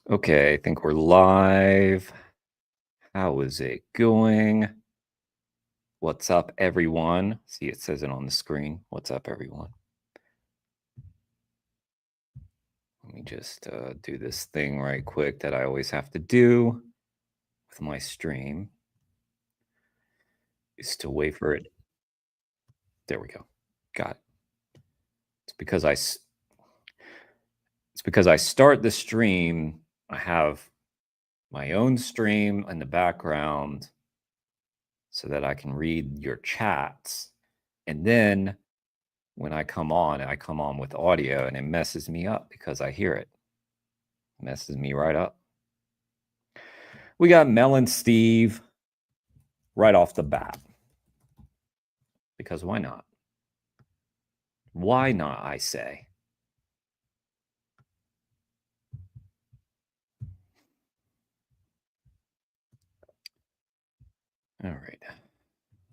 Okay, I think we're live. How is it going? What's up, everyone? See, it says it on the screen. What's up, everyone? Let me just do this thing right quick that I always have to do with my stream. Is to wait for it. There we go. Got it. It's because I start the stream. I have my own stream in the background so that I can read your chats. And then when I come on with audio and it messes me up because I hear it. Messes me right up. We got Mel and Steve right off the bat. Because why not? Why not, I say? All right.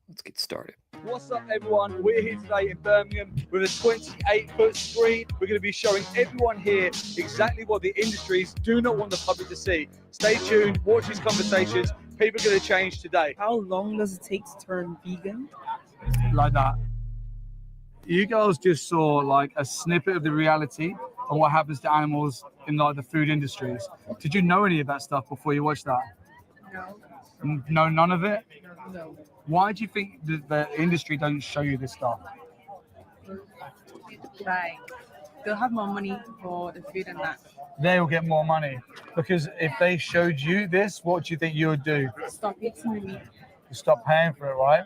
Let's get started. What's up, everyone? We're here today in Birmingham with a 28-foot screen. We're going to be showing everyone here exactly what the industries do not want the public to see. Stay tuned, watch these conversations. People are going to change today. How long does it take to turn vegan? Like that. You girls just saw like a snippet of the reality of what happens to animals in like the food industries. Did you know any of that stuff before you watched that? No. No, none of it? No. Why do you think the industry don't show you this stuff? Like, they'll have more money for the food and that. They'll get more money. Because if they showed you this, what do you think you would do? Stop eating the meat. You stop paying for it, right?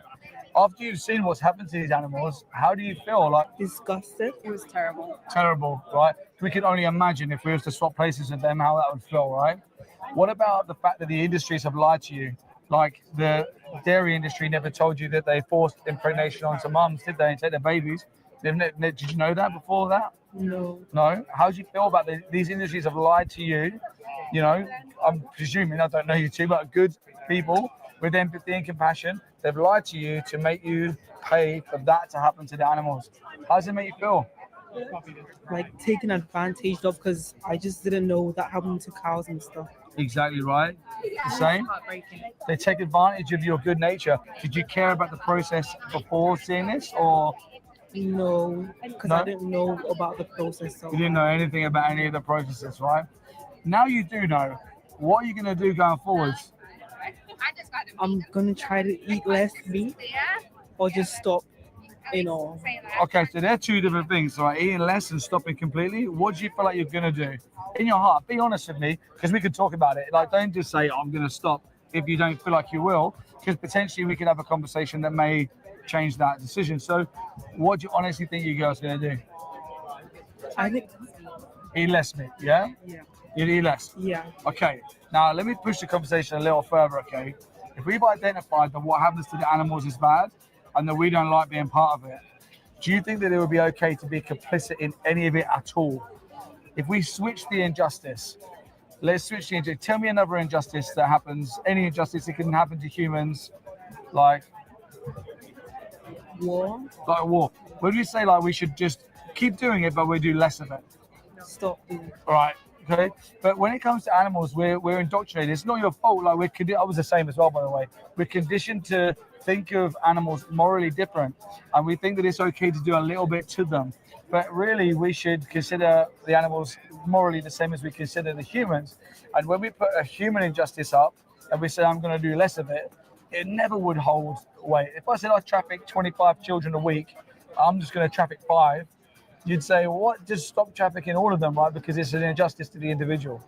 After you've seen what's happened to these animals, how do you feel? Like, Disgusted. It was terrible. terrible, right? We can only imagine if we were to swap places with them, how that would feel, right? What about the fact that the industries have lied to you? Like the dairy industry never told you that they forced impregnation onto mums, did they, and take their babies? Did you know that before that? No. No? How do you feel about these industries have lied to you? You know, I'm presuming, I don't know you two, but good people with empathy and compassion, they've lied to you to make you pay for that to happen to the animals. How does it make you feel? Like, taken advantage of, because I just didn't know that happened to cows and stuff. Exactly right. The same. Heartbreaking. They take advantage of your good nature. Did you care about the process before seeing this, or No, because No? I didn't know about the process. So you didn't know anything about any of the processes, right? Now you do know. What are you going to do going forwards? I'm going to try to eat less meat or just stop, Okay, so they're two different things, right? Eating less and stopping completely. What do you feel like you're going to do? In your heart, be honest with me, because we can talk about it. Like, don't just say, I'm going to stop if you don't feel like you will, because potentially we could have a conversation that may change that decision. So what do you honestly think you girls are going to do? I think, Eat less meat, yeah? yeah. You'd eat less. Yeah. Okay, now let me push the conversation a little further, okay? If we've identified that what happens to the animals is bad and that we don't like being part of it, do you think that it would be okay to be complicit in any of it at all? If we switch the injustice, let's switch the injustice. Tell me another injustice that happens, any injustice that can happen to humans, like War. war. Would you say like we should just keep doing it, but we do less of it? Stop doing. All right. Okay. But when it comes to animals, we're indoctrinated. It's not your fault. Like I was the same as well, by the way. We're conditioned to think of animals morally different, and we think that it's okay to do a little bit to them. But really, we should consider the animals morally the same as we consider the humans. And when we put a human injustice up and we say, I'm going to do less of it, it never would hold weight. If I said I traffic 25 children a week, I'm just going to traffic 5. You'd say, well, what? Just stop trafficking all of them, right? Because it's an injustice to the individual.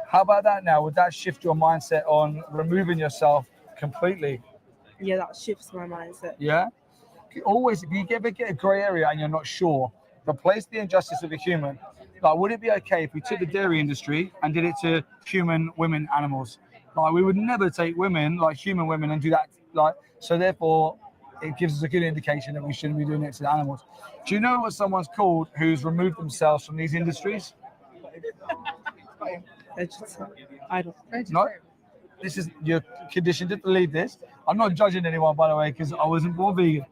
How about that now? Would that shift your mindset on removing yourself completely? Yeah, that shifts my mindset. Yeah? Always, if you ever get a grey area and you're not sure, replace the injustice with a human. Like, would it be okay if we took the dairy industry and did it to human, women, animals? Like, we would never take women, like human women, and do that. Like, so therefore, it gives us a good indication that we shouldn't be doing it to the animals. Do you know what someone's called who's removed themselves from these industries? I don't. No? This is, you're conditioned to believe this. I'm not judging anyone, by the way, because I wasn't born vegan.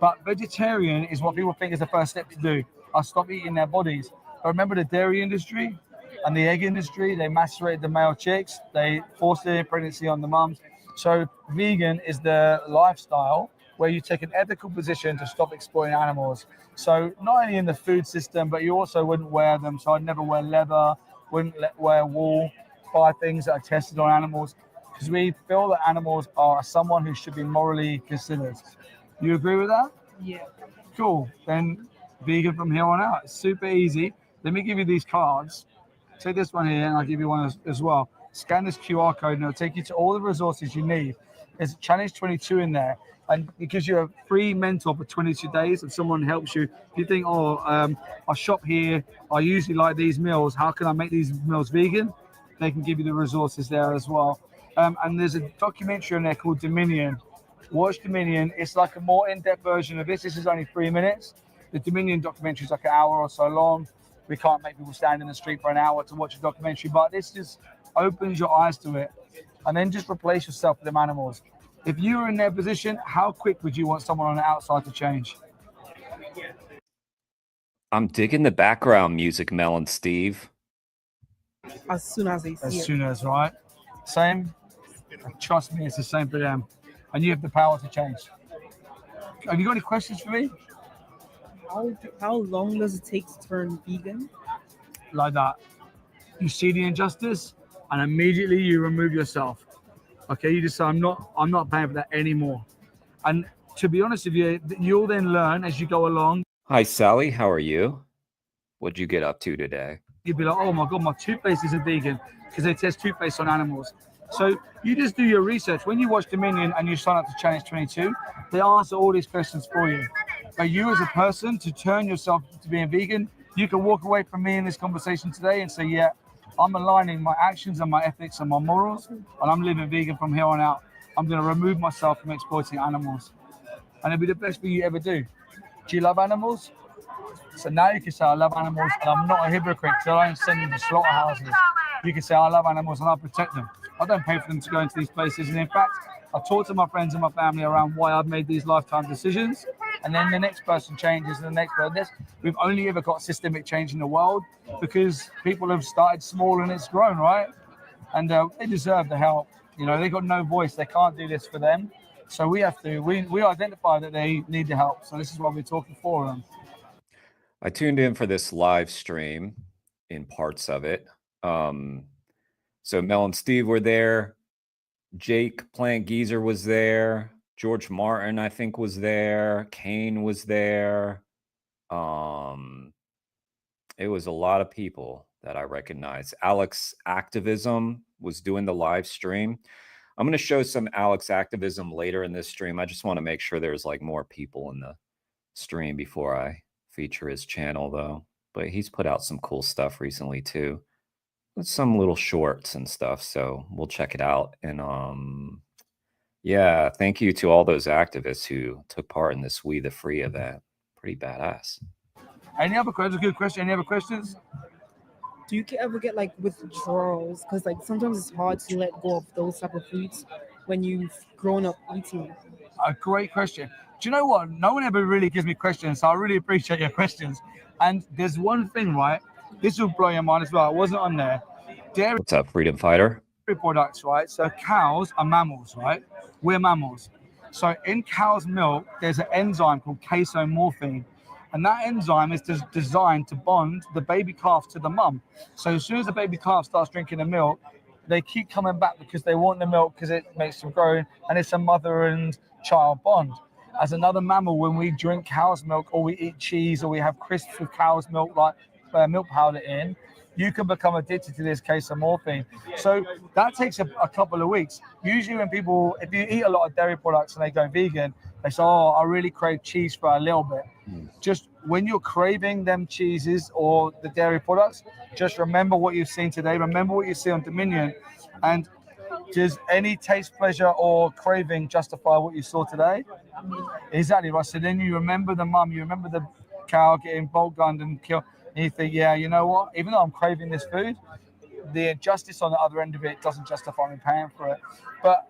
But vegetarian is what people think is the first step to do. I stop eating their bodies. But remember the dairy industry? And the egg industry, they macerated the male chicks, they forced their pregnancy on the mums. So vegan is the lifestyle where you take an ethical position to stop exploiting animals. So not only in the food system, but you also wouldn't wear them. So I'd never wear leather, wouldn't wear wool, buy things that are tested on animals, because we feel that animals are someone who should be morally considered. You agree with that? Yeah. Cool. Then vegan from here on out. It's super easy. Let me give you these cards. Take this one here, and I'll give you one as well. Scan this QR code, and it'll take you to all the resources you need. There's Challenge 22 in there, and it gives you a free mentor for 22 days. If someone helps you, if you think, I shop here, I usually like these meals, how can I make these meals vegan? They can give you the resources there as well. And there's a documentary in there called Dominion. Watch Dominion. It's like a more in-depth version of this. This is only 3 minutes. The Dominion documentary is like an hour or so long. We can't make people stand in the street for an hour to watch a documentary, but this just opens your eyes to it. And then just replace yourself with them animals. If you were in their position, how quick would you want someone on the outside to change? I'm digging the background music, Mel and Steve. As soon as they see As it. soon as, right? Same. Trust me, it's the same for them. And you have the power to change. Have you got any questions for me? How long does it take to turn vegan? Like that. You see the injustice, and immediately you remove yourself. Okay, you just say, I'm not paying for that anymore. And to be honest with you, you'll then learn as you go along. Hi, Sally. How are you? What'd you get up to today? You'll be like, oh my God, my toothpaste isn't vegan, because they test toothpaste on animals. So you just do your research. When you watch Dominion and you sign up to Challenge 22, they answer all these questions for you. But you as a person, to turn yourself to being vegan, you can walk away from me in this conversation today and say, yeah, I'm aligning my actions and my ethics and my morals, and I'm living vegan from here on out. I'm going to remove myself from exploiting animals. And it'll be the best thing you ever do. Do you love animals? So now you can say, I love animals and I'm not a hypocrite, so I don't send them to slaughterhouses. You can say, I love animals and I protect them. I don't pay for them to go into these places. And in fact, I talk to my friends and my family around why I've made these lifetime decisions. And then the next person changes and the next person. We've only ever got systemic change in the world because people have started small and it's grown, right? And they deserve the help. You know, they've got no voice. They can't do this for them. So we have to, we identify that they need the help. So this is why we're talking for them. I tuned in for this live stream in parts of it. So Mel and Steve were there. Jake Plant Geezer was there. George Martin, I think, was there. Kane was there. It was a lot of people that I recognized. Alex Activism was doing the live stream. I'm going to show some Alex Activism later in this stream. I just want to make sure there's like more people in the stream before I feature his channel, though. But he's put out some cool stuff recently too, with some little shorts and stuff. So we'll check it out. And yeah, thank you to all those activists who took part in this We the Free event. Pretty badass. Any other questions? Good question. Any other questions? Do you ever get like withdrawals? Because like sometimes it's hard to let go of those type of foods when you've grown up eating. A great question. Do you know what? No one ever really gives me questions, so I really appreciate your questions. And there's one thing, right? This will blow your mind as well. It wasn't on there. Dairy What's up, Freedom Fighter? products, right? So cows are mammals, right? We're mammals. So in cow's milk, there's an enzyme called casomorphine. And that enzyme is designed to bond the baby calf to the mum. So as soon as the baby calf starts drinking the milk, they keep coming back because they want the milk because it makes them grow, and it's a mother and child bond. As another mammal, when we drink cow's milk or we eat cheese or we have crisps with cow's milk, like milk powder in, you can become addicted to this casomorphine. So that takes a couple of weeks. Usually when people, if you eat a lot of dairy products and they go vegan, they say, oh, I really crave cheese for a little bit. Just when you're craving them cheeses or the dairy products, just remember what you've seen today. Remember what you see on Dominion. And does any taste, pleasure, or craving justify what you saw today? Exactly right. So then you remember the mum, you remember the cow getting bolt gunned and killed. And you think, yeah, you know what? Even though I'm craving this food, the injustice on the other end of it doesn't justify me paying for it. But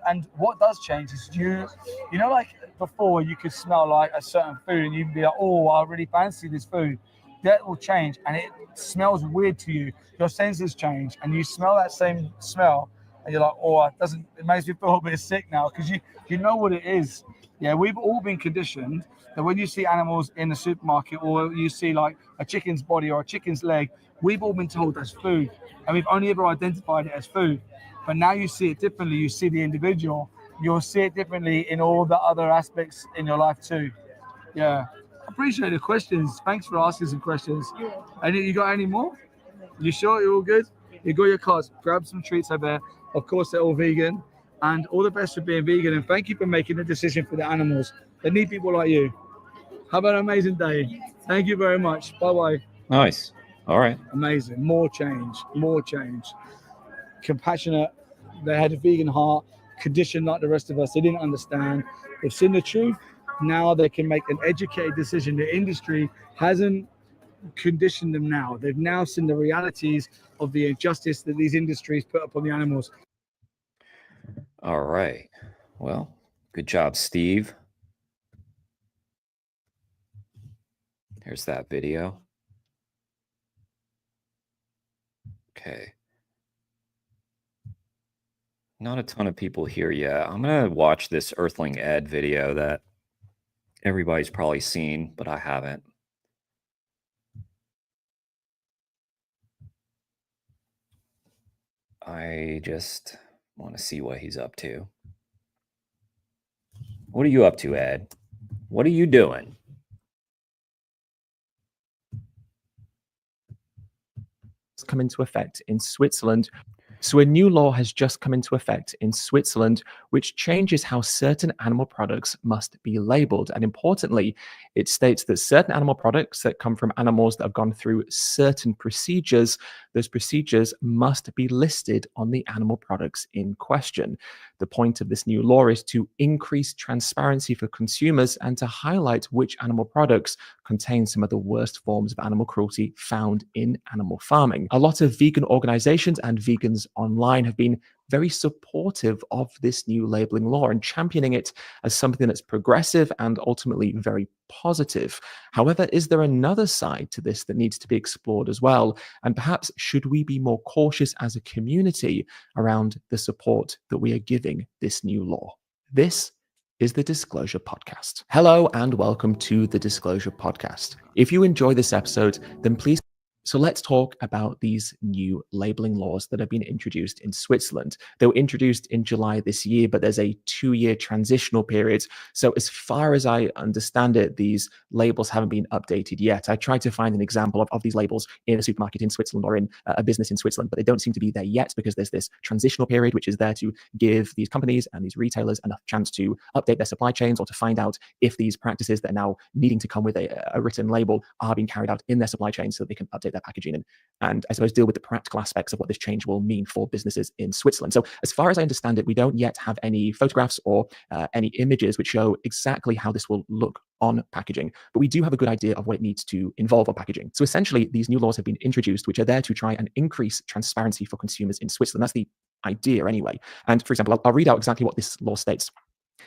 and what does change is you know, like before you could smell like a certain food and you'd be like, oh, I really fancy this food. that will change, and it smells weird to you. Your senses change, and you smell that same smell, and you're like, oh, it doesn't. It makes me feel a bit sick now because you know what it is. Yeah, we've all been conditioned that when you see animals in the supermarket or you see like a chicken's body or a chicken's leg, we've all been told that's food, and we've only ever identified it as food. But now you see it differently. You see the individual. You'll see it differently in all the other aspects in your life too. Yeah. Appreciate the questions. Thanks for asking some questions. You got any more? You sure you're all good? You got your cards. Grab some treats over there. Of course, they're all vegan. And all the best for being vegan. And thank you for making the decision for the animals. They need people like you. Have an amazing day. Thank you very much. Bye-bye. Nice. All right. Amazing. More change. More change. Compassionate. They had a vegan heart. Conditioned like the rest of us. They didn't understand. They've seen the truth. Now they can make an educated decision. The industry hasn't conditioned them now. They've now seen the realities of the injustice that these industries put upon the animals. All right. Well, good job, Steve. Here's that video. Okay. Not a ton of people here yet. I'm going to watch this Earthling Ed video that everybody's probably seen, but I haven't. I just want to see what he's up to. What are you up to, Ed? What are you doing? Come into effect in Switzerland. So a new law has just come into effect in Switzerland, which changes how certain animal products must be labeled. And importantly, it states that certain animal products that come from animals that have gone through certain procedures, those procedures must be listed on the animal products in question. The point of this new law is to increase transparency for consumers and to highlight which animal products contain some of the worst forms of animal cruelty found in animal farming. A lot of vegan organizations and vegans online have been very supportive of this new labeling law and championing it as something that's progressive and ultimately very positive. However, is there another side to this that needs to be explored as well? And perhaps should we be more cautious as a community around the support that we are giving this new law? This is the Disclosure Podcast. Hello and welcome to the Disclosure Podcast. If you enjoy this episode, then please. So let's talk about these new labeling laws that have been introduced in Switzerland. They were introduced in July this year, but there's a 2-year transitional period. So as far as I understand it, these labels haven't been updated yet. I tried to find an example of these labels in a supermarket in Switzerland or in a business in Switzerland, but they don't seem to be there yet because there's this transitional period, which is there to give these companies and these retailers enough chance to update their supply chains or to find out if these practices that are now needing to come with a written label are being carried out in their supply chain so that they can update their packaging and I suppose deal with the practical aspects of what this change will mean for businesses in Switzerland. So as far as I understand it, we don't yet have any photographs or any images which show exactly how this will look on packaging, but we do have a good idea of what it needs to involve on packaging. So essentially, these new laws have been introduced, which are there to try and increase transparency for consumers in Switzerland. That's the idea anyway. And for example, I'll read out exactly what this law states.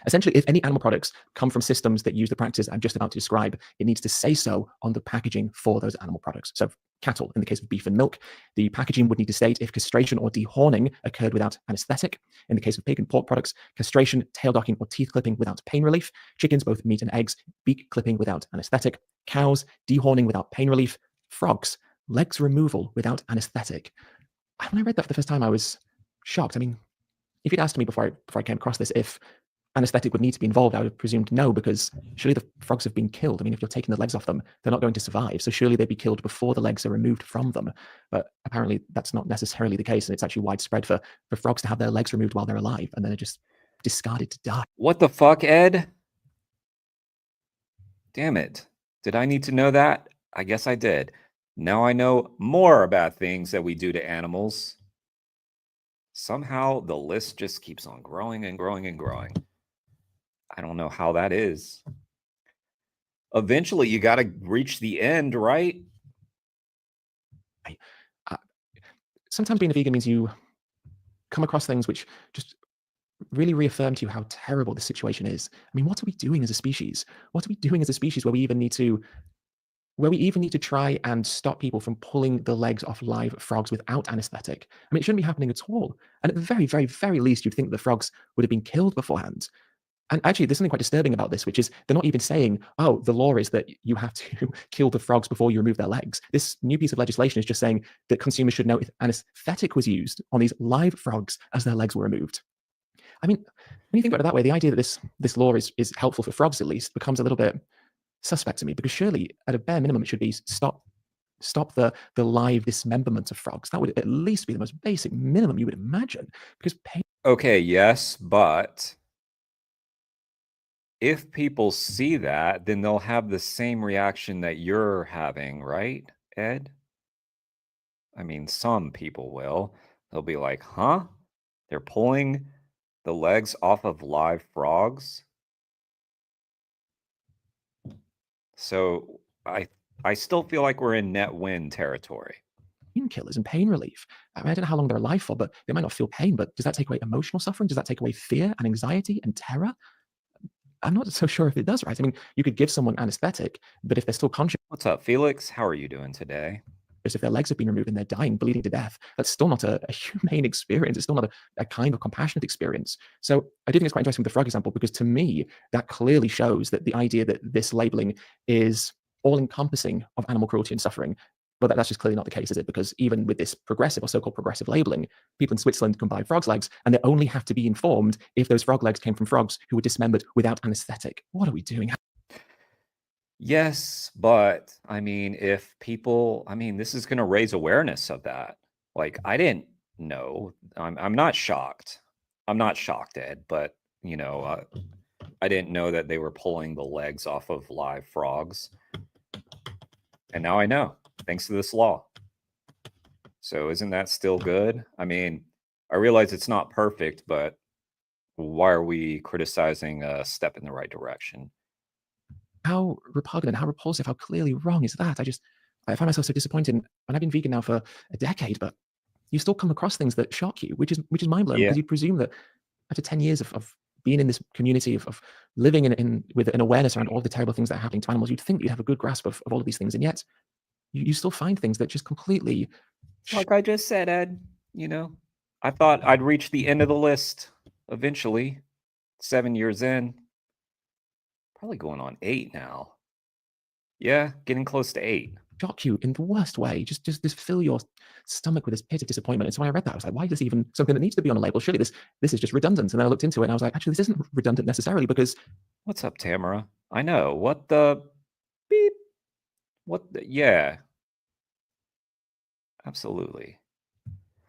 Essentially, if any animal products come from systems that use the practices I'm just about to describe, it needs to say so on the packaging for those animal products. So cattle, in the case of beef and milk, the packaging would need to state if castration or dehorning occurred without anesthetic. In the case of pig and pork products, castration, tail docking, or teeth clipping without pain relief. Chickens, both meat and eggs, beak clipping without anesthetic. Cows, dehorning without pain relief. Frogs, legs removal without anesthetic. When I read that for the first time, I was shocked. I mean, if you'd asked me before I came across this, if anesthetic would need to be involved, I would have presumed no, because surely the frogs have been killed. I mean, if you're taking the legs off them, they're not going to survive. So surely they'd be killed before the legs are removed from them. But apparently that's not necessarily the case. And it's actually widespread for frogs to have their legs removed while they're alive and then they're just discarded to die. What the fuck, Ed? Damn it. Did I need to know that? I guess I did. Now I know more about things that we do to animals. Somehow the list just keeps on growing and growing and growing. I don't know how that is. Eventually, you got to reach the end, right? Sometimes being a vegan means you come across things which just really reaffirm to you how terrible the situation is. I mean, what are we doing as a species? What are we doing as a species where we even need to where we even need to try and stop people from pulling the legs off live frogs without anesthetic. I mean, it shouldn't be happening at all. And at the very, very, very least, you'd think the frogs would have been killed beforehand. And actually, there's something quite disturbing about this, which is they're not even saying, oh, the law is that you have to kill the frogs before you remove their legs. This new piece of legislation is just saying that consumers should know if anesthetic was used on these live frogs as their legs were removed. I mean, when you think about it that way, the idea that this law is helpful for frogs at least becomes a little bit suspect to me, because surely at a bare minimum it should be stop the live dismemberment of frogs. That would at least be the most basic minimum you would imagine, because pain. Okay, yes, but if people see that, then they'll have the same reaction that you're having, right, Ed? I mean, some people will. They'll be like, huh? They're pulling the legs off of live frogs? So I still feel like we're in net win territory. Painkillers and pain relief. I don't know how long they're alive for, but they might not feel pain. But does that take away emotional suffering? Does that take away fear and anxiety and terror? I'm not so sure if it does, right? I mean, you could give someone anesthetic, but if they're still conscious, What's up, Felix? How are you doing today? if their legs have been removed and they're dying, bleeding to death, that's still not a humane experience. It's still not a kind of compassionate experience. So I do think it's quite interesting with the frog example, because to me, that clearly shows that the idea that this labeling is all-encompassing of animal cruelty and suffering. But that's just clearly not the case, is it? Because even with this progressive or so-called progressive labeling, people in Switzerland can buy frogs' legs, and they only have to be informed if those frog legs came from frogs who were dismembered without anesthetic. What are we doing? Yes, but I mean, if people, I mean, this is going to raise awareness of that. Like, I didn't know. I'm not shocked. I'm not shocked, Ed, but you know, I didn't know that they were pulling the legs off of live frogs. And now I know, thanks to this law. So isn't that still good? I mean, I realize it's not perfect, but why are we criticizing a step in the right direction? How repugnant, how repulsive, how clearly wrong is that? I find myself so disappointed. And I've been vegan now for a decade, but you still come across things that shock you, which is mind blowing, because you presume that after 10 years of being in this community, of living with an awareness around all the terrible things that are happening to animals, you'd think you'd have a good grasp of all of these things. And yet you still find things that just completely. Like I just said, Ed, you know, I thought I'd reach the end of the list eventually. 7 years in. Probably going on 8 now. Yeah, getting close to 8. Shock you in the worst way. Just fill your stomach with this pit of disappointment. And so when I read that, I was like, why is this even something that needs to be on a label? Surely this is just redundant. And then I looked into it and I was like, actually, this isn't redundant necessarily, because. What's up, Tamara? I know. What the beep? What the, yeah. Absolutely.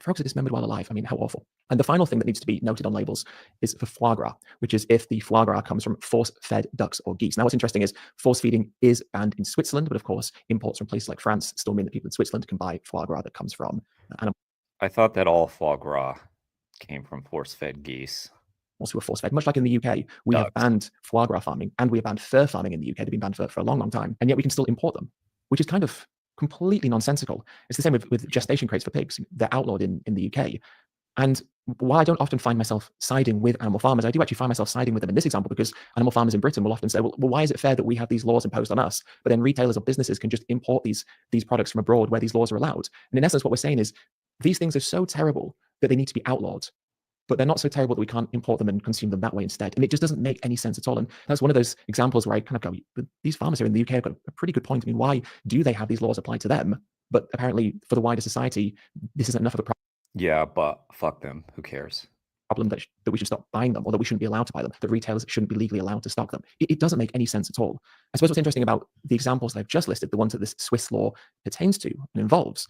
Frogs are dismembered while alive. I mean, how awful. And the final thing that needs to be noted on labels is for foie gras, which is if the foie gras comes from force-fed ducks or geese. Now, what's interesting is force feeding is banned in Switzerland, but of course, imports from places like France still mean that people in Switzerland can buy foie gras that comes from animals. I thought that all foie gras came from force-fed geese. Also, were force-fed. Much like in the UK, we have banned foie gras farming and we have banned fur farming in the UK. They've been banned for a long, long time, and yet we can still import them, which is kind of completely nonsensical. It's the same with gestation crates for pigs. They're outlawed in the UK. And while I don't often find myself siding with animal farmers, I do actually find myself siding with them in this example, because animal farmers in Britain will often say, well, why is it fair that we have these laws imposed on us, but then retailers or businesses can just import these products from abroad where these laws are allowed? And in essence, what we're saying is these things are so terrible that they need to be outlawed, but they're not so terrible that we can't import them and consume them that way instead. And it just doesn't make any sense at all. And that's one of those examples where I kind of go, these farmers here in the UK have got a pretty good point. I mean, why do they have these laws applied to them? But apparently for the wider society, this isn't enough of a problem. Yeah, but fuck them. Who cares? Problem that we should stop buying them, or that we shouldn't be allowed to buy them, that retailers shouldn't be legally allowed to stock them. It doesn't make any sense at all. I suppose what's interesting about the examples that I've just listed, the ones that this Swiss law pertains to and involves,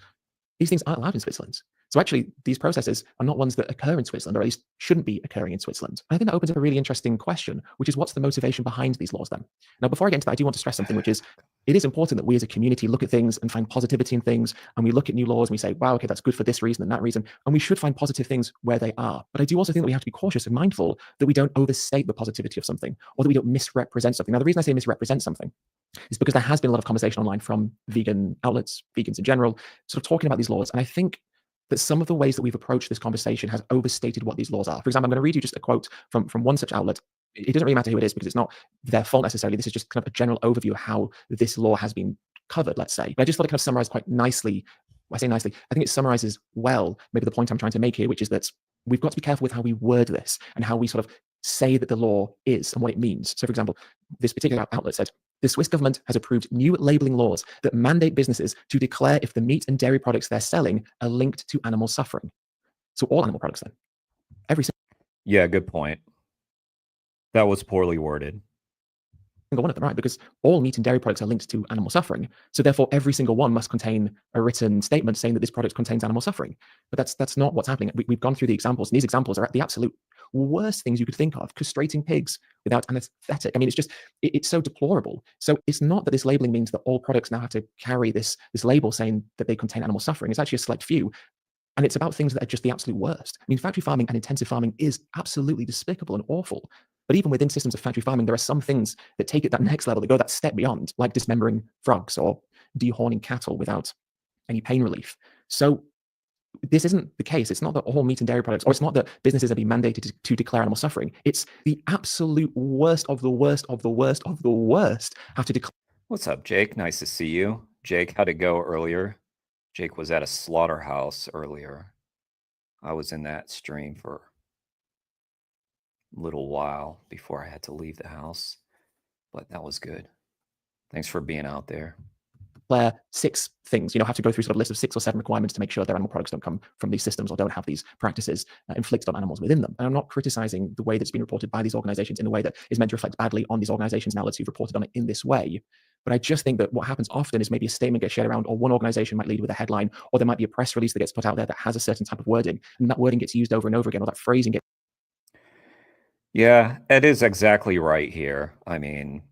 these things aren't allowed in Switzerland. So actually, these processes are not ones that occur in Switzerland, or at least shouldn't be occurring in Switzerland. And I think that opens up a really interesting question, which is what's the motivation behind these laws then? Now, before I get into that, I do want to stress something, which is it is important that we as a community look at things and find positivity in things, and we look at new laws and we say, wow, okay, that's good for this reason and that reason, and we should find positive things where they are. But I do also think that we have to be cautious and mindful that we don't overstate the positivity of something, or that we don't misrepresent something. Now, the reason I say misrepresent something is because there has been a lot of conversation online from vegan outlets, vegans in general, sort of talking about these laws. And I think that some of the ways that we've approached this conversation has overstated what these laws are. For example, I'm going to read you just a quote from one such outlet. It doesn't really matter who it is, because it's not their fault necessarily. This is just kind of a general overview of how this law has been covered, let's say. But I just thought it kind of summarized quite nicely. I say nicely, I think it summarizes well maybe the point I'm trying to make here, which is that we've got to be careful with how we word this and how we sort of say that the law is and what it means. So, for example, this particular outlet said, the Swiss government has approved new labeling laws that mandate businesses to declare if the meat and dairy products they're selling are linked to animal suffering. So all animal products then. Every Yeah, good point. That was poorly worded. single one of them, right? Because all meat and dairy products are linked to animal suffering. So therefore, every single one must contain a written statement saying that this product contains animal suffering. But that's not what's happening. We've gone through the examples, and these examples are the absolute worst things you could think of. Castrating pigs without anesthetic. I mean, it's so deplorable. So it's not that this labeling means that all products now have to carry this label saying that they contain animal suffering. It's actually a select few. And it's about things that are just the absolute worst. I mean, factory farming and intensive farming is absolutely despicable and awful. But even within systems of factory farming, there are some things that take it that next level, that go that step beyond, like dismembering frogs or dehorning cattle without any pain relief. So this isn't the case. It's not that all meat and dairy products, or it's not that businesses are being mandated to declare animal suffering. It's the absolute worst of the worst of the worst of the worst have to declare. What's up, Jake? Nice to see you. Jake, how'd it go earlier? Jake was at a slaughterhouse earlier. I was in that stream for a little while before I had to leave the house, but that was good. Thanks for being out there. 6 things, have to go through sort of a list of 6 or 7 requirements to make sure their animal products don't come from these systems or don't have these practices inflicted on animals within them. And I'm not criticizing the way that's been reported by these organizations in a way that is meant to reflect badly on these organizations now who've reported on it in this way. But I just think that what happens often is maybe a statement gets shared around, or one organization might lead with a headline, or there might be a press release that gets put out there that has a certain type of wording, and that wording gets used over and over again, or that phrasing gets. Yeah, Ed is exactly right here. I mean,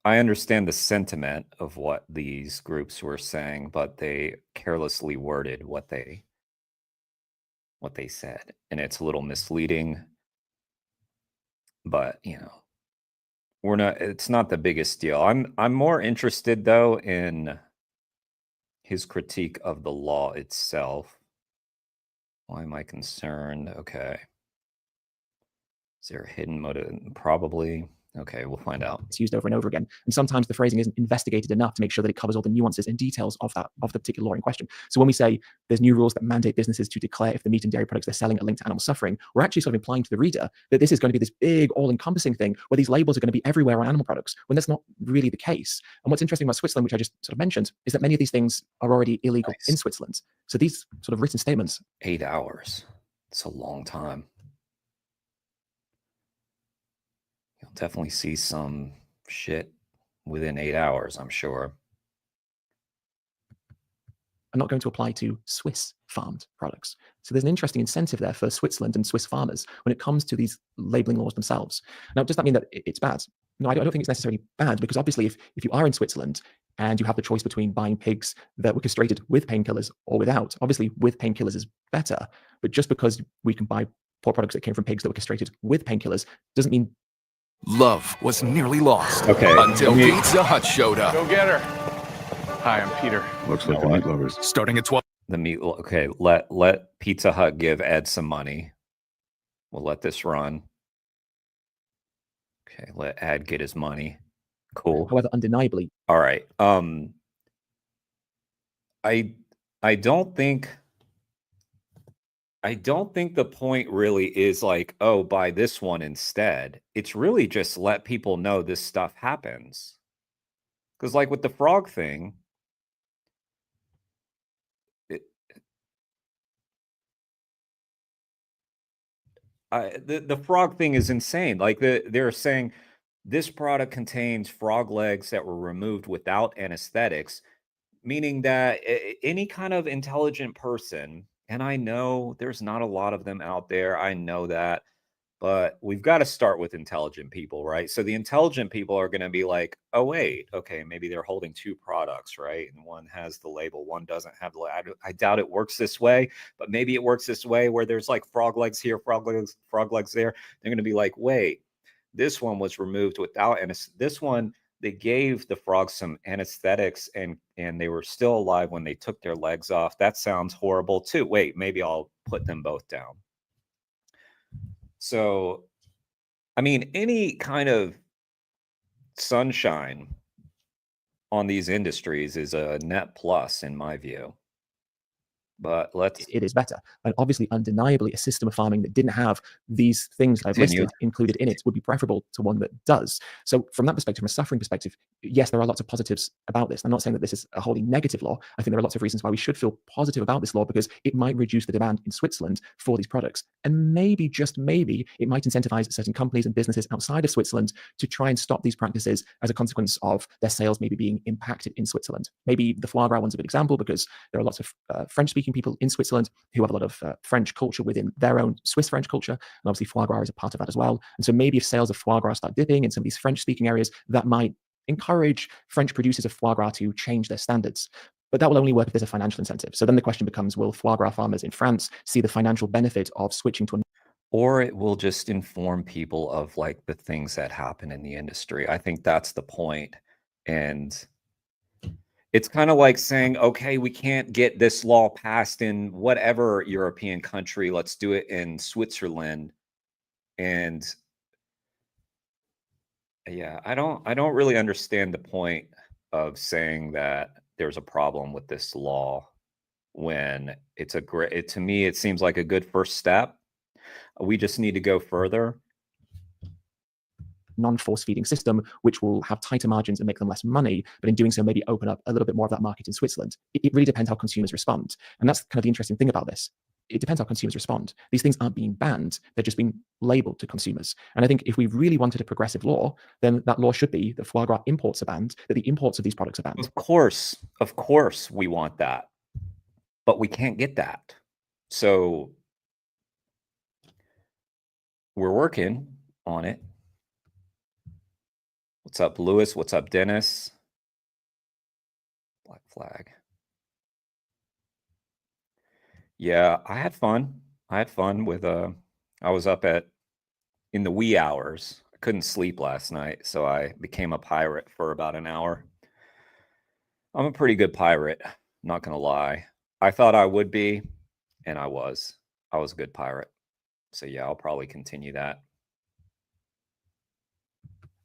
I understand the sentiment of what these groups were saying, but they carelessly worded what they said, and it's a little misleading. But it's not the biggest deal. I'm more interested though in his critique of the law itself. Why am I concerned? Okay. Is there a hidden motive? Probably. Okay, we'll find out. It's used over and over again. And sometimes the phrasing isn't investigated enough to make sure that it covers all the nuances and details of the particular law in question. So when we say there's new rules that mandate businesses to declare if the meat and dairy products they're selling are linked to animal suffering, we're actually sort of implying to the reader that this is going to be this big, all-encompassing thing where these labels are going to be everywhere on animal products, when that's not really the case. And what's interesting about Switzerland, which I just sort of mentioned, is that many of these things are already illegal in Switzerland. So these sort of written statements. 8 hours. It's a long time. You'll definitely see some shit within 8 hours, I'm sure. Are not going to apply to Swiss farmed products. So there's an interesting incentive there for Switzerland and Swiss farmers when it comes to these labeling laws themselves. Now, does that mean that it's bad? No, I don't think it's necessarily bad, because obviously if you are in Switzerland and you have the choice between buying pigs that were castrated with painkillers or without, obviously with painkillers is better. But just because we can buy pork products that came from pigs that were castrated with painkillers doesn't mean love was nearly lost. Okay. Until Pizza Hut showed up. Go get her. Hi, I'm Peter. Looks like the meat lovers. Starting at 12. The meat. Okay, let Pizza Hut give Ed some money. We'll let this run. Okay, let Ed get his money. Cool. However, undeniably. All right. I don't think the point really is like, oh, buy this one instead. It's really just let people know this stuff happens. Because like with the frog thing, the frog thing is insane. Like they're saying this product contains frog legs that were removed without anesthetics, meaning that any kind of intelligent person, and I know there's not a lot of them out there, I know that, but we've got to start with intelligent people, right? So the intelligent people are going to be like, oh, wait, okay, maybe they're holding 2 products, right? And one has the label, one doesn't have the label. I doubt it works this way, but maybe it works this way where there's like frog legs here, frog legs there. They're going to be like, wait, this one was removed without anesthetic. This one, they gave the frogs some anesthetics and they were still alive when they took their legs off. That sounds horrible too. Wait, maybe I'll put them both down. So, I mean, any kind of sunshine on these industries is a net plus in my view. But let's it is better. And obviously, undeniably, a system of farming that didn't have these things that I've continue. listed included in it would be preferable to one that does. So from that perspective, from a suffering perspective, yes, there are lots of positives about this. I'm not saying that this is a wholly negative law. I think there are lots of reasons why we should feel positive about this law, because it might reduce the demand in Switzerland for these products. And maybe, just maybe, it might incentivize certain companies and businesses outside of Switzerland to try and stop these practices as a consequence of their sales maybe being impacted in Switzerland. Maybe the foie gras one's a good example, because there are lots of French-speaking people in Switzerland who have a lot of French culture within their own Swiss French culture, and obviously foie gras is a part of that as well. And so maybe if sales of foie gras start dipping in some of these French-speaking areas, that might encourage French producers of foie gras to change their standards. But that will only work if there's a financial incentive. So then the question becomes, will foie gras farmers in France see the financial benefit of switching to or it will just inform people of like the things that happen in the industry. I think that's the point. And it's kind of like saying, okay, we can't get this law passed in whatever European country. Let's do it in Switzerland. And yeah, I don't really understand the point of saying that there's a problem with this law when it's a great, to me, it seems like a good first step. We just need to go further. non-force feeding system, which will have tighter margins and make them less money, but in doing so, maybe open up a little bit more of that market in Switzerland. It really depends how consumers respond. And that's kind of the interesting thing about this. It depends how consumers respond. These things aren't being banned, they're just being labeled to consumers. And I think if we really wanted a progressive law, then that law should be that foie gras imports are banned, that the imports of these products are banned. Of course we want that, but we can't get that. So we're working on it. What's up, Lewis? What's up, Dennis? Black flag. Yeah, I had fun. I had fun with I was up in the wee hours. I couldn't sleep last night, so I became a pirate for about an hour. I'm a pretty good pirate, not gonna lie. I thought I would be, and I was. I was a good pirate. So yeah, I'll probably continue that.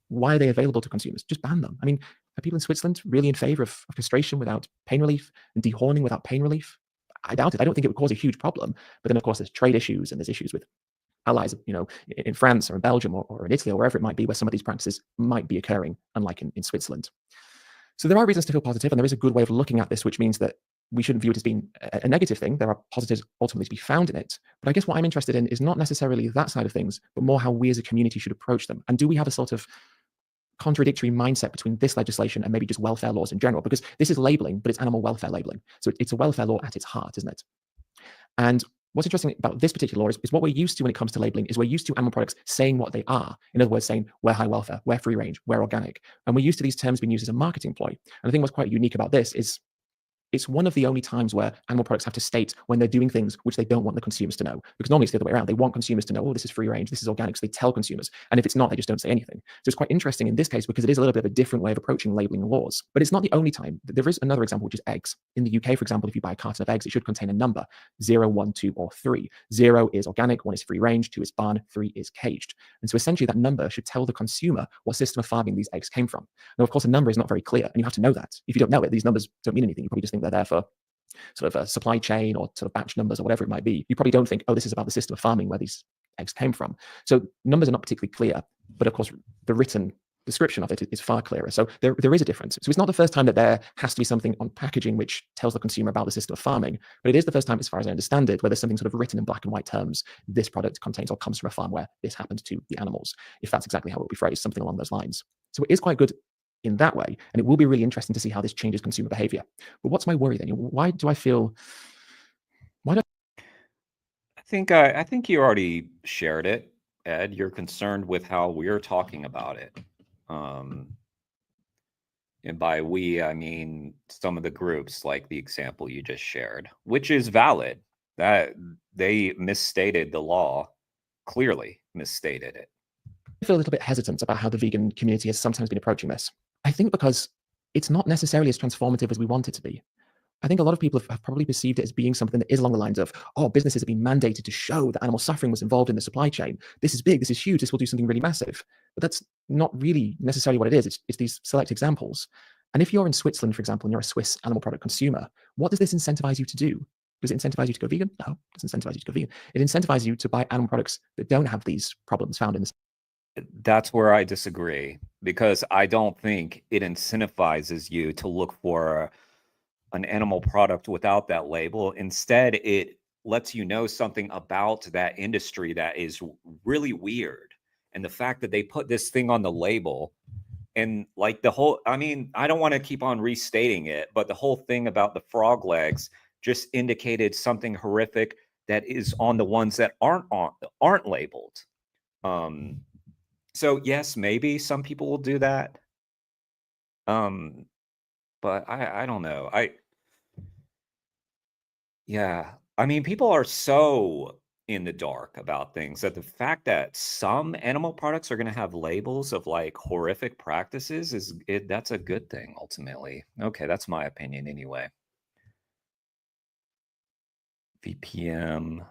Why are they available to consumers? Just ban them. I mean, are people in Switzerland really in favor of castration without pain relief and dehorning without pain relief? I doubt it. I don't think it would cause a huge problem. But then, of course, there's trade issues and there's issues with allies, in France or in Belgium or in Italy or wherever it might be, where some of these practices might be occurring, unlike in Switzerland. So there are reasons to feel positive, and there is a good way of looking at this, which means that we shouldn't view it as being a negative thing. There are positives ultimately to be found in it. But I guess what I'm interested in is not necessarily that side of things, but more how we as a community should approach them. And do we have a sort of contradictory mindset between this legislation and maybe just welfare laws in general? Because this is labeling, but it's animal welfare labeling. So it's a welfare law at its heart, isn't it? And what's interesting about this particular law is what we're used to when it comes to labeling is we're used to animal products saying what they are. In other words, saying we're high welfare, we're free range, we're organic. And we're used to these terms being used as a marketing ploy. And I think what's quite unique about this is it's one of the only times where animal products have to state when they're doing things which they don't want the consumers to know. Because normally it's the other way around. They want consumers to know, oh, this is free range, this is organic, so they tell consumers. And if it's not, they just don't say anything. So it's quite interesting in this case because it is a little bit of a different way of approaching labeling laws. But it's not the only time. There is another example, which is eggs. In the UK, for example, if you buy a carton of eggs, it should contain a number, 0, 1, 2, or 3. 0 is organic, 1 is free range, 2 is barn, 3 is caged. And so essentially that number should tell the consumer what system of farming these eggs came from. Now, of course, a number is not very clear, and you have to know that. If you don't know it, these numbers don't mean anything. You probably just think they're there for sort of a supply chain or sort of batch numbers or whatever it might be. You probably don't think, oh, this is about the system of farming where these eggs came from. So numbers are not particularly clear, but of course, the written description of it is far clearer. So there is a difference. So it's not the first time that there has to be something on packaging which tells the consumer about the system of farming, but it is the first time, as far as I understand it, where there's something sort of written in black and white terms. This product contains or comes from a farm where this happened to the animals, if that's exactly how it will be phrased, something along those lines. So it is quite good in that way, and it will be really interesting to see how this changes consumer behavior. But what's my worry then? Why do I feel? I think you already shared it, Ed. You're concerned with how we're talking about it. And by we, I mean some of the groups, like the example you just shared, which is valid. That they misstated the law, clearly misstated it. I feel a little bit hesitant about how the vegan community has sometimes been approaching this. I think because it's not necessarily as transformative as we want it to be. I think a lot of people have probably perceived it as being something that is along the lines of, oh, businesses have been mandated to show that animal suffering was involved in the supply chain. This is big, this is huge, this will do something really massive. But that's not really necessarily what it is. It's these select examples. And if you're in Switzerland, for example, and you're a Swiss animal product consumer, what does this incentivize you to do? Does it incentivize you to go vegan? No, it doesn't incentivize you to go vegan. It incentivizes you to buy animal products that don't have these problems found in this. That's where I disagree, because I don't think it incentivizes you to look for an animal product without that label. Instead, it lets you know something about that industry that is really weird. And the fact that they put this thing on the label, and like the whole, I mean, I don't want to keep on restating it, but the whole thing about the frog legs just indicated something horrific that is on the ones that aren't labeled. So yes, maybe some people will do that. But I don't know. Yeah, I mean, people are so in the dark about things that the fact that some animal products are going to have labels of like horrific practices that's a good thing ultimately. Okay, that's my opinion anyway. VPM.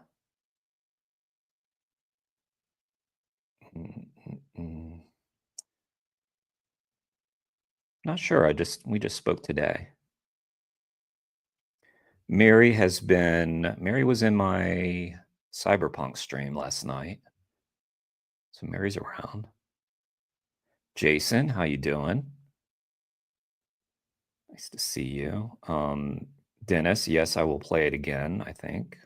Not sure. We just spoke today. Mary was in my Cyberpunk stream last night. So Mary's around. Jason, how you doing? Nice to see you. Dennis, yes, I will play it again, I think.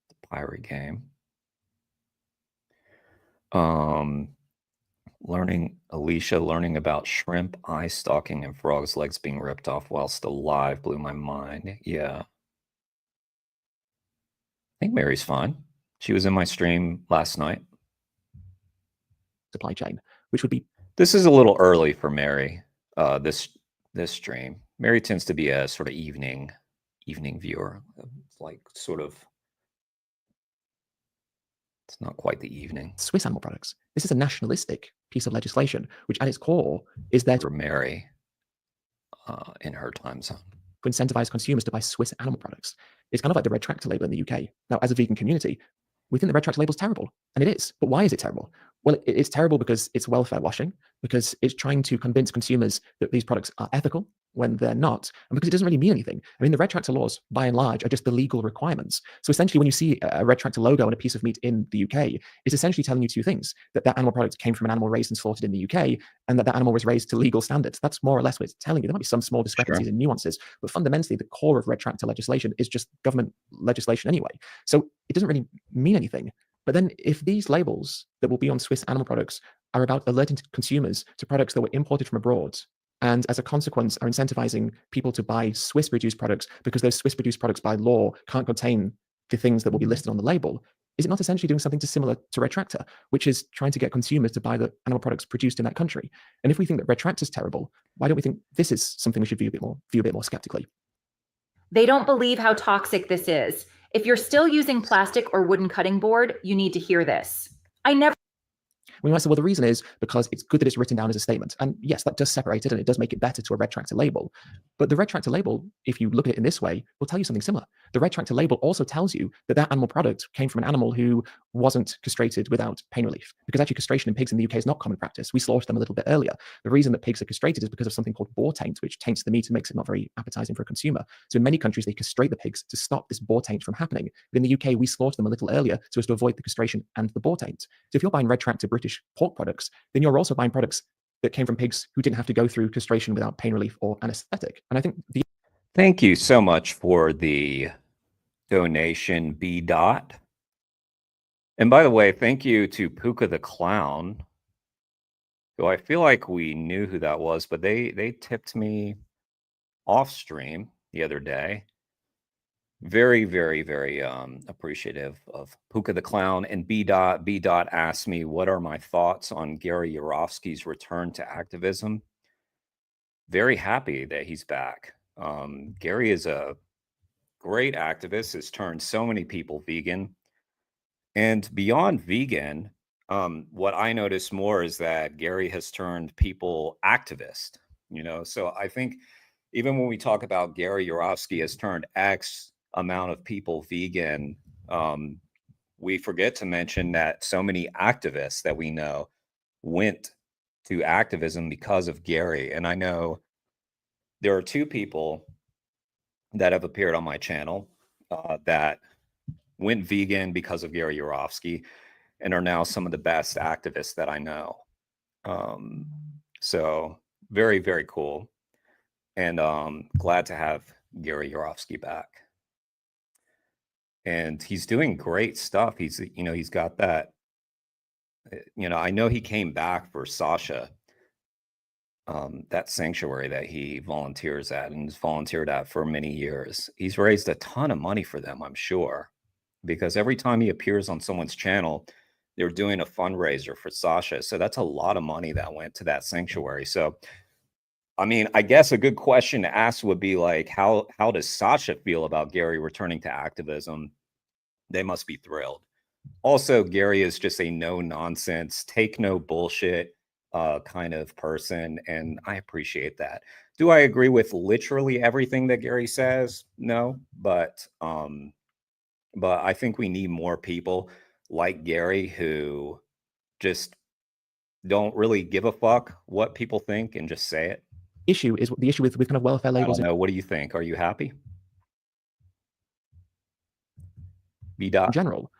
The pirate game. Alicia learning about shrimp eye stalking and frogs' legs being ripped off whilst alive blew my mind. Yeah. I think Mary's fine. She was in my stream last night. Supply chain, which would be. This is a little early for Mary. This stream. Mary tends to be a sort of evening viewer. Like sort of. It's not quite the evening. Swiss animal products. This is a nationalistic piece of legislation, which at its core is there for Mary in her time zone. To incentivize consumers to buy Swiss animal products. It's kind of like the red tractor label in the UK. Now, as a vegan community, we think the red tractor label is terrible, and it is. But why is it terrible? Well, it's terrible because it's welfare washing, because it's trying to convince consumers that these products are ethical when they're not, and because it doesn't really mean anything. I mean, the red tractor laws, by and large, are just the legal requirements. So essentially, when you see a red tractor logo on a piece of meat in the UK, it's essentially telling you two things: that animal product came from an animal raised and slaughtered in the UK, and that animal was raised to legal standards. That's more or less what it's telling you. There might be some small discrepancies and nuances, but fundamentally, the core of red tractor legislation is just government legislation anyway. So it doesn't really mean anything. But then if these labels that will be on Swiss animal products are about alerting consumers to products that were imported from abroad, and as a consequence are incentivizing people to buy Swiss-produced products because those Swiss-produced products by law can't contain the things that will be listed on the label, is it not essentially doing something similar to Red Tractor, which is trying to get consumers to buy the animal products produced in that country? And if we think that Red Tractor is terrible, why don't we think this is something we should view a bit more skeptically? They don't believe how toxic this is. If you're still using plastic or wooden cutting board, you need to hear this. We might say, well, the reason is because it's good that it's written down as a statement. And yes, that does separate it and it does make it better to a red tractor label. But the red tractor label, if you look at it in this way, will tell you something similar. The red tractor label also tells you that that animal product came from an animal who wasn't castrated without pain relief. Because actually castration in pigs in the UK is not common practice. We slaughtered them a little bit earlier. The reason that pigs are castrated is because of something called boar taint, which taints the meat and makes it not very appetizing for a consumer. So in many countries, they castrate the pigs to stop this boar taint from happening. But in the UK, we slaughter them a little earlier so as to avoid the castration and the boar taint. So if you're buying red tractor British pork products, then you're also buying products that came from pigs who didn't have to go through castration without pain relief or anesthetic. And I think Thank you so much for the donation, B. Dot. And by the way, thank you to Puka the Clown, who I feel like we knew who that was, but they tipped me off stream the other day. Very, very, very appreciative of Puka the Clown. And B. Dot asked me, what are my thoughts on Gary Yourofsky's return to activism? Very happy that he's back. Gary is a great activist, has turned so many people vegan. And beyond vegan, what I notice more is that Gary has turned people activist, so I think even when we talk about Gary Yourofsky has turned X amount of people vegan, we forget to mention that so many activists that we know went to activism because of Gary. And I know there are two people that have appeared on my channel that went vegan because of Gary Yourofsky and are now some of the best activists that I know. So very, very cool. And glad to have Gary Yourofsky back. And he's doing great stuff. He's, you know, he's got that, you know, I know he came back for Sasha, that sanctuary that he volunteers at and has volunteered at for many years. He's raised a ton of money for them, I'm sure, because every time he appears on someone's channel, they're doing a fundraiser for Sasha. So that's a lot of money that went to that sanctuary. So, I mean, I guess a good question to ask would be like, how does Sasha feel about Gary returning to activism? They must be thrilled. Also, Gary is just a no nonsense, take no bullshit kind of person, and I appreciate that. Do I agree with literally everything that Gary says? No, but I think we need more people like Gary who just don't really give a fuck what people think and just say it. Issue is the issue with kind of welfare I labels. don't know. What do you think? Are you happy? In general,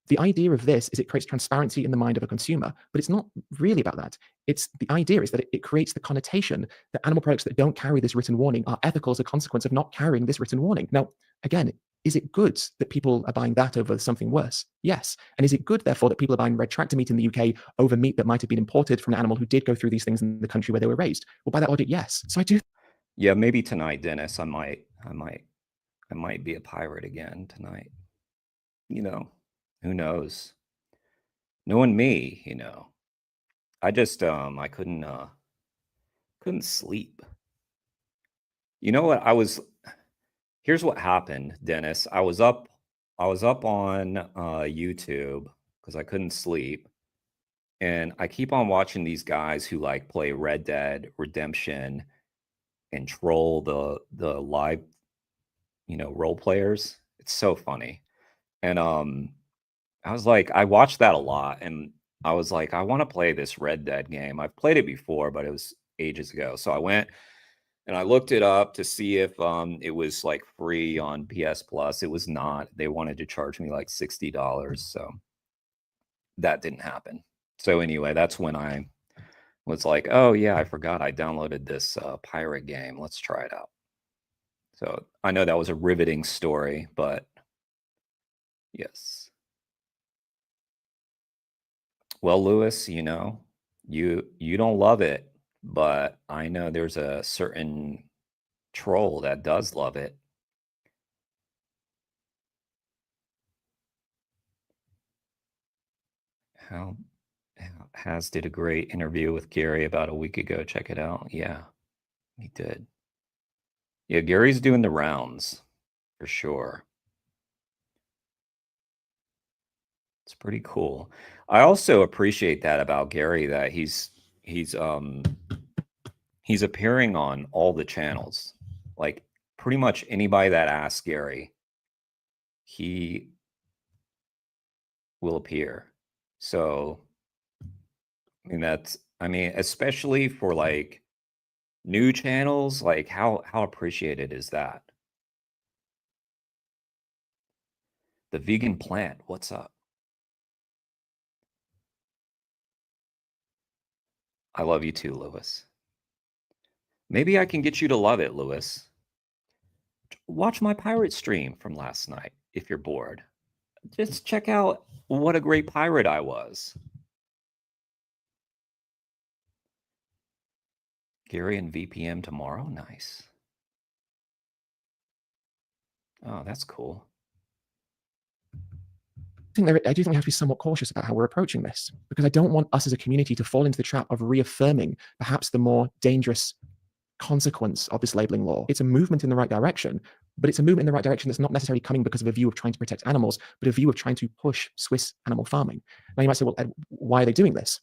the idea of this is it creates transparency in the mind of a consumer, but it's not really about that. It's the idea is that it creates the connotation that animal products that don't carry this written warning are ethical as a consequence of not carrying this written warning. Now, again, is it good that people are buying that over something worse? Yes. And is it good, therefore, that people are buying red tractor meat in the UK over meat that might have been imported from an animal who did go through these things in the country where they were raised? Well, by that logic, yes. So I do. Yeah, maybe tonight, Dennis, I might be a pirate again tonight. You know, who knows? Knowing me, you know, I just I couldn't sleep. You know what? Here's what happened, Dennis. I was up on YouTube because I couldn't sleep. And I keep on watching these guys who like play Red Dead Redemption and troll the live, you know, role players. It's so funny. And I was like, I watched that a lot, and I was like, I want to play this Red Dead game. I've played it before, but it was ages ago. So I went and I looked it up to see if it was like free on PS Plus. It was not. They wanted to charge me like $60. So that didn't happen. So anyway, that's when I was like, oh yeah, I forgot I downloaded this pirate game. Let's try it out. So I know that was a riveting story, but yes. Well, Lewis, you know, you don't love it, but I know there's a certain troll that does love it. Has did a great interview with Gary about a week ago. Check it out. Yeah, he did. Yeah, Gary's doing the rounds for sure. It's pretty cool. I also appreciate that about Gary, that he's appearing on all the channels. Like pretty much anybody that asks Gary, he will appear. So I mean, especially for like new channels, like how appreciated is that? The vegan plant, what's up? I love you too, Lewis. Maybe I can get you to love it, Lewis. Watch my pirate stream from last night if you're bored. Just check out what a great pirate I was. Gary and VPM tomorrow? Nice. Oh, that's cool. I do think we have to be somewhat cautious about how we're approaching this, because I don't want us as a community to fall into the trap of reaffirming perhaps the more dangerous consequence of this labeling law. It's a movement in the right direction, but it's a movement in the right direction that's not necessarily coming because of a view of trying to protect animals, but a view of trying to push Swiss animal farming. Now you might say, well, Ed, why are they doing this?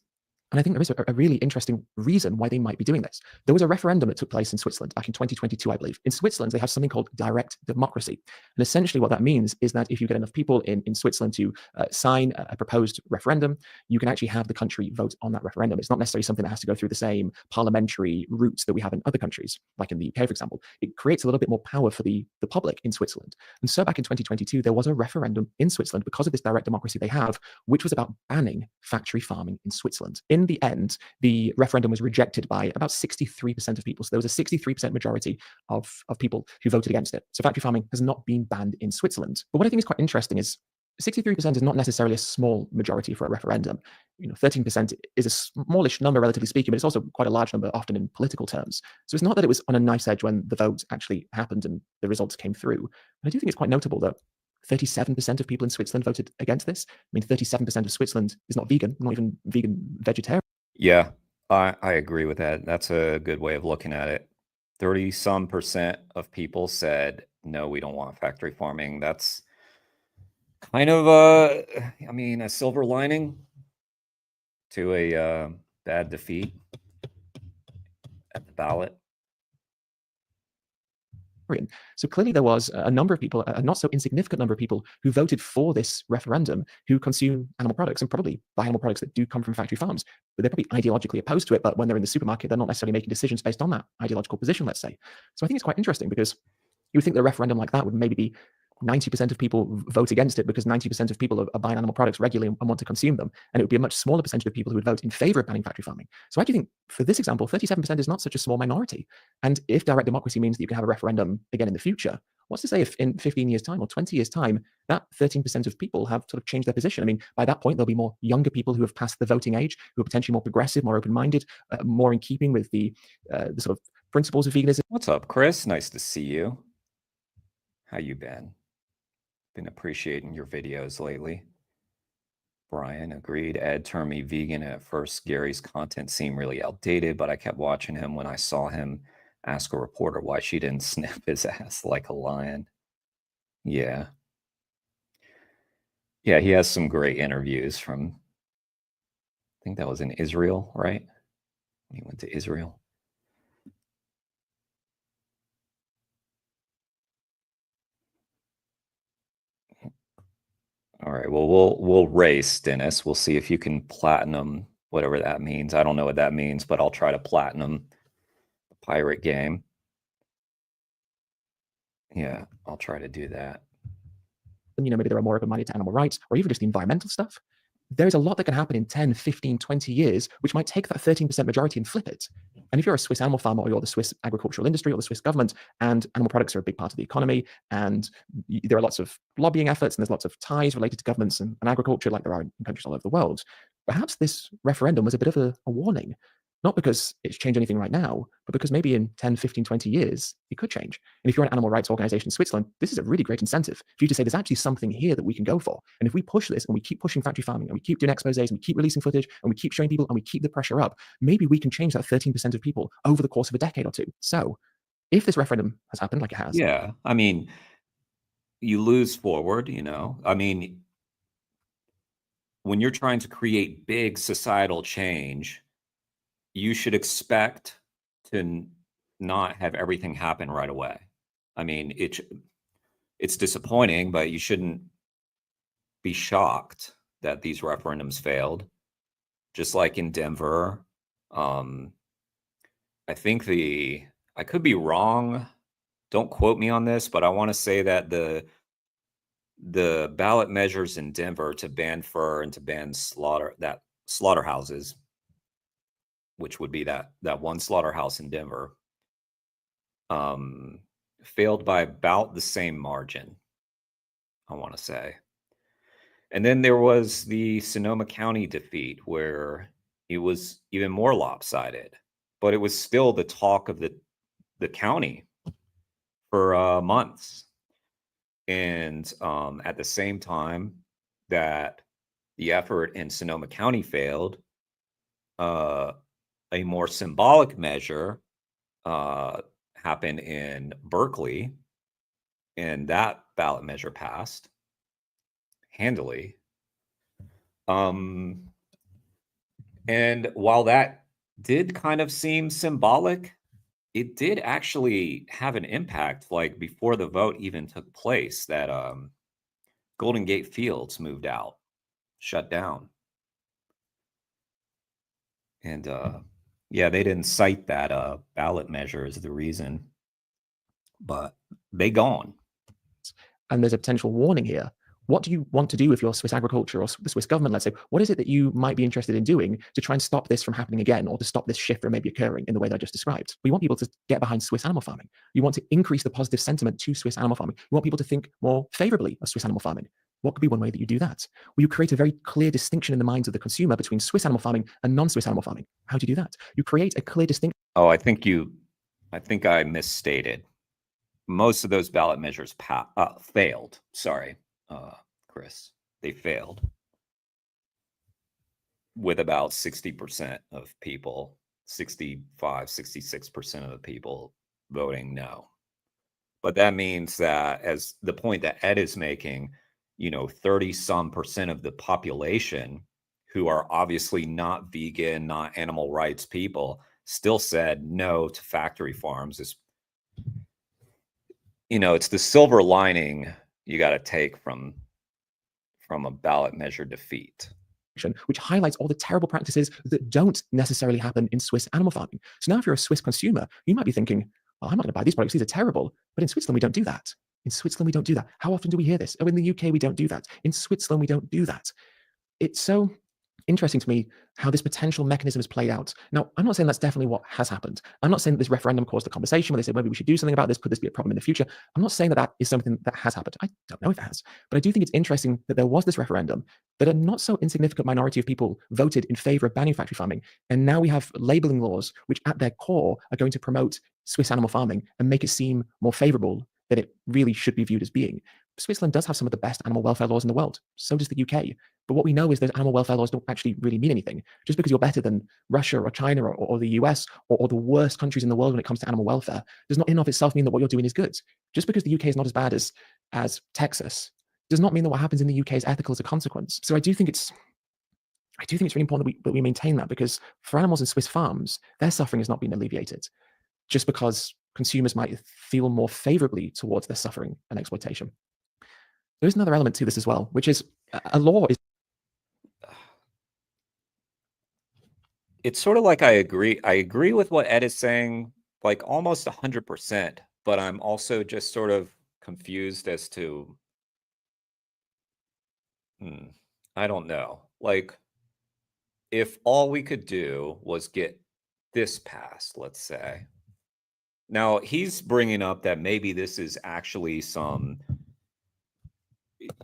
And I think there is a really interesting reason why they might be doing this. There was a referendum that took place in Switzerland back in 2022, I believe. In Switzerland, they have something called direct democracy. And essentially what that means is that if you get enough people in Switzerland to sign a proposed referendum, you can actually have the country vote on that referendum. It's not necessarily something that has to go through the same parliamentary routes that we have in other countries, like in the UK, for example. It creates a little bit more power for the public in Switzerland. And so back in 2022, there was a referendum in Switzerland because of this direct democracy they have, which was about banning factory farming in Switzerland. In the end, the referendum was rejected by about 63% of people. So there was a 63% majority of people who voted against it. So factory farming has not been banned in Switzerland. But what I think is quite interesting is 63% is not necessarily a small majority for a referendum. 13% is a smallish number, relatively speaking, but it's also quite a large number, often in political terms. So it's not that it was on a knife's edge when the vote actually happened and the results came through. But I do think it's quite notable that 37% of people in Switzerland voted against this. I mean, 37% of Switzerland is not vegan, not even vegan vegetarian. Yeah, I agree with that. That's a good way of looking at it. 30-some% of people said, no, we don't want factory farming. That's kind of a silver lining to a bad defeat at the ballot. So clearly there was a number of people, a not so insignificant number of people, who voted for this referendum who consume animal products and probably buy animal products that do come from factory farms. But they're probably ideologically opposed to it, but when they're in the supermarket, they're not necessarily making decisions based on that ideological position, let's say. So I think it's quite interesting because you would think that a referendum like that would maybe be 90% of people vote against it because 90% of people are buying animal products regularly and want to consume them. And it would be a much smaller percentage of people who would vote in favor of banning factory farming. So I do think for this example, 37% is not such a small minority. And if direct democracy means that you can have a referendum again in the future, what's to say if in 15 years' time or 20 years' time, that 13% of people have sort of changed their position? I mean, by that point, there'll be more younger people who have passed the voting age, who are potentially more progressive, more open-minded, more in keeping with the sort of principles of veganism. What's up, Chris? Nice to see you. How you been? Been appreciating your videos lately. Brian agreed. Ed turned me vegan at first. Gary's content seemed really outdated, but I kept watching him when I saw him ask a reporter why she didn't sniff his ass like a lion. Yeah. Yeah, he has some great interviews from, I think that was in Israel, right? He went to Israel. All right. Well, we'll race, Dennis. We'll see if you can platinum whatever that means. I don't know what that means, but I'll try to platinum the pirate game. Yeah, I'll try to do that. Maybe there are more open-minded to animal rights or even just the environmental stuff. There's a lot that can happen in 10, 15, 20 years, which might take that 13% majority and flip it. And if you're a Swiss animal farmer or you're the Swiss agricultural industry or the Swiss government, and animal products are a big part of the economy, and there are lots of lobbying efforts and there's lots of ties related to governments and agriculture like there are in countries all over the world, perhaps this referendum was a bit of a warning. Not because it's changed anything right now, but because maybe in 10, 15, 20 years, it could change. And if you're an animal rights organization in Switzerland, this is a really great incentive for you to say there's actually something here that we can go for. And if we push this and we keep pushing factory farming and we keep doing exposés and we keep releasing footage and we keep showing people and we keep the pressure up, maybe we can change that 13% of people over the course of a decade or two. So if this referendum has happened like it has. Yeah. I mean, you lose forward, I mean, when you're trying to create big societal change, you should expect to not have everything happen right away. I mean, it's disappointing, but you shouldn't be shocked that these referendums failed. Just like in Denver, I think I could be wrong. Don't quote me on this, but I want to say that the ballot measures in Denver to ban fur and to ban slaughterhouses, which would be that one slaughterhouse in Denver, failed by about the same margin, I want to say. And then there was the Sonoma County defeat where it was even more lopsided, but it was still the talk of the county for months. And at the same time that the effort in Sonoma County failed, a more symbolic measure happened in Berkeley, and that ballot measure passed handily. And while that did kind of seem symbolic, it did actually have an impact. Like before the vote even took place, that Golden Gate Fields moved out, shut down. And yeah, they didn't cite that ballot measure as the reason, but they gone. And there's a potential warning here. What do you want to do with your Swiss agriculture or the Swiss government, let's say? What is it that you might be interested in doing to try and stop this from happening again, or to stop this shift from maybe occurring in the way that I just described? We want people to get behind Swiss animal farming. You want to increase the positive sentiment to Swiss animal farming. You want people to think more favorably of Swiss animal farming. What could be one way that you do that? Well, you create a very clear distinction in the minds of the consumer between Swiss animal farming and non-Swiss animal farming. How do you do that? You create a clear distinction. Oh, I think I misstated. Most of those ballot measures failed. Sorry, Chris. They failed with about 60% of people, 65, 66% of the people voting no. But that means that, as the point that Ed is making, 30-some% of the population who are obviously not vegan, not animal rights people, still said no to factory farms. It's the silver lining you got to take from a ballot measure defeat, which highlights all the terrible practices that don't necessarily happen in Swiss animal farming. So now if you're a Swiss consumer, you might be thinking, well, I'm not going to buy these products. These are terrible. But in Switzerland, we don't do that. In Switzerland, we don't do that. How often do we hear this? Oh, in the UK, we don't do that. In Switzerland, we don't do that. It's so interesting to me how this potential mechanism is played out. Now, I'm not saying that's definitely what has happened. I'm not saying that this referendum caused a conversation where they said maybe we should do something about this. Could this be a problem in the future? I'm not saying that that is something that has happened. I don't know if it has, but I do think it's interesting that there was this referendum, that a not so insignificant minority of people voted in favor of banning factory farming. And now we have labeling laws, which at their core are going to promote Swiss animal farming and make it seem more favorable than it really should be viewed as being. Switzerland does have some of the best animal welfare laws in the world. So does the UK. But what we know is that animal welfare laws don't actually really mean anything. Just because you're better than Russia or China or the US or the worst countries in the world when it comes to animal welfare does not in and of itself mean that what you're doing is good. Just because the UK is not as bad as Texas does not mean that what happens in the UK is ethical as a consequence. So I do think it's really important that we maintain that, because for animals in Swiss farms, their suffering has not been alleviated just because consumers might feel more favorably towards their suffering and exploitation. There is another element to this as well, which is a law is. It's sort of like I agree with what Ed is saying, like almost 100%, but I'm also just sort of confused as to, I don't know. Like, if all we could do was get this passed, let's say. Now, he's bringing up that maybe this is actually some,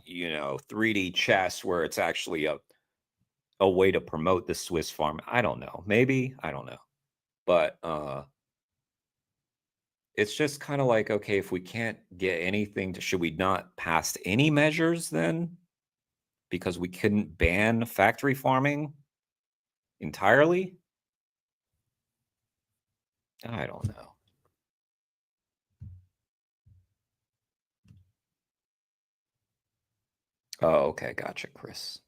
3D chess where it's actually a way to promote the Swiss farm. I don't know. Maybe, I don't know. But it's just kind of like, okay, if we can't get anything should we not pass any measures then? Because we couldn't ban factory farming entirely? I don't know. Oh, okay. Gotcha, Chris.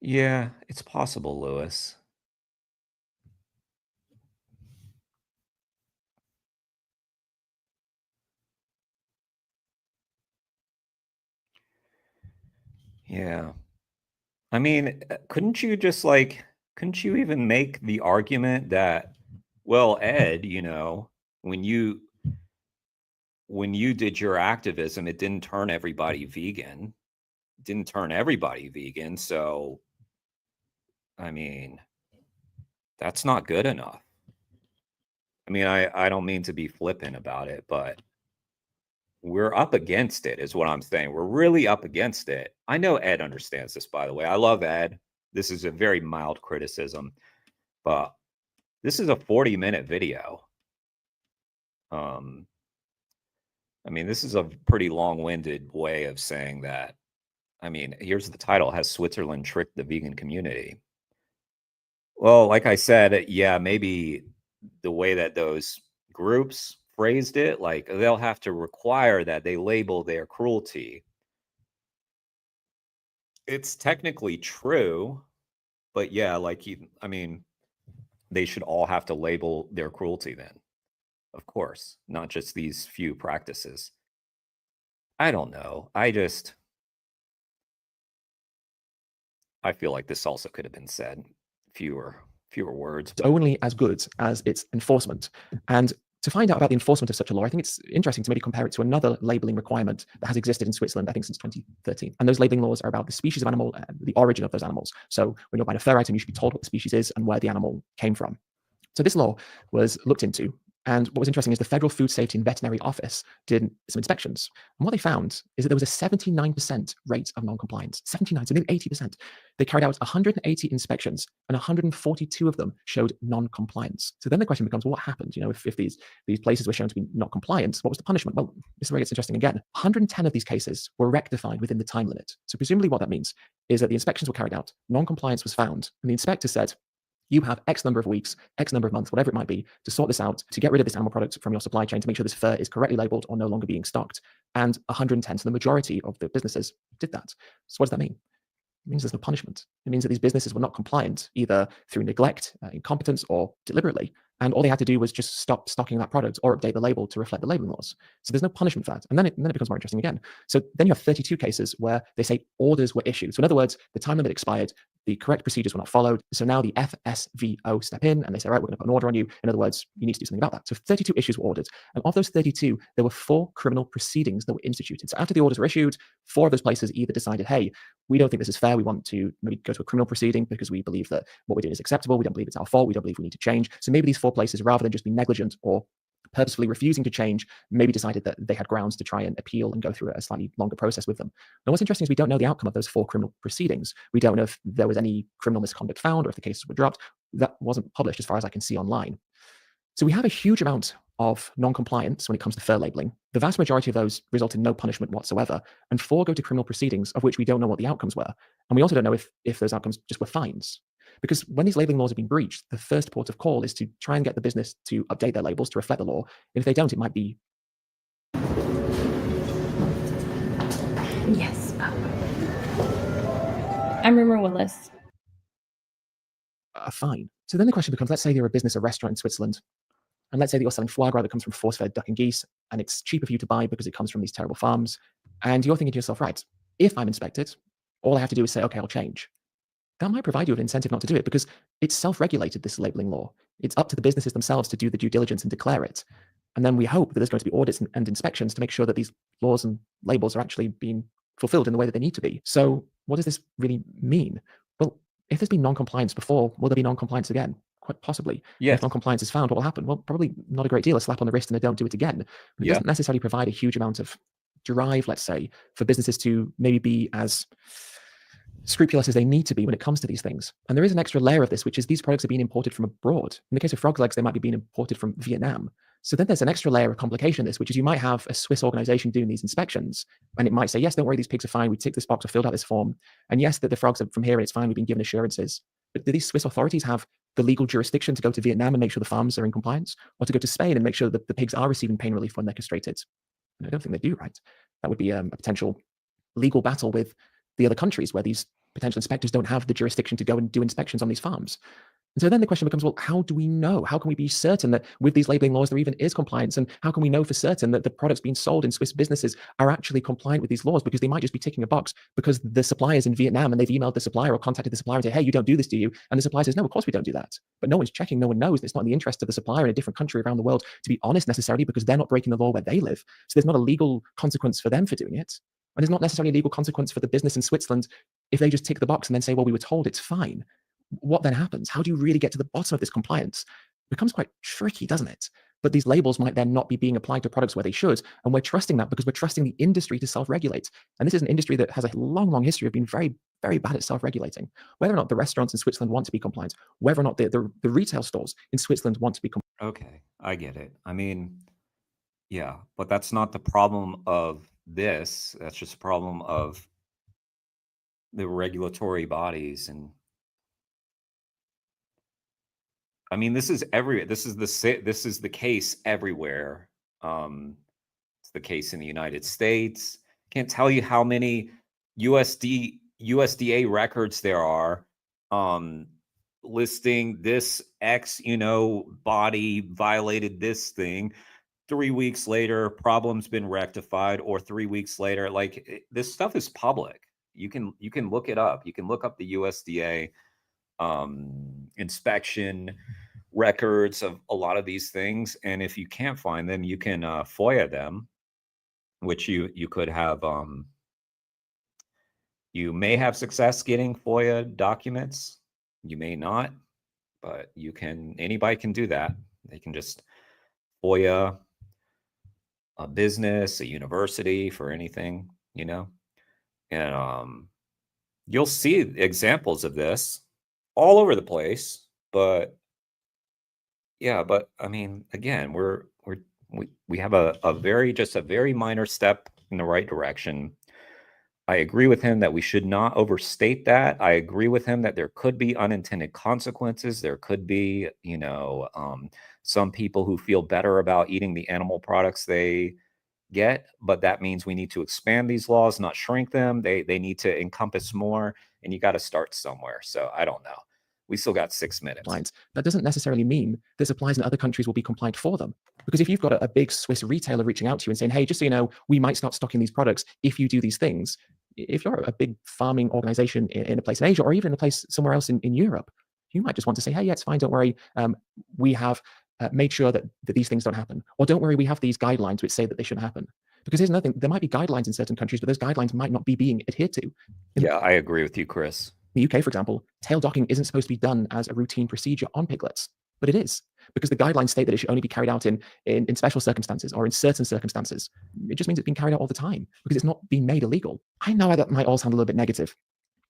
Yeah, it's possible, Lewis. Yeah. I mean, couldn't you even make the argument that, well, Ed, when you did your activism, it didn't turn everybody vegan. It didn't turn everybody vegan. So, I mean, that's not good enough. I mean, I don't mean to be flippant about it, but we're up against it, is what I'm saying. We're really up against it. I know Ed understands this, by the way. I love Ed. This is a very mild criticism, but this is a 40-minute video. I mean, this is a pretty long-winded way of saying that. I mean, here's the title: Has Switzerland tricked the vegan community? Well, like I said, yeah, maybe the way that those groups phrased it, like they'll have to require that they label their cruelty. It's technically true, but yeah, like I mean, they should all have to label their cruelty then, of course, not just these few practices. I don't know. I feel like this also could have been said fewer words. It's only as good as its enforcement. And to find out about the enforcement of such a law, I think it's interesting to maybe compare it to another labeling requirement that has existed in Switzerland, I think, since 2013. And those labeling laws are about the species of animal and the origin of those animals. So when you're buying a fur item, you should be told what the species is and where the animal came from. So this law was looked into. And what was interesting is the Federal Food Safety and Veterinary Office did some inspections. And what they found is that there was a 79% rate of non-compliance. 79, so nearly 80%. They carried out 180 inspections, and 142 of them showed non-compliance. So then the question becomes, well, what happened? You know, if these places were shown to be not compliant, what was the punishment? Well, this is where it gets interesting again. 110 of these cases were rectified within the time limit. So presumably what that means is that the inspections were carried out, non-compliance was found, and the inspector said, you have X number of weeks, X number of months, whatever it might be, to sort this out, to get rid of this animal product from your supply chain, to make sure this fur is correctly labeled or no longer being stocked. And 110, so the majority of the businesses did that. So what does that mean? It means there's no punishment. It means that these businesses were not compliant, either through neglect, incompetence, or deliberately. And all they had to do was just stop stocking that product or update the label to reflect the labeling laws. So there's no punishment for that. And then it becomes more interesting again. So then you have 32 cases where they say orders were issued. So in other words, the time limit expired, the correct procedures were not followed. So now the FSVO step in and they say, right, we're going to put an order on you. In other words, you need to do something about that. So 32 issues were ordered. And of those 32, there were 4 criminal proceedings that were instituted. So after the orders were issued, 4 of those places either decided, hey, we don't think this is fair. We want to maybe go to a criminal proceeding because we believe that what we're doing is acceptable. We don't believe it's our fault. We don't believe we need to change. So maybe these 4 places, rather than just be negligent or purposefully refusing to change, maybe decided that they had grounds to try and appeal and go through a slightly longer process with them. Now, what's interesting is we don't know the outcome of those 4 criminal proceedings. We don't know if there was any criminal misconduct found or if the cases were dropped. That wasn't published as far as I can see online. So we have a huge amount of non-compliance when it comes to fur labeling. The vast majority of those result in no punishment whatsoever, and 4 go to criminal proceedings, of which we don't know what the outcomes were. And we also don't know if those outcomes just were fines. Because when these labeling laws have been breached, the first port of call is to try and get the business to update their labels to reflect the law. And if they don't, it might be... Yes. I'm Rumor Willis. A fine. So then the question becomes, let's say you're a business, a restaurant in Switzerland, and let's say that you're selling foie gras that comes from force-fed duck and geese, and it's cheaper for you to buy because it comes from these terrible farms. And you're thinking to yourself, right, if I'm inspected, all I have to do is say, okay, I'll change. That might provide you with an incentive not to do it because it's self-regulated, this labeling law. It's up to the businesses themselves to do the due diligence and declare it. And then we hope that there's going to be audits and inspections to make sure that these laws and labels are actually being fulfilled in the way that they need to be. So what does this really mean? Well, if there's been non-compliance before, will there be non-compliance again? Quite possibly. Yes. If non-compliance is found, what will happen? Well, probably not a great deal, a slap on the wrist and they don't do it again. But it doesn't necessarily provide a huge amount of drive, let's say, for businesses to maybe be as scrupulous as they need to be when it comes to these things. And there is an extra layer of this, which is these products are being imported from abroad. In the case of frog legs, they might be being imported from Vietnam. So then there's an extra layer of complication in this, which is you might have a Swiss organization doing these inspections, and it might say, yes, don't worry, these pigs are fine. We ticked this box or filled out this form. And yes, that the frogs are from here and it's fine. We've been given assurances. But do these Swiss authorities have the legal jurisdiction to go to Vietnam and make sure the farms are in compliance, or to go to Spain and make sure that the pigs are receiving pain relief when they're castrated? And I don't think they do, right? That would be a potential legal battle with the other countries where these potential inspectors don't have the jurisdiction to go and do inspections on these farms. And so then the question becomes, well, how do we know? How can we be certain that with these labeling laws there even is compliance? And how can we know for certain that the products being sold in Swiss businesses are actually compliant with these laws? Because they might just be ticking a box because the supplier's in Vietnam and they've emailed the supplier or contacted the supplier and say, hey, you don't do this, do you? And the supplier says, no, of course we don't do that. But no one's checking, no one knows. It's not in the interest of the supplier in a different country around the world to be honest necessarily, because they're not breaking the law where they live. So there's not a legal consequence for them for doing it. And there's not necessarily a legal consequence for the business in Switzerland if they just tick the box and then say, well, we were told it's fine. What then happens? How do you really get to the bottom of this compliance? It becomes quite tricky, doesn't it? But these labels might then not be being applied to products where they should. And we're trusting that because we're trusting the industry to self-regulate. And this is an industry that has a long, long history of being very, very bad at self-regulating. Whether or not the restaurants in Switzerland want to be compliant, whether or not the retail stores in Switzerland want to be compliant. Okay, I get it. I mean, yeah, but that's not the problem of this. That's just a problem of the regulatory bodies. And I mean, this is the case everywhere. It's the case in the United States. Can't tell you how many USDA records there are listing this X, body violated this thing. 3 weeks later, problem's been rectified, or 3 weeks later, this stuff is public. You can look it up. You can look up the USDA inspection records of a lot of these things, and if you can't find them, you can FOIA them, which you could have. You may have success getting FOIA documents. You may not, but anybody can do that. They can just FOIA a business, a university for anything, and you'll see examples of this all over the place. But yeah, I mean, again, we have a very minor step in the right direction. I agree with him that we should not overstate that. I agree with him that there could be unintended consequences. There could be, some people who feel better about eating the animal products they get, but that means we need to expand these laws, not shrink them. They need to encompass more, and you got to start somewhere. So I don't know. We still got 6 minutes. That doesn't necessarily mean that suppliers in other countries will be compliant for them. Because if you've got a big Swiss retailer reaching out to you and saying, hey, just so you know, we might start stocking these products if you do these things. If you're a big farming organization in a place in Asia, or even in a place somewhere else in Europe, you might just want to say, hey, yeah, it's fine, don't worry. We have made sure that these things don't happen. Or don't worry, we have these guidelines which say that they shouldn't happen. Because here's another thing, there might be guidelines in certain countries, but those guidelines might not be being adhered to. Yeah, I agree with you, Chris. In the UK, for example, tail docking isn't supposed to be done as a routine procedure on piglets, but it is, because the guidelines state that it should only be carried out in special circumstances or in certain circumstances. It just means it's being carried out all the time because it's not being made illegal. I know that might all sound a little bit negative,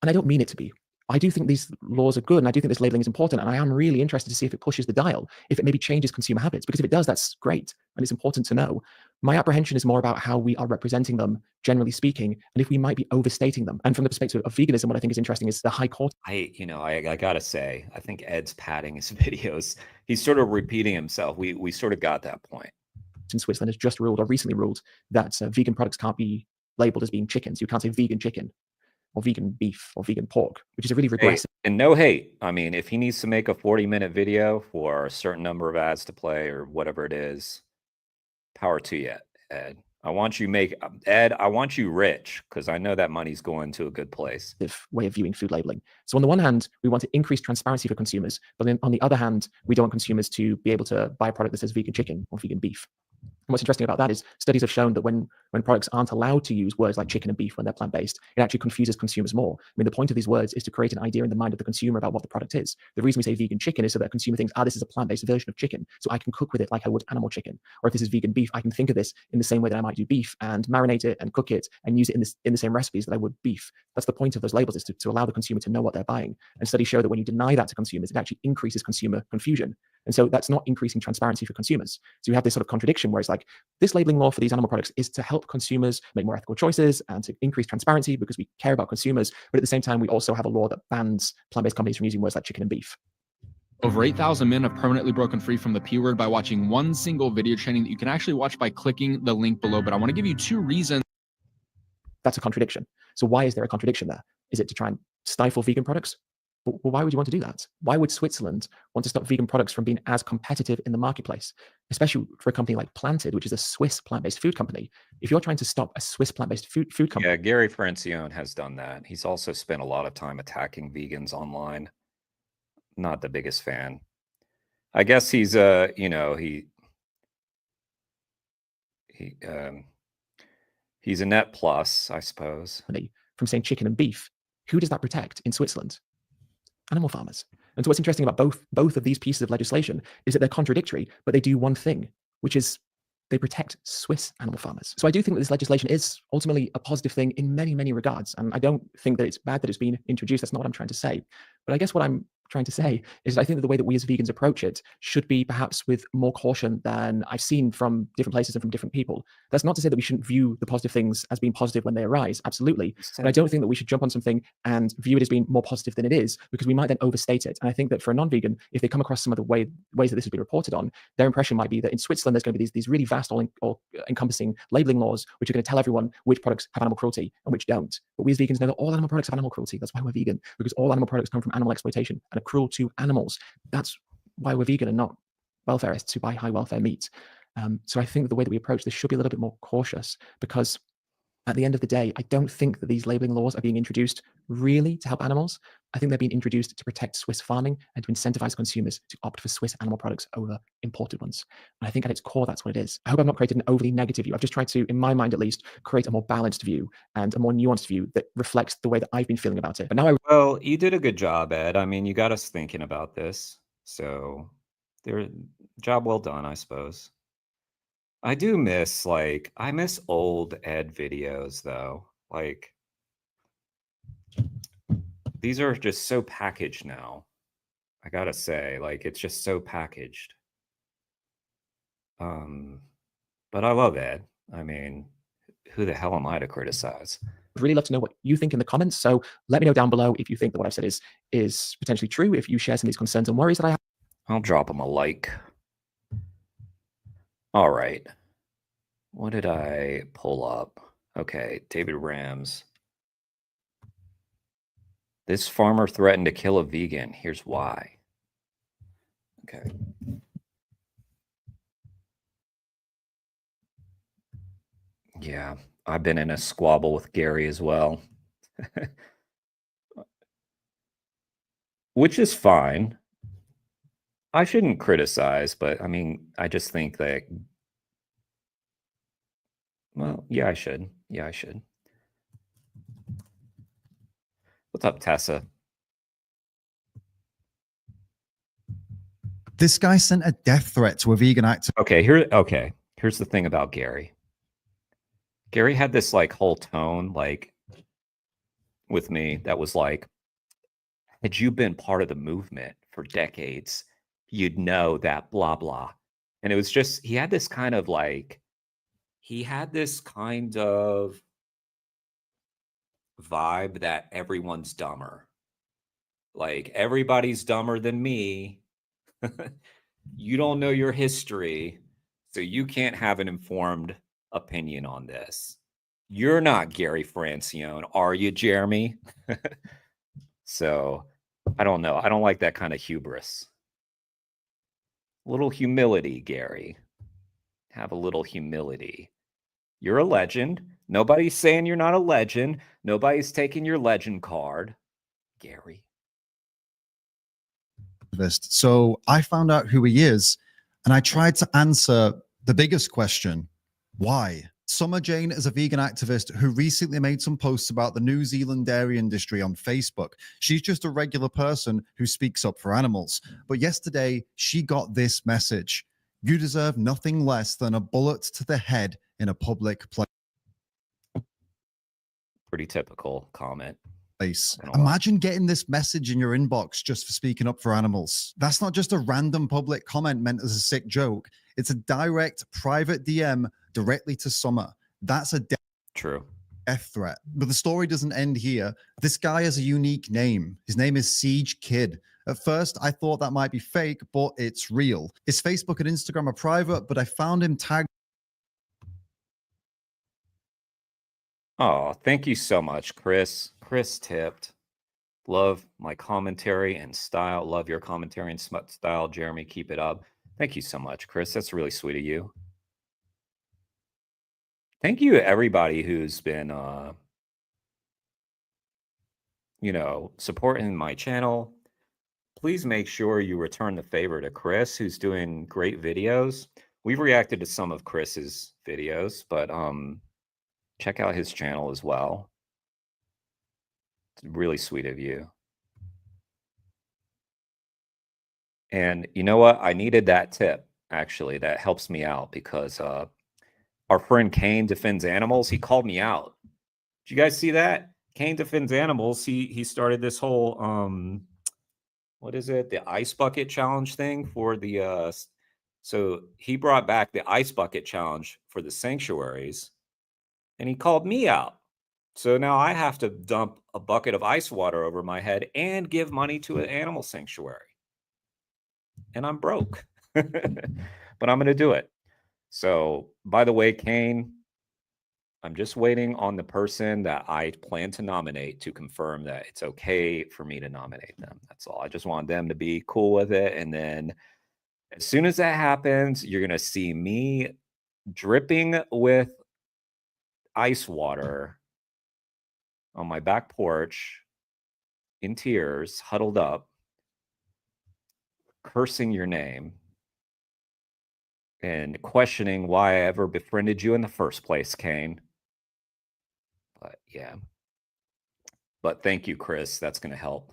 and I don't mean it to be. I do think these laws are good, and I do think this labeling is important, and I am really interested to see if it pushes the dial, if it maybe changes consumer habits, because if it does, that's great, and it's important to know. My apprehension is more about how we are representing them, generally speaking, and if we might be overstating them. And from the perspective of veganism, what I think is interesting is the high court. I gotta say, I think Ed's padding his videos. He's sort of repeating himself. We sort of got that point. In Switzerland has just ruled, or recently ruled, that vegan products can't be labeled as being chickens. You can't say vegan chicken, or vegan beef, or vegan pork, which is a really regressive. And no hate. I mean, if he needs to make a 40-minute video for a certain number of ads to play or whatever it is, power to you, Ed. I want you rich, because I know that money's going to a good place. Way of viewing food labeling. So on the one hand, we want to increase transparency for consumers, but then on the other hand, we don't want consumers to be able to buy a product that says vegan chicken or vegan beef. And what's interesting about that is studies have shown that when products aren't allowed to use words like chicken and beef when they're plant-based, it actually confuses consumers more. I mean, the point of these words is to create an idea in the mind of the consumer about what the product is. The reason we say vegan chicken is so that a consumer thinks, this is a plant-based version of chicken, so I can cook with it like I would animal chicken. Or if this is vegan beef, I can think of this in the same way that I might do beef and marinate it and cook it and use it in the same recipes that I would beef. That's the point of those labels, is to allow the consumer to know what they're buying. And studies show that when you deny that to consumers, it actually increases consumer confusion. And so that's not increasing transparency for consumers. So you have this sort of contradiction where it's like, this labeling law for these animal products is to help consumers make more ethical choices and to increase transparency because we care about consumers. But at the same time, we also have a law that bans plant-based companies from using words like chicken and beef. Over 8,000 men have permanently broken free from the P word by watching one single video training that you can actually watch by clicking the link below. But I want to give you 2 reasons. That's a contradiction. So why is there a contradiction there? Is it to try and stifle vegan products? Well, why would you want to do that? Why would Switzerland want to stop vegan products from being as competitive in the marketplace, especially for a company like Planted, which is a Swiss plant-based food company? If you're trying to stop a Swiss plant-based food company. Yeah, Gary Francione has done that. He's also spent a lot of time attacking vegans online. Not the biggest fan. I guess he's he's a net plus, I suppose. From saying chicken and beef, who does that protect in Switzerland? Animal farmers. And so what's interesting about both of these pieces of legislation is that they're contradictory, but they do one thing, which is they protect Swiss animal farmers. So I do think that this legislation is ultimately a positive thing in many, many regards. And I don't think that it's bad that it's been introduced. That's not what I'm trying to say. But I guess what I'm trying to say is I think that the way that we as vegans approach it should be perhaps with more caution than I've seen from different places and from different people. That's not to say that we shouldn't view the positive things as being positive when they arise, absolutely. But I don't think that we should jump on something and view it as being more positive than it is, because we might then overstate it. And I think that for a non-vegan, if they come across some of the ways that this has been reported on, their impression might be that in Switzerland there's going to be these really vast, all-encompassing labeling laws, which are going to tell everyone which products have animal cruelty and which don't. But we as vegans know that all animal products have animal cruelty. That's why we're vegan, because all animal products come from animal exploitation and are cruel to animals. That's why we're vegan and not welfareists who buy high welfare meat. So I think that the way that we approach this should be a little bit more cautious, because at the end of the day, I don't think that these labeling laws are being introduced really to help animals. I think they're being introduced to protect Swiss farming and to incentivize consumers to opt for Swiss animal products over imported ones. And I think at its core, that's what it is. I hope I've not created an overly negative view. I've just tried to, in my mind at least, create a more balanced view and a more nuanced view that reflects the way that I've been feeling about it. But now Well, you did a good job, Ed. I mean, you got us thinking about this. So job well done, I suppose. I do miss, I miss old Ed videos, though. Like, these are just so packaged now. I gotta say, it's just so packaged. But I love Ed. I mean, who the hell am I to criticize? I'd really love to know what you think in the comments. So let me know down below if you think that what I've said is potentially true, if you share some of these concerns and worries that I have. I'll drop him a like. All right. What did I pull up? Okay, David Rams. This farmer threatened to kill a vegan. Here's why. Okay. Yeah, I've been in a squabble with Gary as well. Which is fine. I shouldn't criticize, but I mean, I just think that, well, yeah, I should. Yeah, I should. What's up, Tessa? This guy sent a death threat to a vegan activist. Okay, here's the thing about Gary. Gary had this whole tone with me that was had you been part of the movement for decades, you'd know that blah blah. And it was just, he had this kind of vibe that everyone's dumber. Everybody's dumber than me. You don't know your history, so you can't have an informed opinion on this. You're not Gary Francione, are you, Jeremy? So I don't know. I don't like that kind of hubris. A little humility, Gary. Have a little humility. You're a legend. Nobody's saying you're not a legend. Nobody's taking your legend card, Gary. So I found out who he is, and I tried to answer the biggest question: why? Summer Jane is a vegan activist who recently made some posts about the New Zealand dairy industry on Facebook. She's just a regular person who speaks up for animals. But yesterday, she got this message: you deserve nothing less than a bullet to the head in a public place. Pretty typical comment. Imagine getting this message in your inbox just for speaking up for animals. That's not just a random public comment meant as a sick joke. It's a direct private DM directly to Summer. That's a death threat. But the story doesn't end here. This guy has a unique name. His name is Siege Kid. At first, I thought that might be fake, but it's real. His Facebook and Instagram are private, but I found him tagged. Oh, thank you so much, Chris. Chris tipped. Love my commentary and style. Love your commentary and style, Jeremy. Keep it up. Thank you so much, Chris. That's really sweet of you. Thank you to everybody who's been, supporting my channel. Please make sure you return the favor to Chris, who's doing great videos. We've reacted to some of Chris's videos, but check out his channel as well. It's really sweet of you. And you know what? I needed that tip, actually. That helps me out because our friend Kane Defends Animals, he called me out. Did you guys see that? Kane Defends Animals, he started this whole what is it? The ice bucket challenge thing for the so he brought back the ice bucket challenge for the sanctuaries, and he called me out. So now I have to dump a bucket of ice water over my head and give money to an animal sanctuary. And I'm broke. But I'm going to do it. So, by the way, Kane, I'm just waiting on the person that I plan to nominate to confirm that it's okay for me to nominate them. That's all. I just want them to be cool with it. And then as soon as that happens, you're going to see me dripping with ice water on my back porch in tears, huddled up, cursing your name and questioning why I ever befriended you in the first place, Kane. But yeah. But thank you, Chris. That's going to help.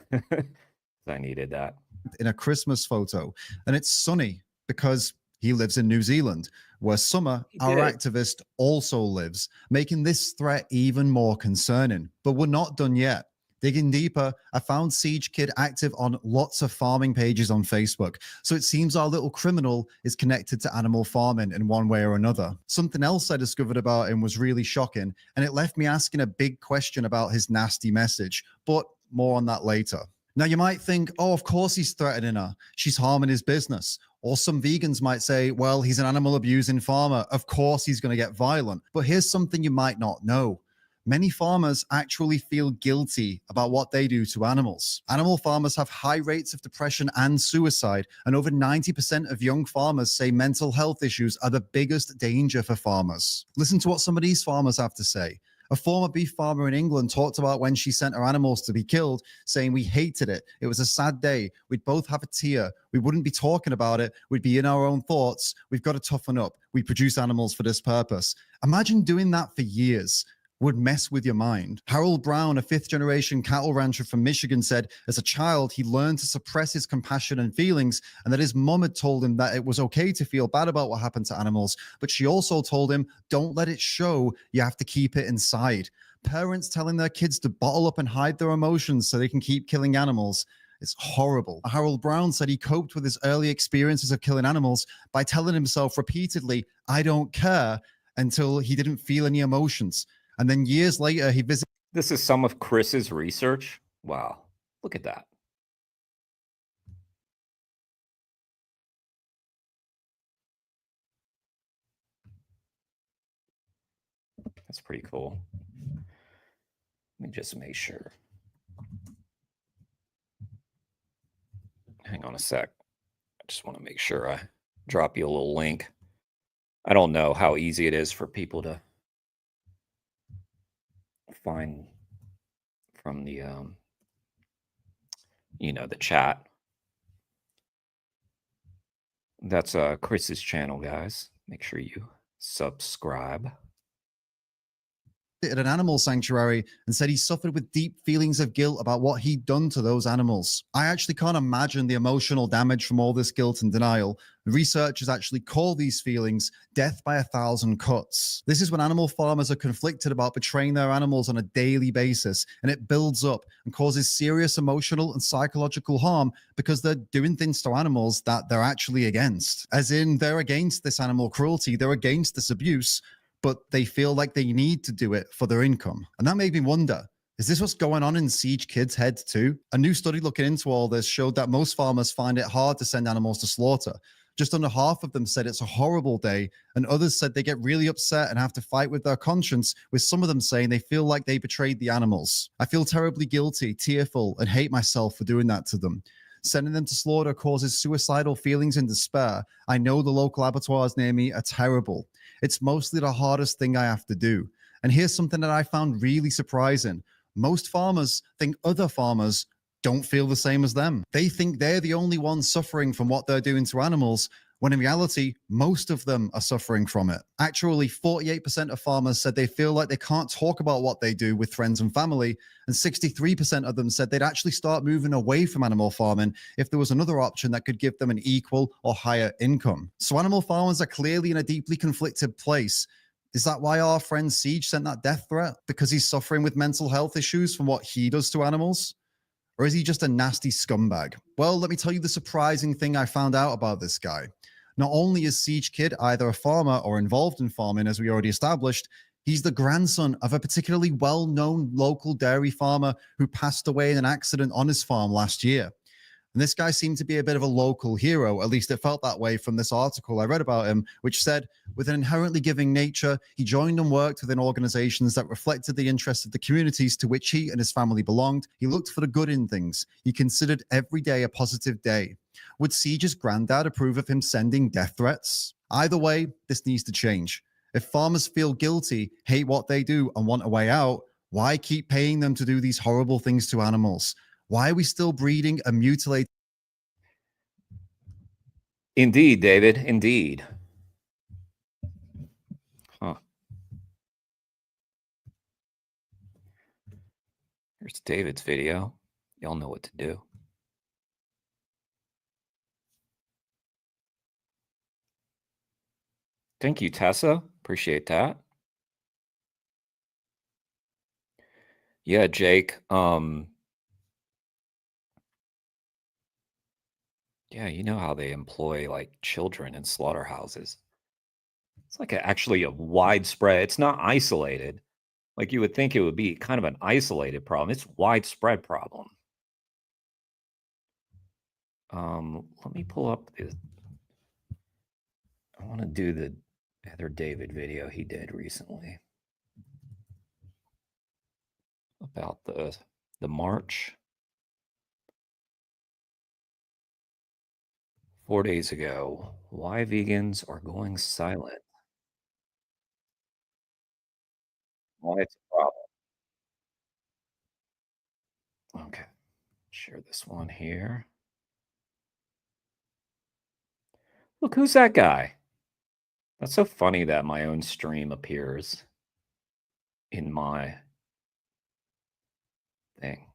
I needed that. In a Christmas photo, and it's sunny because he lives in New Zealand, where Summer, our activist, also lives, making this threat even more concerning. But we're not done yet. Digging deeper, I found Siege Kid active on lots of farming pages on Facebook, so it seems our little criminal is connected to animal farming in one way or another. Something else I discovered about him was really shocking, and it left me asking a big question about his nasty message, but more on that later. Now, you might think, oh, of course he's threatening her. She's harming his business. Or some vegans might say, well, he's an animal abusing farmer. Of course he's going to get violent. But here's something you might not know. Many farmers actually feel guilty about what they do to animals. Animal farmers have high rates of depression and suicide, and over 90% of young farmers say mental health issues are the biggest danger for farmers. Listen to what some of these farmers have to say. A former beef farmer in England talked about when she sent her animals to be killed, saying, we hated it. It was a sad day. We'd both have a tear. We wouldn't be talking about it. We'd be in our own thoughts. We've got to toughen up. We produce animals for this purpose. Imagine doing that for years. Would mess with your mind. Harold Brown, a fifth-generation cattle rancher from Michigan, said as a child, he learned to suppress his compassion and feelings, and that his mom had told him that it was okay to feel bad about what happened to animals, but she also told him, don't let it show, you have to keep it inside. Parents telling their kids to bottle up and hide their emotions so they can keep killing animals. It's horrible. Harold Brown said he coped with his early experiences of killing animals by telling himself repeatedly, I don't care, until he didn't feel any emotions. And then years later, he visited. This is some of Chris's research. Wow. Look at that. That's pretty cool. Let me just make sure. Hang on a sec. I just want to make sure I drop you a little link. I don't know how easy it is for people to find from the the chat. That's Chris's channel, guys. Make sure you subscribe. At an animal sanctuary and said he suffered with deep feelings of guilt about what he'd done to those animals. I actually can't imagine the emotional damage from all this guilt and denial. Researchers actually call these feelings death by 1,000 cuts. This is when animal farmers are conflicted about betraying their animals on a daily basis, and it builds up and causes serious emotional and psychological harm because they're doing things to animals that they're actually against. As in, they're against this animal cruelty, they're against this abuse, but they feel like they need to do it for their income. And that made me wonder, is this what's going on in Siege Kid's head too? A new study looking into all this showed that most farmers find it hard to send animals to slaughter. Just under half of them said it's a horrible day, and others said they get really upset and have to fight with their conscience, with some of them saying they feel like they betrayed the animals. I feel terribly guilty, tearful, and hate myself for doing that to them. Sending them to slaughter causes suicidal feelings and despair. I know the local abattoirs near me are terrible. It's mostly the hardest thing I have to do. And here's something that I found really surprising. Most farmers think other farmers don't feel the same as them. They think they're the only ones suffering from what they're doing to animals, when in reality, most of them are suffering from it. Actually, 48% of farmers said they feel like they can't talk about what they do with friends and family, and 63% of them said they'd actually start moving away from animal farming if there was another option that could give them an equal or higher income. So animal farmers are clearly in a deeply conflicted place. Is that why our friend Siege sent that death threat? Because he's suffering with mental health issues from what he does to animals? Or is he just a nasty scumbag? Well, let me tell you the surprising thing I found out about this guy. Not only is Siege Kid either a farmer or involved in farming, as we already established, he's the grandson of a particularly well-known local dairy farmer who passed away in an accident on his farm last year. And this guy seemed to be a bit of a local hero. At least it felt that way from this article I read about him, which said, with an inherently giving nature, he joined and worked within organizations that reflected the interests of the communities to which he and his family belonged. He looked for the good in things. He considered every day a positive day. Would Siege's granddad approve of him sending death threats? Either way, this needs to change. If farmers feel guilty, hate what they do, and want a way out, why keep paying them to do these horrible things to animals? Why are we still breeding and mutilating? Indeed, David. Indeed. Huh. Here's David's video. Y'all know what to do. Thank you, Tessa. Appreciate that. Yeah, Jake. Yeah, you know how they employ like children in slaughterhouses. It's like actually a widespread, it's not isolated. Like you would think it would be kind of an isolated problem. It's a widespread problem. Let me pull up this. I want to do the other David video he did recently about the march. 4 days ago, why vegans are going silent. Why it's a problem. Okay, share this one here. Look, who's that guy? That's so funny that my own stream appears in my thing.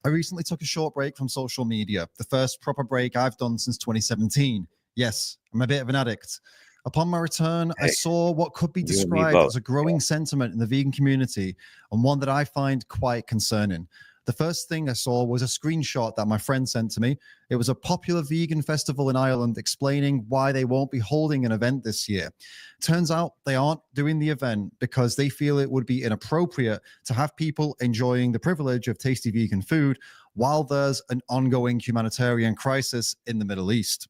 I recently took a short break from social media, the first proper break I've done since 2017. Yes, I'm a bit of an addict. Upon my return, I saw what could be described as a growing sentiment in the vegan community, and one that I find quite concerning. The first thing I saw was a screenshot that my friend sent to me. It was a popular vegan festival in Ireland explaining why they won't be holding an event this year. Turns out they aren't doing the event because they feel it would be inappropriate to have people enjoying the privilege of tasty vegan food while there's an ongoing humanitarian crisis in the Middle East.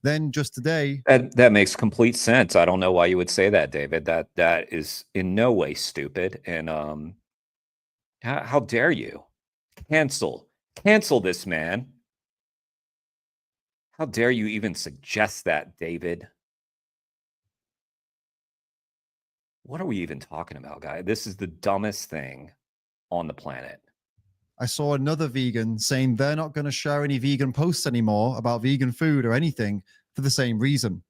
Then just today, that makes complete sense. I don't know why you would say that, David. That is in no way stupid. And how dare you? Cancel this man. How dare you even suggest that, David? What are we even talking about, guy? This is the dumbest thing on the planet. I saw another vegan saying they're not going to share any vegan posts anymore about vegan food or anything for the same reason.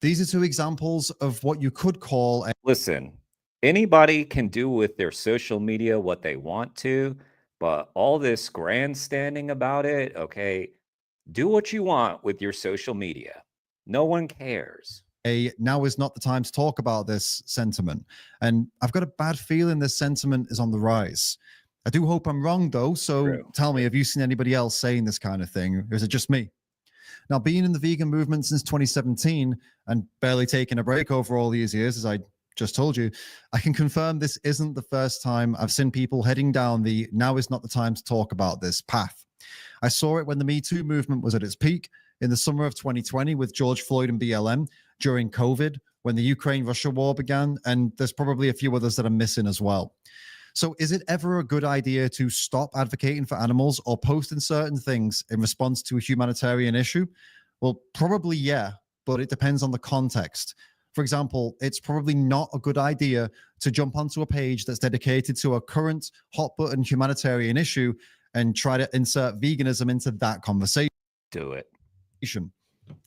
These are two examples of what you could call Listen, anybody can do with their social media what they want to, but all this grandstanding about it, okay, do what you want with your social media. No one cares. Now is not the time to talk about this sentiment. And I've got a bad feeling this sentiment is on the rise. I do hope I'm wrong, though. So tell me, have you seen anybody else saying this kind of thing? Or is it just me? Now, being in the vegan movement since 2017 and barely taking a break over all these years, as I just told you, I can confirm this isn't the first time I've seen people heading down the now is not the time to talk about this path. I saw it when the Me Too movement was at its peak in the summer of 2020 with George Floyd and BLM, during COVID, when the Ukraine-Russia war began, and there's probably a few others that I'm missing as well. So is it ever a good idea to stop advocating for animals or posting certain things in response to a humanitarian issue? Well, probably yeah, but it depends on the context. For example, it's probably not a good idea to jump onto a page that's dedicated to a current hot button humanitarian issue and try to insert veganism into that conversation. Do it.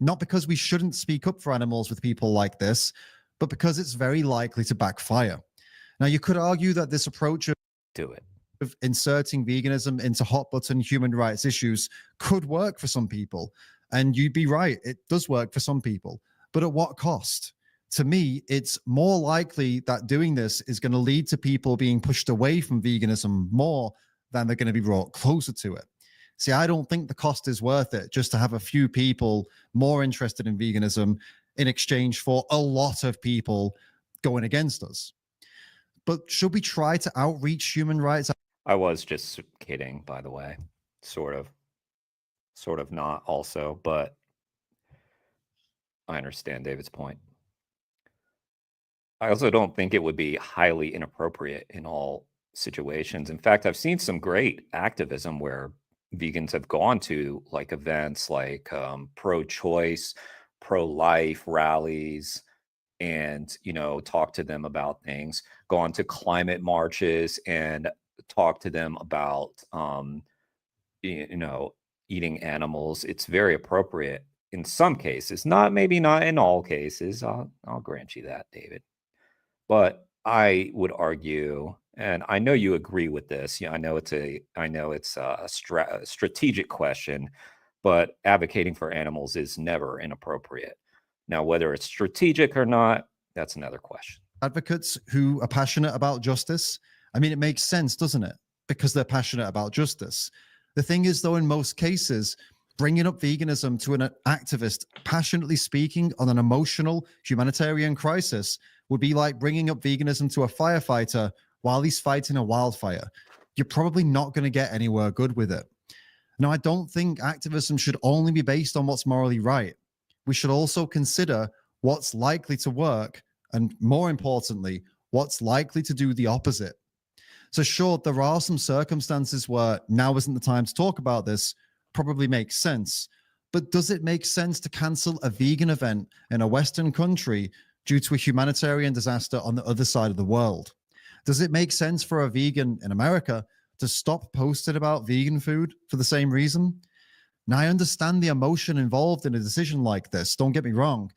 Not because we shouldn't speak up for animals with people like this, but because it's very likely to backfire. Now, you could argue that this approach of inserting veganism into hot button human rights issues could work for some people. And you'd be right, it does work for some people. But at what cost? To me, it's more likely that doing this is going to lead to people being pushed away from veganism more than they're going to be brought closer to it. See, I don't think the cost is worth it just to have a few people more interested in veganism in exchange for a lot of people going against us. But should we try to outreach human rights? I was just kidding, by the way. Sort of not also, but I understand David's point. I also don't think it would be highly inappropriate in all situations. In fact, I've seen some great activism where vegans have gone to like events like pro-choice, pro-life rallies, and talk to them about things, gone to climate marches and talk to them about eating animals. It's very appropriate in some cases, maybe not in all cases. I'll grant you that, David. But I would argue, and I know you agree with this. I know it's a strategic question, but advocating for animals is never inappropriate. Now, whether it's strategic or not, that's another question. Advocates who are passionate about justice, I mean, it makes sense, doesn't it? Because they're passionate about justice. The thing is, though, in most cases, bringing up veganism to an activist passionately speaking on an emotional humanitarian crisis would be like bringing up veganism to a firefighter while he's fighting a wildfire. You're probably not going to get anywhere good with it. Now, I don't think activism should only be based on what's morally right. We should also consider what's likely to work, and more importantly, what's likely to do the opposite. So sure, there are some circumstances where now isn't the time to talk about this, probably makes sense. But does it make sense to cancel a vegan event in a Western country due to a humanitarian disaster on the other side of the world? Does it make sense for a vegan in America to stop posting about vegan food for the same reason? Now, I understand the emotion involved in a decision like this. Don't get me wrong.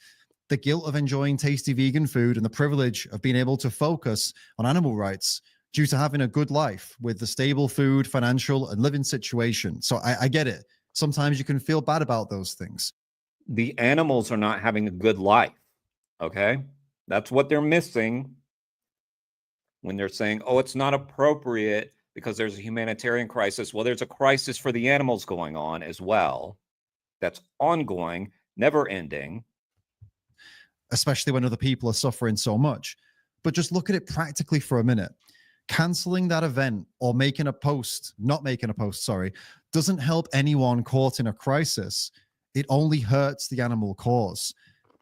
The guilt of enjoying tasty vegan food and the privilege of being able to focus on animal rights due to having a good life with the stable food, financial, and living situation. So I get it. Sometimes you can feel bad about those things. The animals are not having a good life, okay? That's what they're missing when they're saying, oh, it's not appropriate because there's a humanitarian crisis. Well, there's a crisis for the animals going on as well. That's ongoing, never ending. Especially when other people are suffering so much. But just look at it practically for a minute. Canceling that event or not making a post, doesn't help anyone caught in a crisis. It only hurts the animal cause.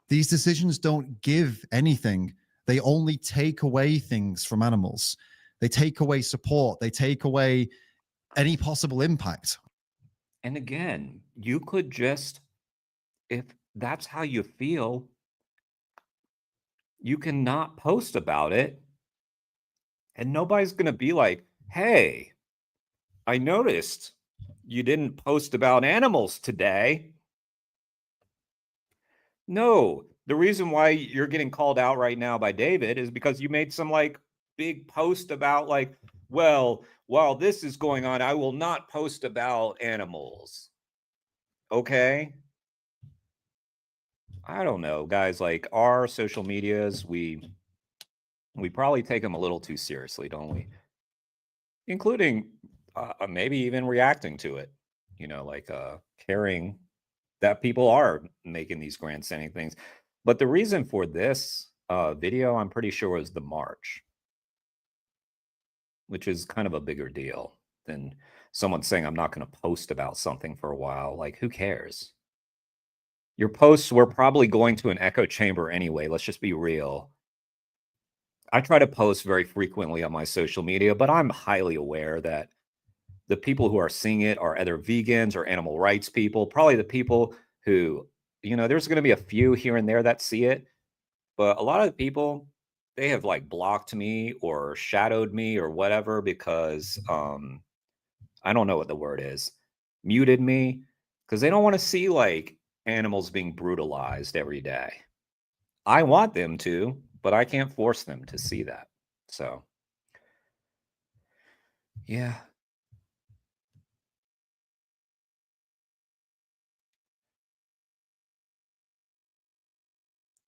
These decisions don't give anything. They only take away things from animals. They take away support. They take away any possible impact. And again, you could just, if that's how you feel, you can not post about it. And nobody's going to be like, hey, I noticed you didn't post about animals today. No, the reason why you're getting called out right now by David is because you made some like big post about like, well, while this is going on, I will not post about animals. Okay. I don't know, guys, like our social medias, we probably take them a little too seriously, don't we? Including maybe even reacting to it, like caring that people are making these grandstanding things. But the reason for this video, I'm pretty sure, was the march, which is kind of a bigger deal than someone saying, I'm not going to post about something for a while. Like, who cares? Your posts were probably going to an echo chamber anyway. Let's just be real. I try to post very frequently on my social media, but I'm highly aware that the people who are seeing it are either vegans or animal rights people, probably the people who, there's going to be a few here and there that see it, but a lot of the people, they have like blocked me or shadowed me or whatever because I don't know what the word is, muted me, because they don't want to see like animals being brutalized every day. I want them to, but I can't force them to see that. So, yeah.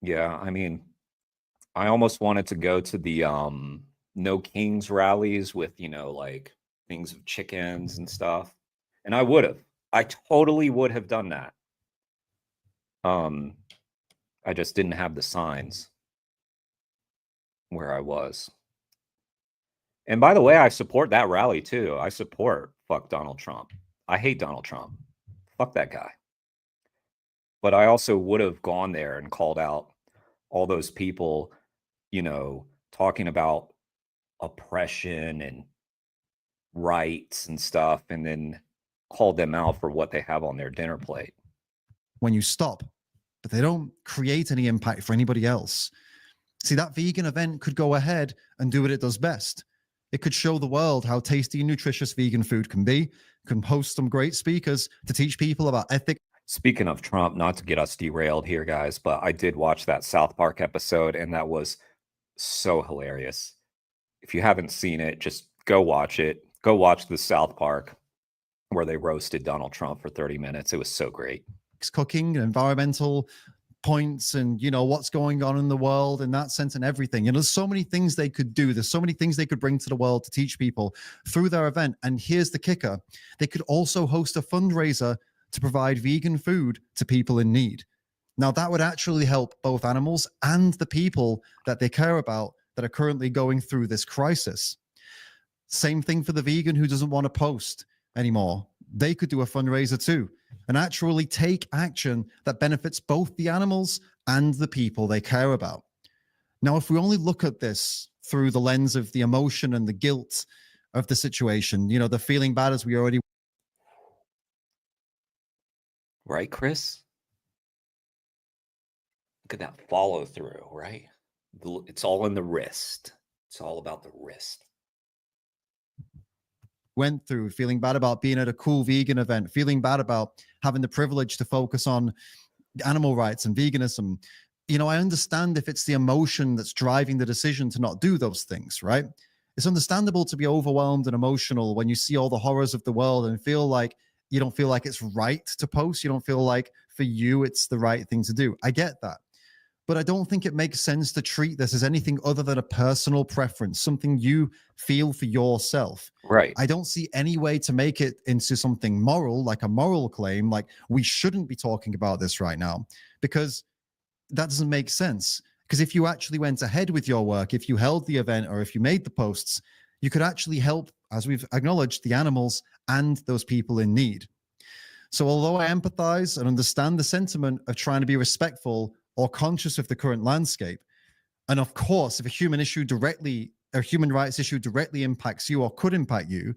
Yeah, I mean, I almost wanted to go to the No Kings rallies with, like things of chickens and stuff. And I would have. I totally would have done that. I just didn't have the signs where I was. And by the way, I support that rally too. I support fuck Donald Trump. I hate Donald Trump. Fuck that guy. But I also would have gone there and called out all those people, talking about oppression and rights and stuff, and then called them out for what they have on their dinner plate. When you stop, but they don't create any impact for anybody else. See, that vegan event could go ahead and do what it does best. It could show the world how tasty and nutritious vegan food can be, can host some great speakers to teach people about ethics. Speaking of Trump, not to get us derailed here, guys, but I did watch that South Park episode, and that was so hilarious. If you haven't seen it, just go watch it. Go watch the South Park where they roasted Donald Trump for 30 minutes. It was so great. Cooking, environmental points, and what's going on in the world in that sense, and everything. There's so many things they could do. There's so many things they could bring to the world to teach people through their event. And here's the kicker: they could also host a fundraiser to provide vegan food to people in need. Now, that would actually help both animals and the people that they care about that are currently going through this crisis. Same thing for the vegan who doesn't want to post anymore. They could do a fundraiser too and actually take action that benefits both the animals and the people they care about. Now, if we only look at this through the lens of the emotion and the guilt of the situation, the feeling bad, as we already... Right, Chris? Look at that follow through, right? It's all in the wrist. It's all about the wrist. Went through, feeling bad about being at a cool vegan event, feeling bad about having the privilege to focus on animal rights and veganism. I understand if it's the emotion that's driving the decision to not do those things, right? It's understandable to be overwhelmed and emotional when you see all the horrors of the world and feel like you don't feel like it's right to post. You don't feel like for you it's the right thing to do. I get that. But I don't think it makes sense to treat this as anything other than a personal preference, something you feel for yourself. Right. I don't see any way to make it into something moral, like a moral claim, like we shouldn't be talking about this right now, because that doesn't make sense. Because if you actually went ahead with your work, if you held the event or if you made the posts, you could actually help, as we've acknowledged, the animals and those people in need. So although I empathize and understand the sentiment of trying to be respectful or conscious of the current landscape, and of course, if a human rights issue directly impacts you or could impact you,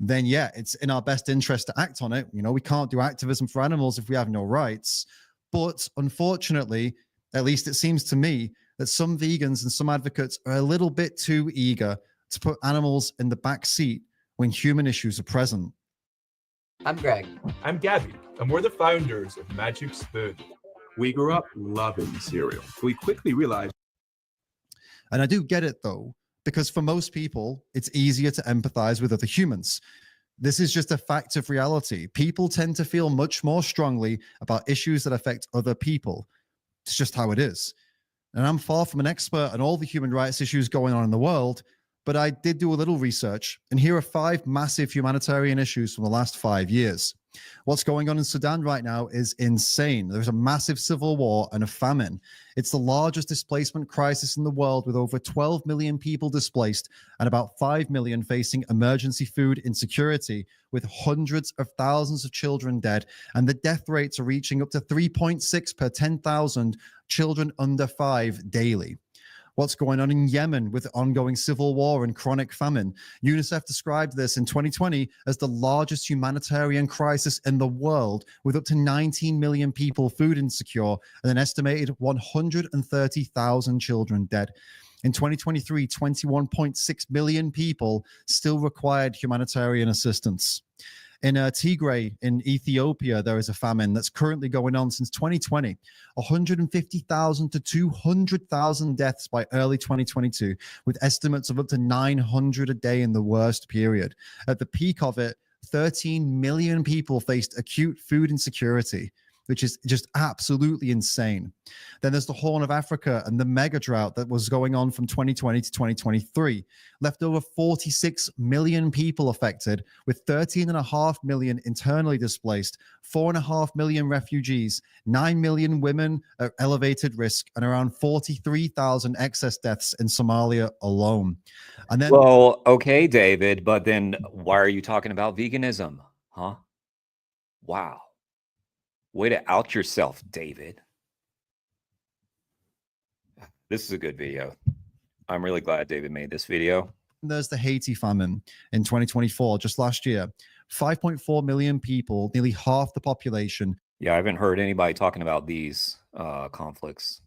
then yeah, it's in our best interest to act on it. We can't do activism for animals if we have no rights. But unfortunately, at least it seems to me that some vegans and some advocates are a little bit too eager to put animals in the back seat when human issues are present. I'm Greg. I'm Gabby, and we're the founders of Magic Spoon. We grew up loving cereal. We quickly realized. And I do get it, though, because for most people, it's easier to empathize with other humans. This is just a fact of reality. People tend to feel much more strongly about issues that affect other people. It's just how it is. And I'm far from an expert on all the human rights issues going on in the world, but I did do a little research, and here are 5 massive humanitarian issues from the last 5 years. What's going on in Sudan right now is insane. There's a massive civil war and a famine. It's the largest displacement crisis in the world, with over 12 million people displaced and about 5 million facing emergency food insecurity, with hundreds of thousands of children dead. And the death rates are reaching up to 3.6 per 10,000 children under 5 daily. What's going on in Yemen with ongoing civil war and chronic famine. UNICEF described this in 2020 as the largest humanitarian crisis in the world, with up to 19 million people food insecure and an estimated 130,000 children dead. In 2023, 21.6 million people still required humanitarian assistance. In Tigray in Ethiopia, there is a famine that's currently going on since 2020. 150,000 to 200,000 deaths by early 2022, with estimates of up to 900 a day in the worst period. At the peak of it, 13 million people faced acute food insecurity. which is just absolutely insane. Then there's the Horn of Africa and the mega drought that was going on from 2020 to 2023, left over 46 million people affected, with 13.5 million internally displaced, 4.5 million refugees, 9 million women at elevated risk, and around 43,000 excess deaths in Somalia alone. And then, well, okay, David, but then why are you talking about veganism? Huh? Wow. Way to out yourself, David. This is a good video. I'm really glad David made this video. there's the Haiti famine in 2024, just last year. 5.4 million people, nearly half the population. Yeah, I haven't heard anybody talking about these conflicts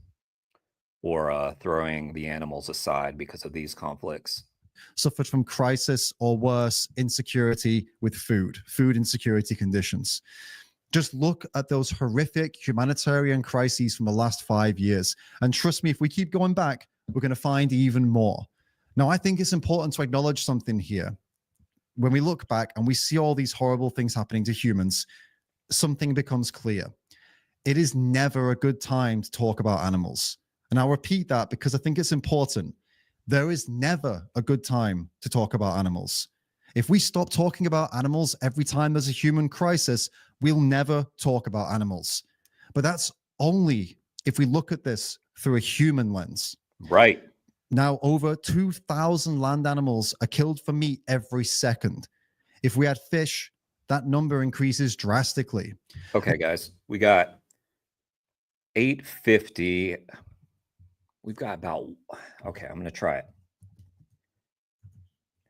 or throwing the animals aside because of these conflicts. Suffered from crisis or worse, insecurity with food insecurity conditions. Just look at those horrific humanitarian crises from the last 5 years. And trust me, if we keep going back, we're going to find even more. Now, I think it's important to acknowledge something here. When we look back and we see all these horrible things happening to humans, something becomes clear. It is never a good time to talk about animals. And I'll repeat that because I think it's important. There is never a good time to talk about animals. If we stop talking about animals every time there's a human crisis, we'll never talk about animals. But that's only if we look at this through a human lens. Right. Now, over 2,000 land animals are killed for meat every second. If we had fish, that number increases drastically. Okay, guys, we got 850. We've got about, okay, I'm going to try it.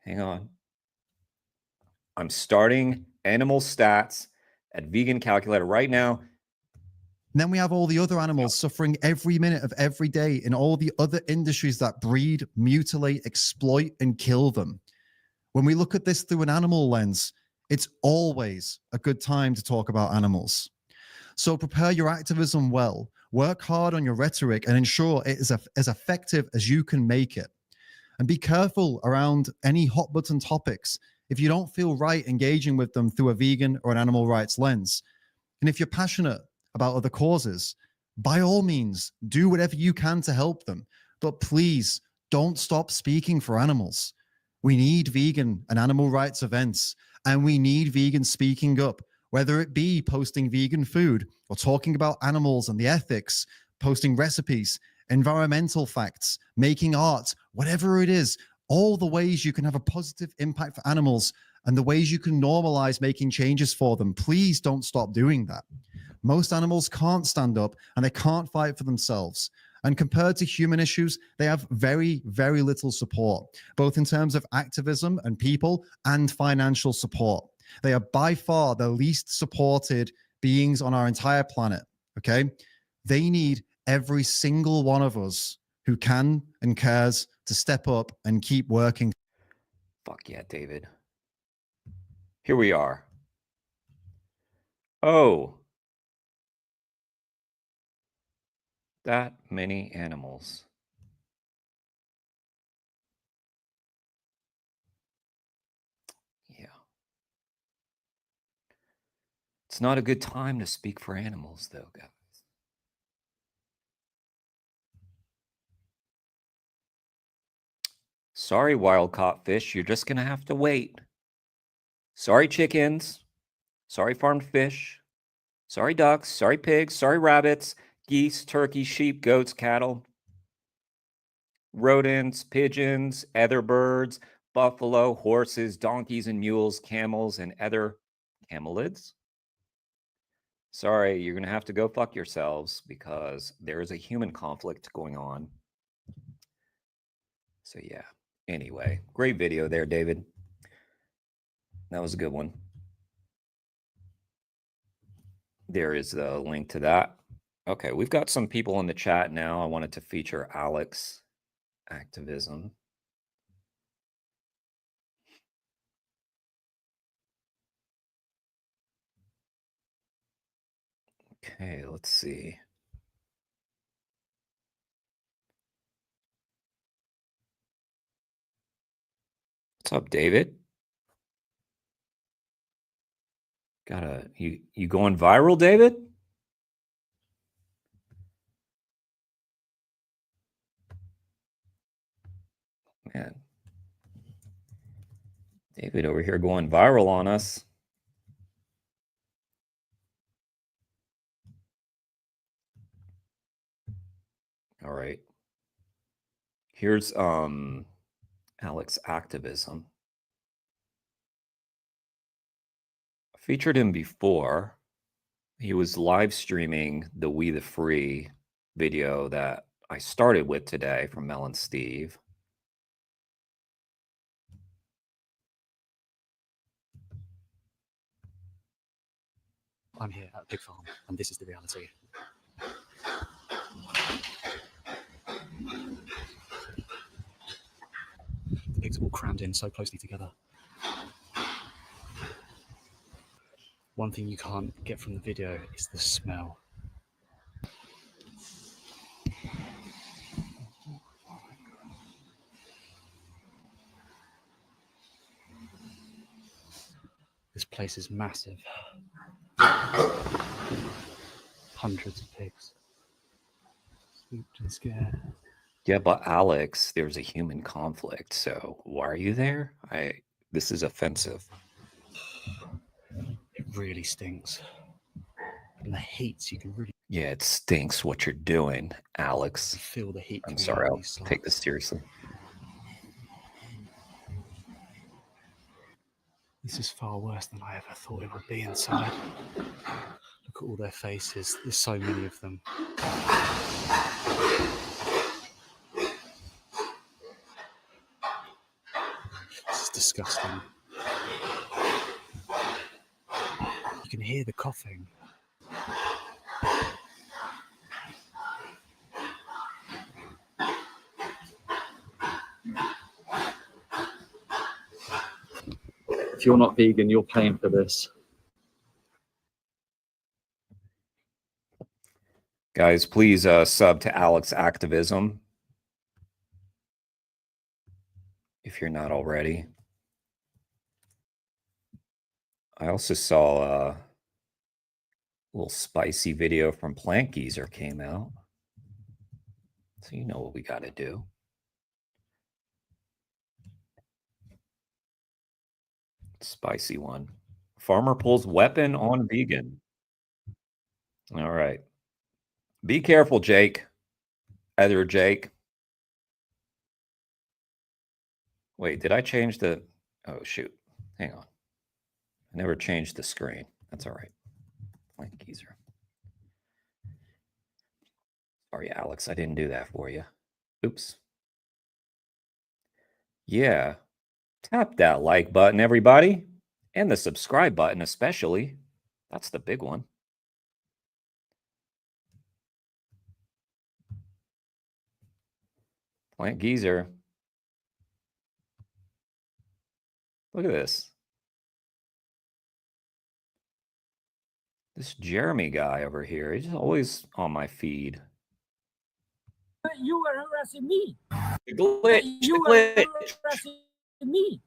Hang on. I'm starting animal stats at Vegan Calculator right now. And then we have all the other animals suffering every minute of every day in all the other industries that breed, mutilate, exploit, and kill them. When we look at this through an animal lens, it's always a good time to talk about animals. So prepare your activism well, work hard on your rhetoric, and ensure it is as effective as you can make it. And be careful around any hot button topics if you don't feel right engaging with them through a vegan or an animal rights lens. And if you're passionate about other causes, by all means, do whatever you can to help them. But please don't stop speaking for animals. We need vegan and animal rights events, and we need vegans speaking up, whether it be posting vegan food or talking about animals and the ethics, posting recipes, environmental facts, making art, whatever it is, all the ways you can have a positive impact for animals and the ways you can normalize making changes for them. Please don't stop doing that. Most animals can't stand up and they can't fight for themselves. And compared to human issues, they have very, very little support, both in terms of activism and people and financial support. They are by far the least supported beings on our entire planet, okay? They need every single one of us who can and cares to step up and keep working. Fuck yeah, David. Here we are. Oh. That many animals. Yeah. It's not a good time to speak for animals, though, guys. Sorry, wild caught fish. You're just going to have to wait. Sorry, chickens. Sorry, farmed fish. Sorry, ducks. Sorry, pigs. Sorry, rabbits. Geese, turkeys, sheep, goats, cattle, rodents, pigeons, other birds, buffalo, horses, donkeys and mules, camels, and other camelids. Sorry, you're going to have to go fuck yourselves because there is a human conflict going on. So yeah, anyway, great video there, David. That was a good one. There is the link to that. Okay, we've got some people in the chat now. I wanted to feature Alex activism. Okay, let's see. What's up, David? You going viral, David? David over here going viral on us. All right. Here's Alex Activism. I featured him before. He was live streaming the We the Free video that I started with today from Mel and Steve. I'm here at a pig farm, and this is the reality. The pigs are all crammed in so closely together. One thing you can't get from the video is the smell. This place is massive. Hundreds of pigs. Spooked and scared. Yeah, but Alex, there's a human conflict. So why are you there? This is offensive. It really stinks. And the heat, you can really... Yeah, it stinks what you're doing, Alex. Feel the heat. I'm sorry, I'll take this seriously. This is far worse than I ever thought it would be inside. Look at all their faces. There's so many of them. This is disgusting. You can hear the coughing. If you're not vegan, you're paying for this. Guys, please sub to Alex Activism if you're not already. I also saw a little spicy video from Plant Geezer came out. So you know what we got to do. Spicy one. Farmer pulls weapon on vegan. All right. Be careful, Jake. Other Jake. Wait, did I change the... Oh, shoot. Hang on. I never changed the screen. That's all right. Plant Geezer. Sorry, Alex. I didn't do that for you. Oops. Yeah. Tap that like button, everybody. And the subscribe button, especially. That's the big one. Plant Geezer. Look at this. This Jeremy guy over here, he's always on my feed. You are harassing me. Glitch. You are harassing me.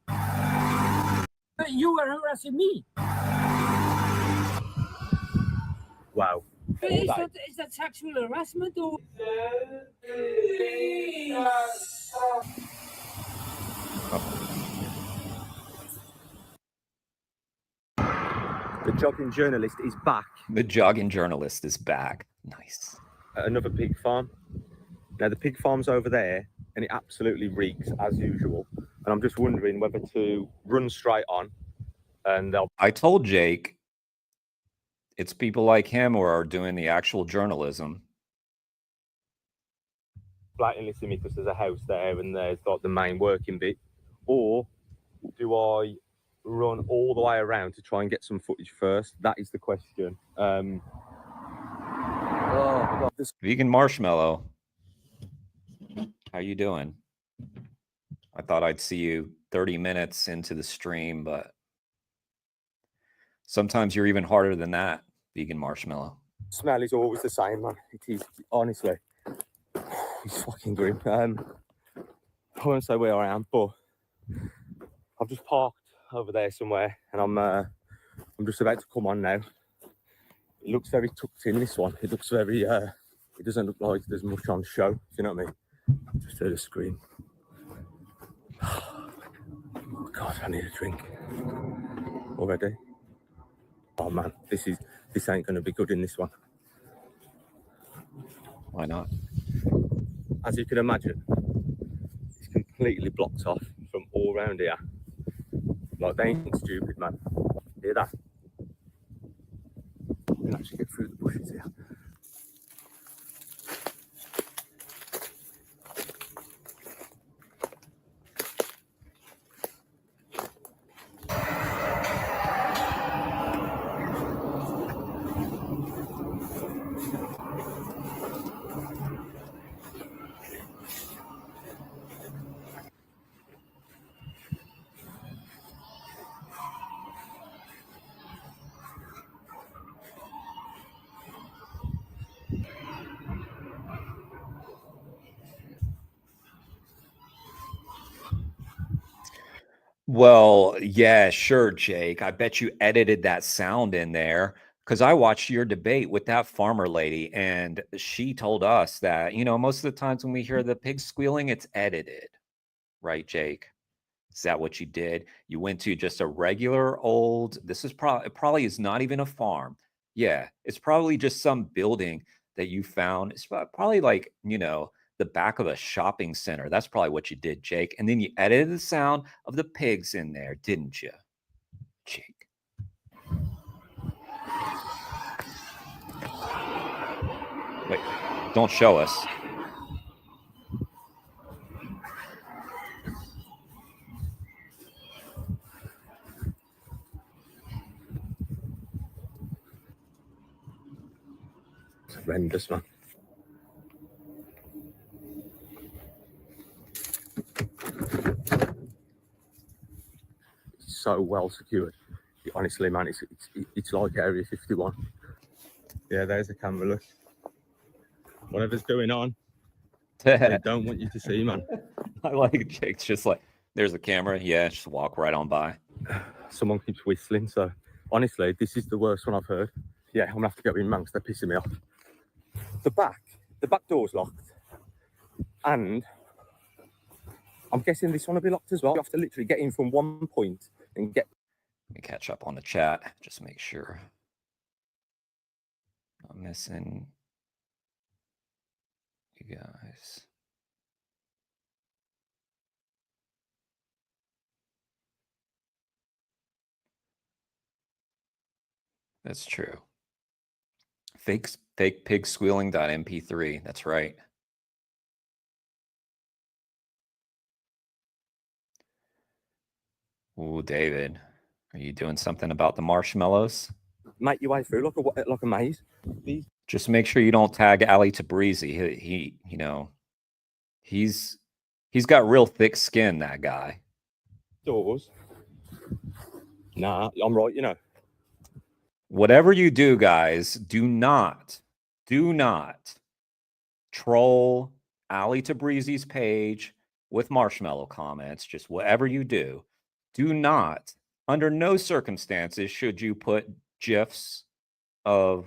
You are harassing me. Wow. Is that sexual harassment or? The jogging journalist is back. The jogging journalist is back. Nice. At another pig farm. Now the pig farm's over there and it absolutely reeks as usual. And I'm just wondering whether to run straight on and they'll... I told Jake it's people like him who are doing the actual journalism. blatantly see me because there's a house there and there's like the main working bit, or do I run all the way around to try and get some footage first? That is the question. Oh God, this Vegan Marshmallow, how you doing? I thought I'd see you 30 minutes into the stream, but sometimes you're even harder than that, Vegan Marshmallow. smell is always the same, man. It is, honestly. It's fucking grim. I won't say where I am, but I've just parked over there somewhere, and I'm just about to come on now. It looks very tucked in, this one. It looks very, it doesn't look like there's much on show, if you know what I mean? Just through the screen. God, I need a drink already. Oh man, this ain't going to be good in this one. Why not? As you can imagine, it's completely blocked off from all around here. Like, they ain't stupid, man. Hear that? We can actually get through the bushes here. Well, yeah, sure, Jake. I bet you edited that sound in there because I watched your debate with that farmer lady, and she told us that, most of the times when we hear the pigs squealing, it's edited. Right, Jake? Is that what you did? You went to just a regular old, this is probably is not even a farm. Yeah, it's probably just some building that you found. It's probably like, the back of a shopping center. That's probably what you did, Jake. And then you edited the sound of the pigs in there, didn't you, Jake? Wait, don't show us. It's horrendous, man. It's so well secured. Honestly, man, it's like Area 51. Yeah, there's the camera, look. Whatever's going on, they don't want you to see, man. I like Jake's just like, there's a camera. Yeah, just walk right on by. Someone keeps whistling, so honestly, this is the worst one I've heard. Yeah, I'm gonna have to go in, man, because they're pissing me off. The back door's locked, and I'm guessing this one will be locked as well. You have to literally get in from one point and get. Let me catch up on the chat. Just make sure I'm missing you guys. That's true. Fake pig squealing.mp3. That's right. Ooh, David, are you doing something about the marshmallows? Make your way through like a maze. Just make sure you don't tag Ali Tabrizi. He's got real thick skin, that guy. Doors. Nah, I'm right, Whatever you do, guys, do not troll Ali Tabrizi's page with marshmallow comments. Just whatever you do not, under no circumstances should you put GIFs of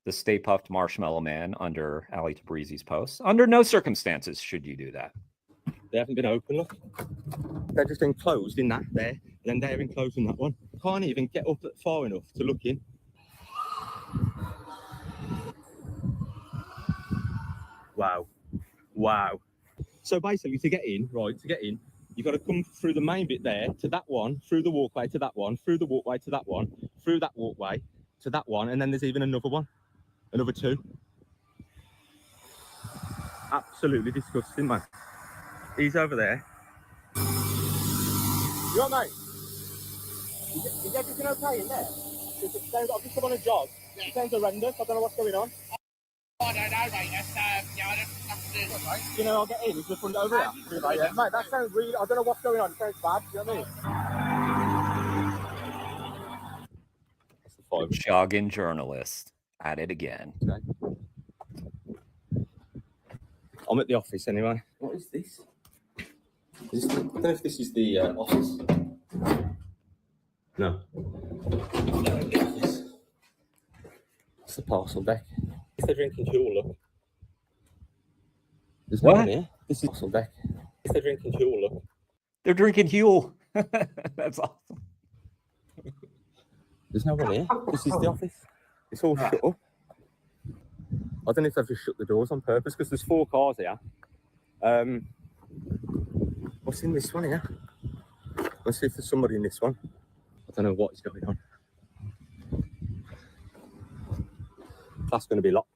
the Stay Puffed Marshmallow Man under Ali Tabrizi's posts. Under no circumstances should you do that. They haven't been open, look. They're just enclosed in that there, and then they're enclosed in that one. Can't even get up far enough to look in. Wow. So basically, to get in, you've got to come through the main bit there to that one, through the walkway to that one, through the walkway to that one, through that walkway to that one, and then there's even another one, another two. Absolutely disgusting, man. He's over there. You all right, mate? Is everything okay in there? Because it sounds like I've just come on a jog. It sounds horrendous. I don't know what's going on. I don't know, mate. You know, I'll get in. It's just run over here. Yeah. Mate, that sounds really. I don't know what's going on. It sounds bad. Do you know what I mean? Jogging journalist at it again. Okay. I'm at the office anyway. What is this? I don't know if this is the office. No. The office. It's the parcel deck. If they're drinking fuel, look. There's no one here. This is the parcel deck. If they're drinking fuel, look. They're drinking Huel. That's awesome. There's no one here. This is the office. It's all shut up. I don't know if they've just shut the doors on purpose because there's 4 cars here. What's in this one here? Let's see if there's somebody in this one. I don't know what is going on. That's going to be locked.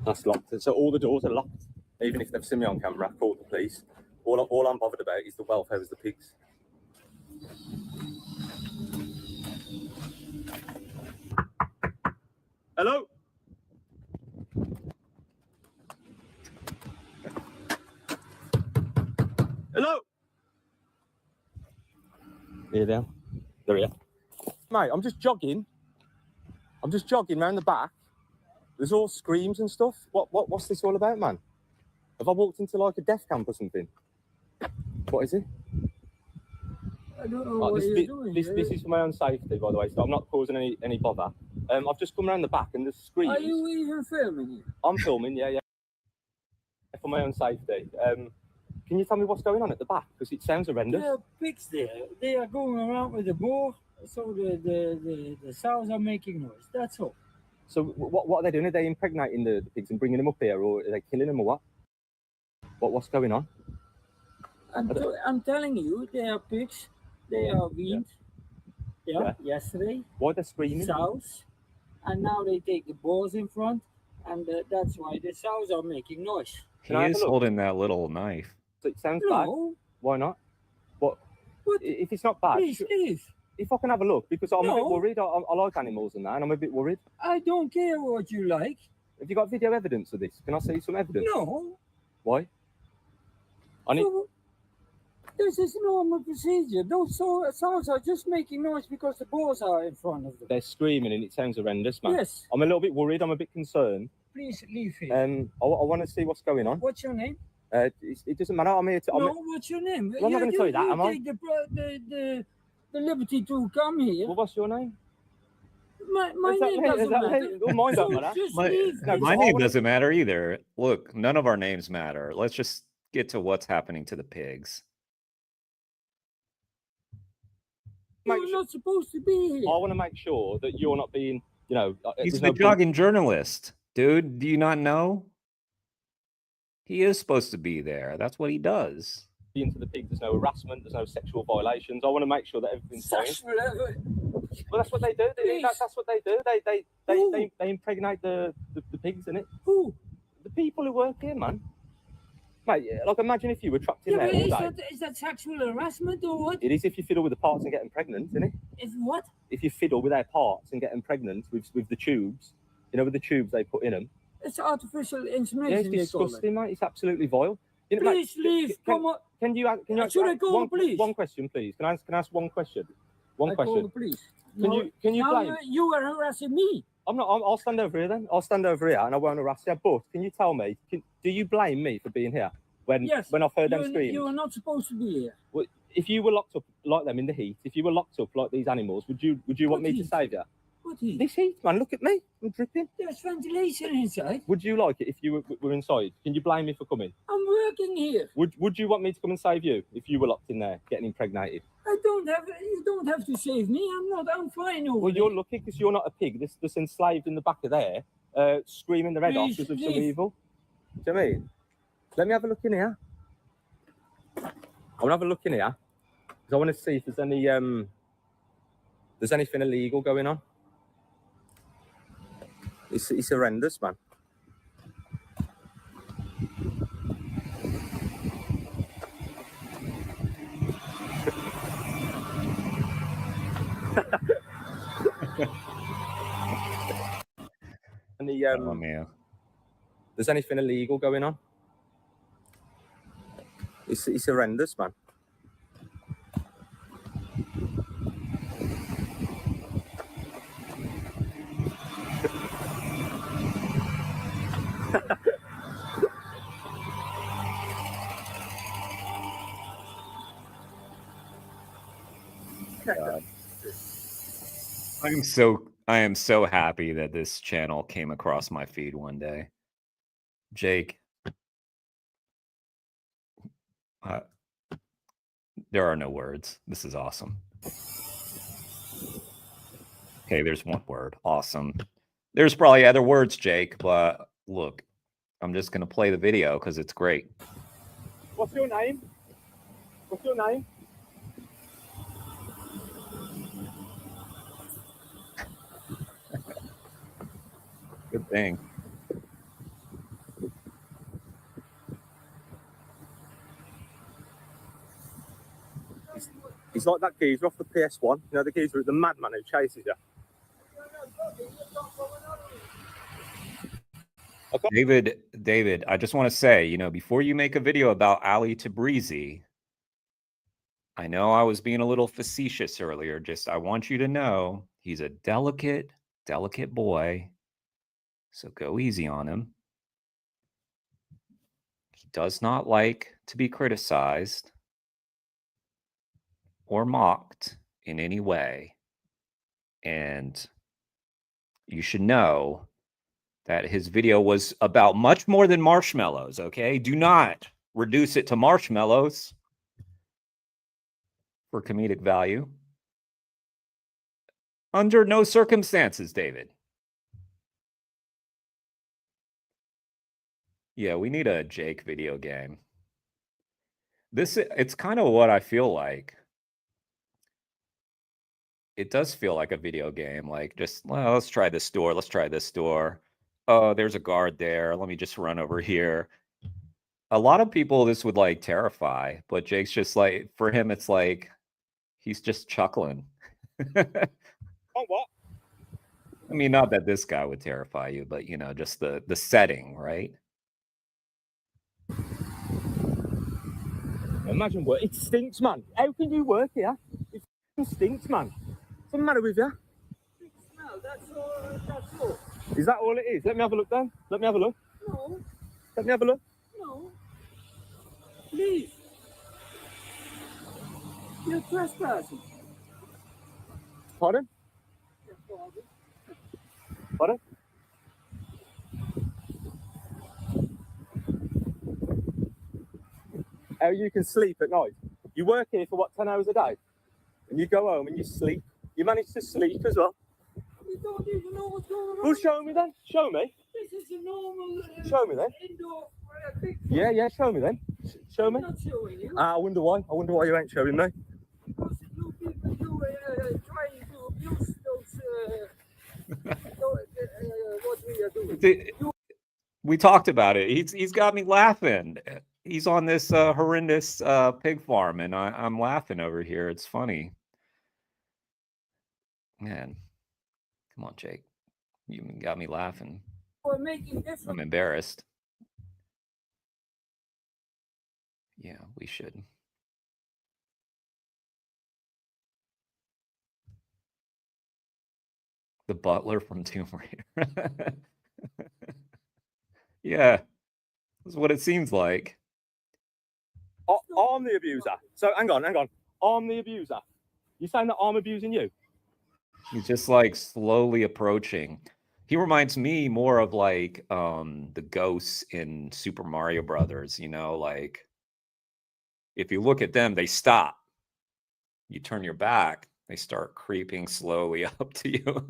That's locked. So all the doors are locked. Even if they've seen me on camera, I've called the police. All I'm bothered about is the welfare of the pigs. Hello? Hello? Here they are. They're here. Mate, I'm just jogging. I'm just jogging around the back. There's all screams and stuff. What's this all about, man? Have I walked into like a death camp or something? What is it? I don't know what you're doing. This is for my own safety, by the way, so I'm not causing any bother. I've just come around the back and there's screams. Are you even filming it? I'm filming, yeah. For my own safety. Can you tell me what's going on at the back? Because it sounds horrendous. There are pigs there. They are going around with the boar, so the sows are making noise. That's all. So what are they doing? Are they impregnating the pigs and bringing them up here, or are they killing them, or what? What's going on? I'm telling you, they are pigs. They are weaned. Yeah. Yesterday. Why are they screaming? Sows, and now they take the boars in front, and that's why the sows are making noise. He is holding that little knife. So it sounds bad. Why not? What? If it's not bad, please leave. If I can have a look, because I'm a bit worried. I like animals and that, and I'm a bit worried. I don't care what you like. Have you got video evidence of this? Can I see some evidence? No. Why? I need. This is normal procedure. Those sows are just making noise because the boars are in front of them. They're screaming and it sounds horrendous, man. Yes. I'm a little bit worried. I'm a bit concerned. Please leave here. I want to see what's going on. What's your name? It doesn't matter. I'm here to. What's your name? Well, I'm not going to tell you that, am I? Take the liberty to come here. Well, what's your name? My name doesn't matter. Well, mine don't matter. My name doesn't matter either. Look, none of our names matter. Let's just get to what's happening to the pigs. You're not supposed to be here. I want to make sure that you're not being, He's the jogging journalist, dude. Do you not know? He is supposed to be there. That's what he does. Into the pigs, there's no harassment, there's no sexual violations. I want to make sure that everything's fine. Well, that's what they do. That's what they do. They impregnate the pigs, innit? Who? The people who work here, man. Mate, like imagine if you were trapped in there all day. Is that sexual harassment or what? It is if you fiddle with the parts and get them pregnant, isn't it? If what? If you fiddle with their parts and get them pregnant with the tubes, with the tubes they put in them. It's artificial insemination. Yeah, it's disgusting, mate. It's absolutely vile. Please leave. Come on. Can you should I call the police? One question, please. Can I ask one question? One question. Call the police. Can you blame? You are harassing me. I'm not. I'll stand over here then. I'll stand over here and I won't harass you. But can you tell me? Do you blame me for being here when I've heard them scream? You are not supposed to be here. Well, if you were locked up like them in the heat, if you were locked up like these animals, would you want me to save you? What heat? This heat, man. Look at me. I'm dripping. There's ventilation inside. Would you like it if you were inside? Can you blame me for coming? I'm working here. Would you want me to come and save you if you were locked in there getting impregnated? You don't have to save me. I'm fine over Well, you're lucky because you're not a pig. This enslaved in the back of there, screaming their head off because of some evil. Do you know what I mean? Let me have a look in here. I want to have a look in here because I want to see if there's anything illegal going on. It's horrendous, man. There's anything illegal going on? It's horrendous, man. God. I am so happy that this channel came across my feed one day. Jake, There are no words. This is awesome. Okay, there's one word. Awesome. There's probably other words, Jake, but look, I'm just going to play the video because it's great. What's your name? What's your name? Good thing. He's like that geezer off the PS1. You know, the geezer, the madman who chases you. David, I just want to say, you know, before you make a video about Ali Tabrizi, I know I was being a little facetious earlier. Just, I want you to know he's a delicate boy. So go easy on him. He does not like to be criticized or mocked in any way. And you should know that his video was about much more than marshmallows, okay? Do not reduce it to marshmallows for comedic value. Under no circumstances, David. Yeah, we need a Jake video game. It's kind of what I feel like. It does feel like a video game. Like, just, well, let's try this door. Let's try this door. Oh, there's a guard there. Let me just run over here. A lot of people this would like terrify, but Jake's just like, for him, it's like he's just chuckling. Oh, what? I mean, not that this guy would terrify you, but you know, just the setting, right? Imagine work. It stinks, man. How can you work here? It stinks, man. What's the matter with you? Smell, that's all. Is that all it is? Let me have a look then. Let me have a look. No, Let me have a look. no. Please. You're trespassing. Pardon? Pardon? How you can sleep at night? You work here for what, 10 hours a day? And you go home and you sleep. You manage to sleep as well. You don't even know what's going on. Well, show me then. Show me. This is a normal Show me then. indoor big Yeah, show me then. Show me. I'm not showing you. I wonder why. I wonder why you ain't showing me. Because you people do trying to abuse those what we are doing. We talked about it. He's got me laughing. He's on this horrendous pig farm, and I'm laughing over here. It's funny. Man, come on, Jake. You got me laughing. We're making different. I'm embarrassed. Yeah, we should. The butler from Tomb Raider. Yeah, that's what it seems like. I'm the abuser. So hang on. I'm the abuser. You saying that I'm abusing you? He's just like slowly approaching. He reminds me more of like the ghosts in Super Mario Brothers, you know, like if you look at them, they stop. You turn your back, they start creeping slowly up to you.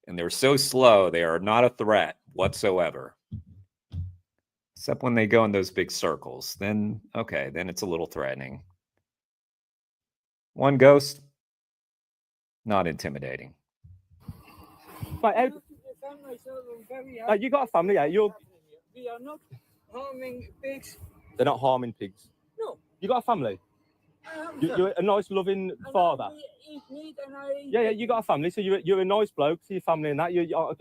And they're so slow, they are not a threat whatsoever. Except when they go in those big circles. Then, okay, then it's a little threatening. One ghost, not intimidating. Right, you got a family, yeah? We are not harming pigs. They're not harming pigs. No. You got a family? You're a nice, loving father. Eat meat and I Yeah, you got a family, so you're a nice bloke to your family and that.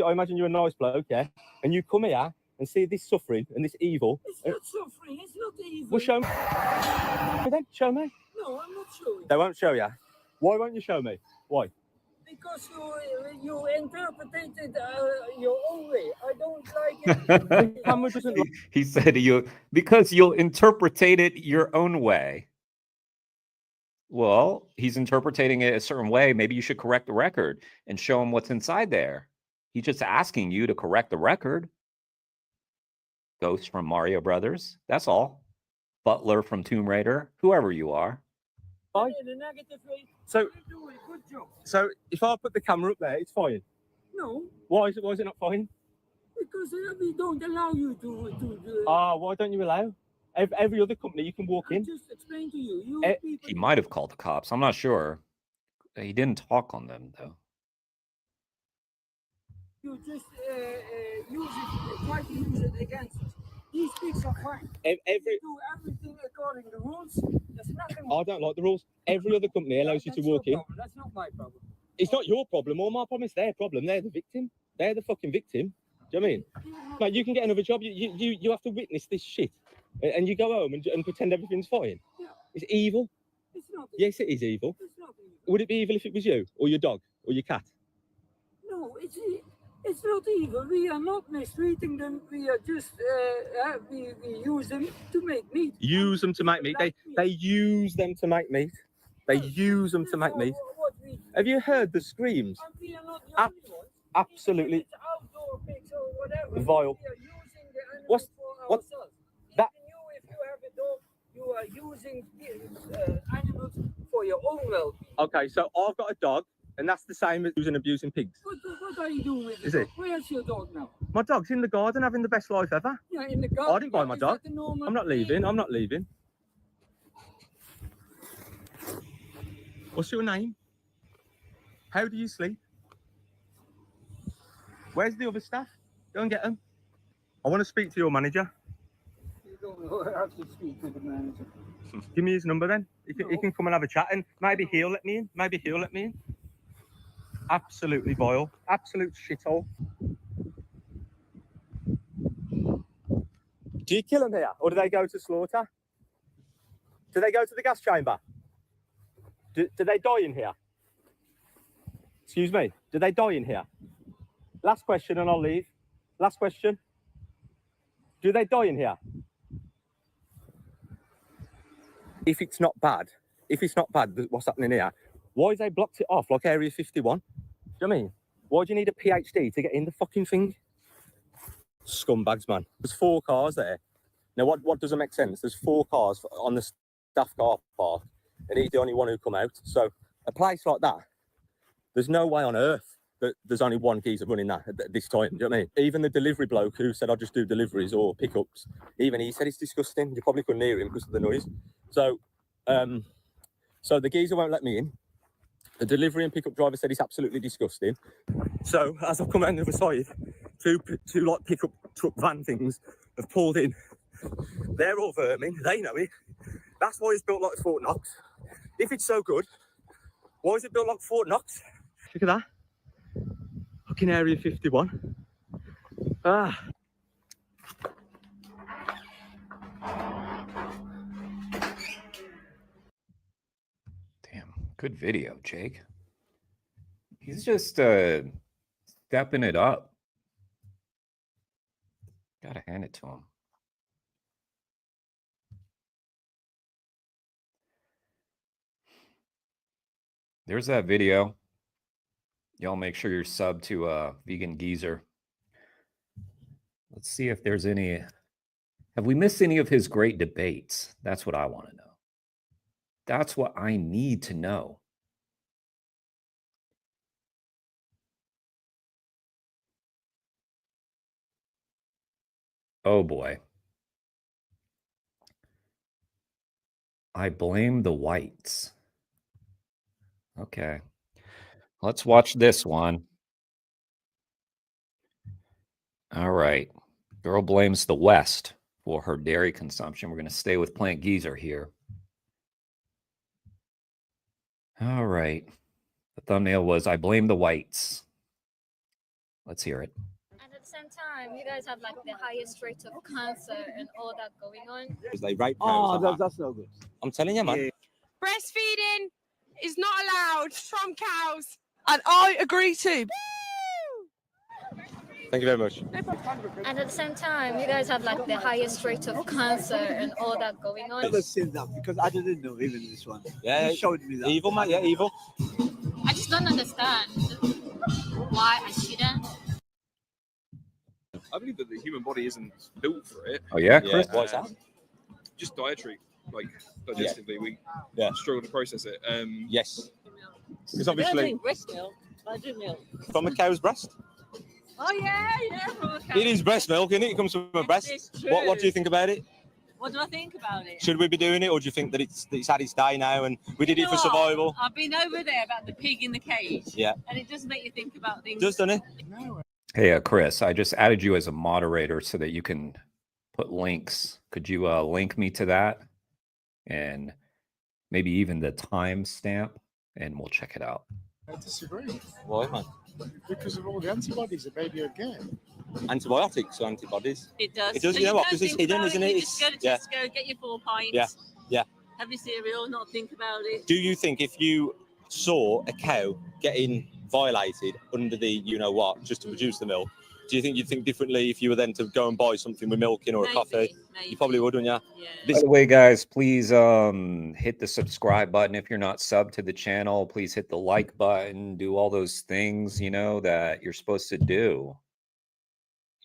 I imagine you're a nice bloke, yeah? And you come here and see this suffering and this evil. It's not suffering, it's not evil. Well, show me. Then show me. No, I'm not showing. They won't show you. Why won't you show me? Why? Because you interpreted your own way. I don't like it. He said because you'll interpretate it your own way. Well, he's interpreting it a certain way. Maybe you should correct the record and show him what's inside there. He's just asking you to correct the record. Ghost from Mario Brothers. That's all. Butler from Tomb Raider. Whoever you are. In a negative way. So, You do a good job. so if I put the camera up there, it's fine. No, Why is it not fine? because we don't allow you to do. Why don't you allow? Every other company you can walk in. Just explain to you. You people. He might have called the cops. I'm not sure. He didn't talk on them though. You just use it, try to use it against us. These pigs are fine. Every You do everything according to the rules. There's nothing. I don't like the rules. Every other company allows you to That's walk your in. problem. That's not my problem. It's not your problem or my problem. It's their problem. They're the victim. They're the fucking victim. Do you know what I mean? Mate, you can get another job. You have to witness this shit, and you go home and pretend everything's fine. Yeah. It's evil. It's not. Yes, it is evil. It's not evil. Would it be evil if it was you or your dog or your cat? No, it's not evil. We are not mistreating them. We are just we use them to make meat. Use them to make meat. They use them to make meat. They use them to make meat. Have you heard the screams? And we are not the only ones. Absolutely It's outdoor pigs or whatever. vile. We are using the animals What's for what? ourselves. That Even you, if you have a dog, you are using animals for your own well-being. Okay, so I've got a dog, and that's the same as using abusing pigs. What are you doing with Is the it? dog? Where's your dog now? My dog's in the garden having the best life ever. Yeah, in the garden. I didn't buy my Is dog. that the normal I'm not leaving. I'm not leaving. What's your name? How do you sleep? Where's the other staff? Go and get them. I want to speak to your manager. You don't have to speak to the manager. Give me his number then. He can come and have a chat, and maybe he'll let me in. Maybe he'll let me in. Absolutely vile. Absolute shithole. Do you kill them here, or do they go to slaughter? Do they go to the gas chamber? Do they die in here? Excuse me. Do they die in here? Last question, and I'll leave. Last question. Do they die in here? If it's not bad, what's happening here? Why have they blocked it off like Area 51? Do you know what I mean? Why do you need a PhD to get in the fucking thing? Scumbags, man. There's 4 cars there. Now, what doesn't make sense? There's 4 cars on the staff car park, and he's the only one who come out. So a place like that, there's no way on earth that there's only one geezer running that at this time. Do you know what I mean? Even the delivery bloke who said, I just do deliveries or pickups, even he said it's disgusting. You probably couldn't hear him because of the noise. So, so the geezer won't let me in. The delivery and pickup driver said it's absolutely disgusting. So as I've come out on the other side, two like pickup truck van things have pulled in. They're all vermin. They know it. That's why it's built like Fort Knox. If it's so good, why is it built like Fort Knox? Look at that. Fucking Area 51. Ah. Damn, good video, Jake. He's just stepping it up. Gotta hand it to him. There's that video. Y'all make sure you're subbed to Vegan Geezer. Let's see if there's any. Have we missed any of his great debates? That's what I want to know. That's what I need to know. Oh boy. I blame the whites. Okay. Let's watch this one. All right. Girl blames the West for her dairy consumption. We're going to stay with Plant Geezer here. All right. The thumbnail was, I blame the whites. Let's hear it. And at the same time, you guys have like the highest rate of cancer and all that going on. Because they rape Oh, cows. that's no good. I'm telling you, man. Yeah. Breastfeeding is not allowed from cows. And I agree too. Thank you very much. And at the same time, you guys have like the highest rate of cancer and all that going on. I've never seen that because I didn't know even this one. Yeah, You showed me that. Evil, mate. Yeah, evil. I just don't understand why I shouldn't. I believe that the human body isn't built for it. Oh, yeah, Chris? Why is that? Just dietary. like digestively. We struggle to process it. Yes. Because I obviously don't drink breast milk. I do milk. from a cow's breast. Oh yeah, from a cow. It is breast milk, isn't it? It comes from a breast. It's true. What do you think about it? What do I think about it? Should we be doing it, or do you think that it's had its day now and we did it for survival? I've been over there about the pig in the cage. Yeah. And it does make you think about things. Doesn't it? Hey, Chris, I just added you as a moderator so that you can put links. Could you link me to that? And maybe even the timestamp, and we'll check it out. I disagree. Why, man? Because of all the antibodies that baby would get. Antibiotics or antibodies? It does. It does, So you know what? don't Because it's think hidden, about isn't it. it? You just go to Tesco, get your 4 pints. Yeah. Yeah. Have your cereal, not think about it. Do you think if you saw a cow getting violated under the you know what just to produce the milk, do you think you'd think differently if you were then to go and buy something with milk in or a coffee? You probably would, wouldn't you? By the way, guys, please hit the subscribe button if you're not subbed to the channel. Please hit the like button. Do all those things, you know, that you're supposed to do.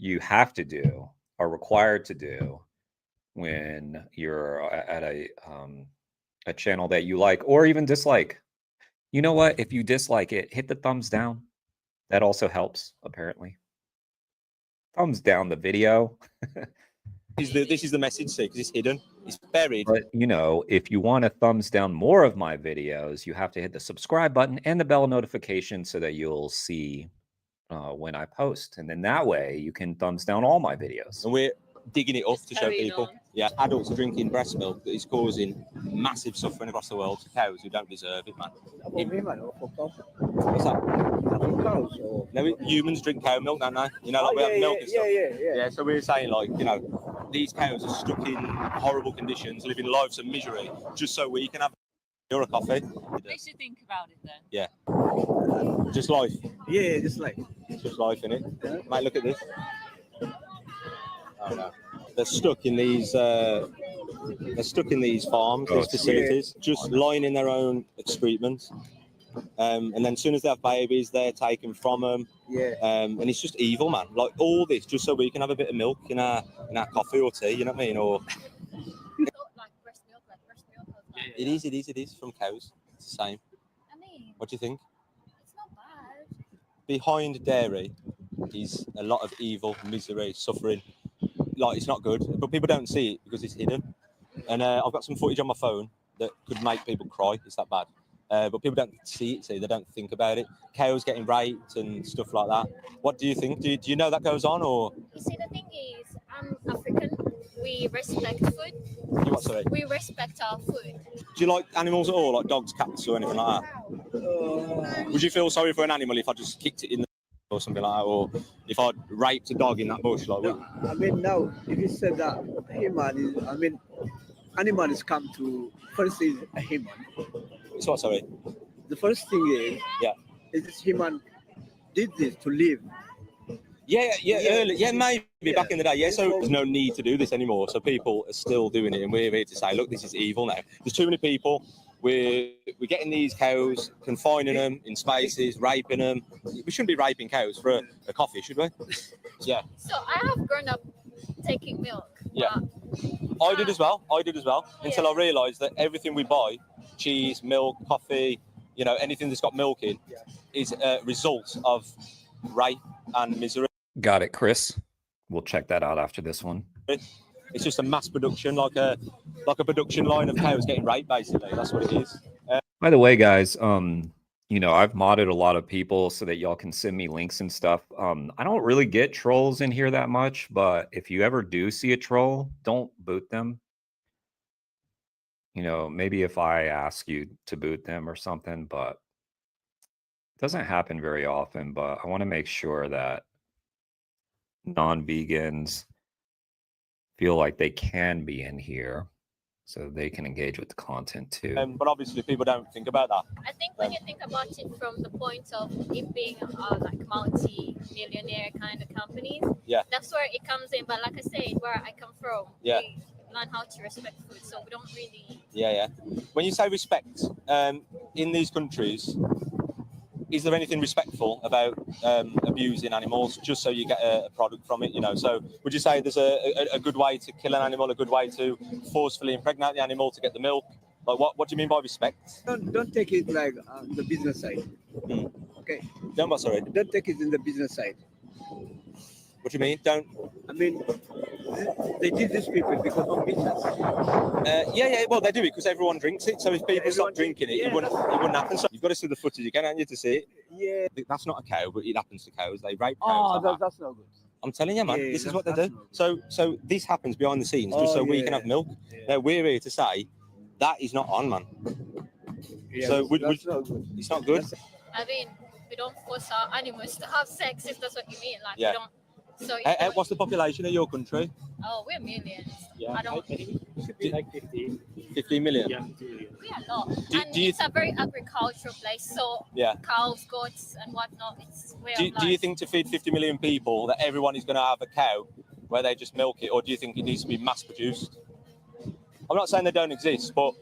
You have to do, are required to do when you're at a channel that you like or even dislike. You know what? If you dislike it, hit the thumbs down. That also helps, apparently. Thumbs down the video. This is the message, see, because it's hidden. It's buried. But, you know, if you want to thumbs down more of my videos, you have to hit the subscribe button and the bell notification so that you'll see when I post. And then that way you can thumbs down all my videos. And we're digging it up to show carrying people. on. Yeah, adults drinking breast milk that is causing massive suffering across the world to cows who don't deserve it, man. What's that? No, humans drink cow milk, don't they? You know, like we have milk and stuff. Yeah, so we're saying, like, you know, these cows are stuck in horrible conditions, living lives of misery, just so we can have a coffee. Makes you think about it then. Yeah. Just life. Yeah, just life. It's just life, innit? Mate, look at this. Oh, no. They're stuck in these. They're stuck in these farms, these facilities, just lying in their own excrement. And then as soon as they have babies, they're taken from them. Yeah. And it's just evil, man. Like all this, just so we can have a bit of milk in our coffee or tea. You know what I mean? Or it is from cows. It's the same. What do you think? It's not bad. Behind dairy is a lot of evil, misery, suffering. Like, it's not good, but people don't see it because it's hidden. And I've got some footage on my phone that could make people cry. It's that bad. But people don't see it, see, they don't think about it. Cows getting raped and stuff like that. What do you think? Do you know that goes on, or? You see, the thing is, I'm African. We respect food. You what, sorry? We respect our food. Do you like animals at all, like dogs, cats, or anything like that? Would you feel sorry for an animal if I just kicked it in the or something like that, or if I raped a dog in that bush? Like, I mean, now, if you said that animals come to, first is a human. It's what, sorry? The first thing is this human did this to live. Yeah, maybe back in the day, yeah. So there's no need to do this anymore. So people are still doing it, and we're here to say, look, this is evil now. There's too many people. We're getting these cows, confining them in spaces, raping them. We shouldn't be raping cows for a coffee, should we? Yeah. So I have grown up taking milk. Yeah. I did as well. Until I realised that everything we buy, cheese, milk, coffee, you know, anything that's got milk in, is a result of rape and misery. Got it, Chris. We'll check that out after this one. It's just a mass production, like a production line of cows getting raped, basically. That's what it is. By the way, guys, you know, I've modded a lot of people so that y'all can send me links and stuff. I don't really get trolls in here that much, but if you ever do see a troll, don't boot them. You know, maybe if I ask you to boot them or something, but it doesn't happen very often. But I want to make sure that non-vegans feel like they can be in here so they can engage with the content too. But obviously people don't think about that. I think when you think about it from the point of it being like multi-millionaire kind of companies, that's where it comes in. But like I said, where I come from, we learn how to respect food, so we don't really... Yeah. When you say respect, in these countries, is there anything respectful about abusing animals just so you get a product from it? You know, so would you say there's a good way to kill an animal, a good way to forcefully impregnate the animal to get the milk? Like, what do you mean by respect? Don't take it like the business side. Okay. Don't sorry. Don't take it in the business side. What do you mean? Don't. I mean, they did this people because of business. Yeah. Well, they do it because everyone drinks it. So if people stop drinking it, it wouldn't happen. So you've got to see the footage again, haven't you, to see it? Yeah. That's not a cow, but it happens to cows. They rape cows. Oh, that's not good. I'm telling you, man. Yeah, this is what they do. So this happens behind the scenes just so we can have milk. Now we're here to say that is not on, man. Yeah, so that's not good. It's not good. I mean, we don't force our animals to have sex, if that's what you mean. Like, Yeah. we don't. So What's the population of your country? Oh, we're millions. Yeah. I don't. It should be like 15. 15 million. Yeah, 15 million. We are a lot. Do And you it's a very agricultural place. So Yeah. cows, goats, and whatnot. It's way of Do life. you think to feed 50 million people that everyone is going to have a cow where they just milk it, or do you think it needs to be mass produced? I'm not saying they don't exist, but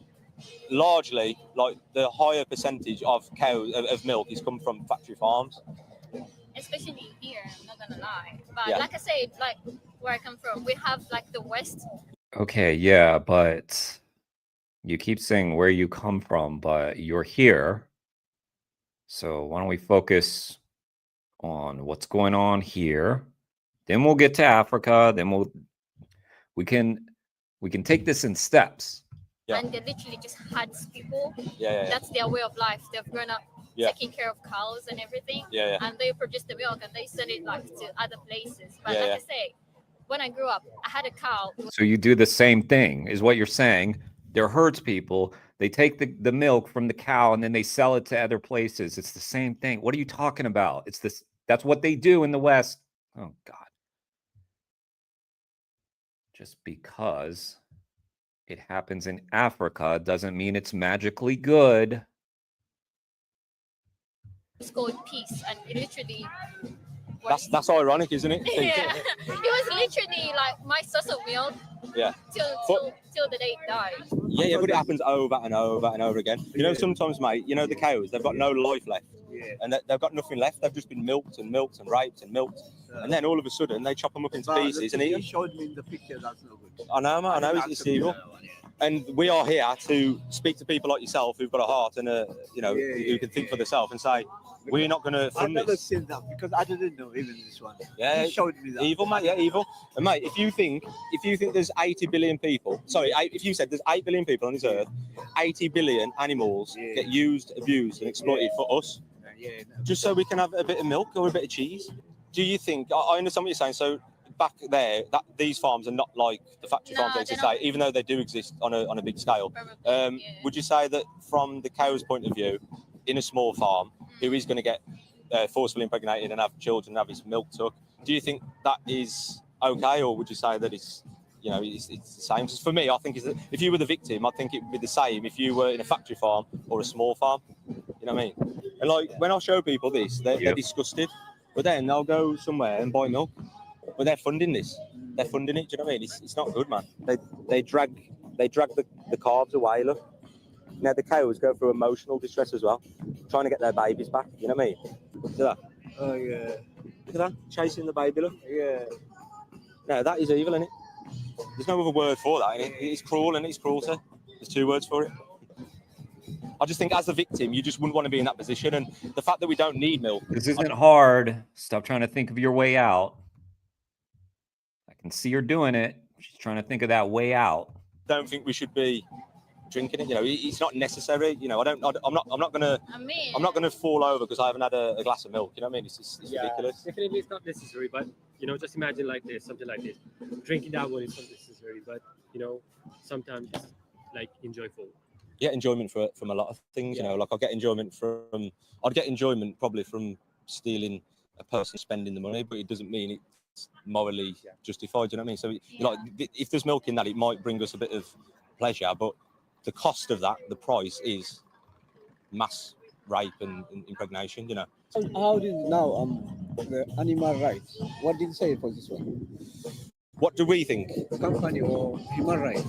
largely, like the higher percentage of cows of milk is come from factory farms. Especially here, I'm not gonna lie. But Yeah. like I said, like where I come from, we have like the West. Okay, yeah, but you keep saying where you come from, but you're here. So why don't we focus on what's going on here? Then we'll get to Africa. Then we can take this in steps. And they literally just hunt people. Yeah. That's their way of life. They've grown up Yeah. taking care of cows and everything. Yeah. And they produce the milk and they send it like to other places. But Yeah, like yeah. I say, when I grew up, I had a cow. So you do the same thing, is what you're saying. They're herds people. They take the milk from the cow and then they sell it to other places. It's the same thing. What are you talking about? It's this. That's what they do in the West. Oh God. Just because it happens in Africa doesn't mean it's magically good. It's called peace, and it literally. That's ironic, isn't it? Yeah, it was literally like my source of milk Yeah. till the day it died. Yeah, but it happens over and over and over again. You know, sometimes, mate, you know, the cows, they've got no life left. And they've got nothing left. They've just been milked and milked and raped and milked. And then all of a sudden, they chop them up into pieces and eat them. You showed me in the picture, that's no good. I know, man, I know, it's evil. And we are here to speak to people like yourself who've got a heart and who can think for themselves and say, we're not going to I've fund never this. seen that because I didn't know even this one. Yeah, You showed me that. Evil, mate. Yeah, evil. And mate, if you think there's 80 billion people, if you said there's 8 billion people on this earth, 80 billion animals get used, abused, and exploited for us, just so we can have a bit of milk or a bit of cheese. Do you think? I understand what you're saying. So back there, these farms are not like the factory farms, as you say, even though they do exist on a big scale. Would you say that from the cow's point of view, in a small farm, who is going to get forcibly impregnated and have children and have his milk took, do you think that is okay, or would you say that it's the same? Because for me, I think if you were the victim, I think it would be the same if you were in a factory farm or a small farm. You know what I mean? And like when I show people this, they're disgusted, but then they'll go somewhere and buy milk. But they're funding this. They're funding it. Do you know what I mean? It's not good, man. They drag the calves away. Look. Now the cows go through emotional distress as well, trying to get their babies back. You know what I mean? Look at that. Oh yeah. Look at that, chasing the baby. Look. Yeah. No, that is evil, isn't it? There's no other word for that. It's cruel and it's cruelty. There's 2 words for it. I just think as a victim, you just wouldn't want to be in that position. And the fact that we don't need milk. This isn't hard. Stop trying to think of your way out. I can see her doing it. She's trying to think of that way out. Don't think we should be drinking it. You know, it's not necessary. You know, I'm not gonna fall over because I haven't had a glass of milk. You know what I mean? It's ridiculous. Definitely, it's not necessary. But just imagine like this, something like this. Drinking that one is not necessary, but sometimes it's like enjoyable. Get enjoyment from a lot of things. You know, like I'd get enjoyment probably from stealing a person, spending the money, but it doesn't mean it's morally justified. You know what I mean? So like, if there's milk in that, it might bring us a bit of pleasure, but the cost of that, the price is mass rape and impregnation. You know. How did now the animal rights? What did you say for this one? What do we think? The company or human rights?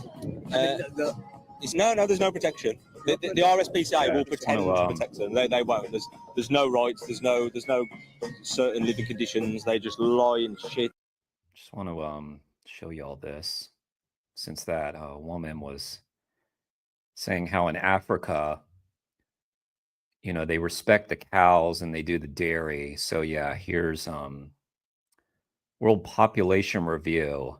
There's no protection. The RSPCA will pretend to protect them. They won't. There's no rights. There's no certain living conditions. They just lie and shit. Just want to show you all this, since that woman was saying how in Africa, you know, they respect the cows and they do the dairy. So yeah, here's World Population Review.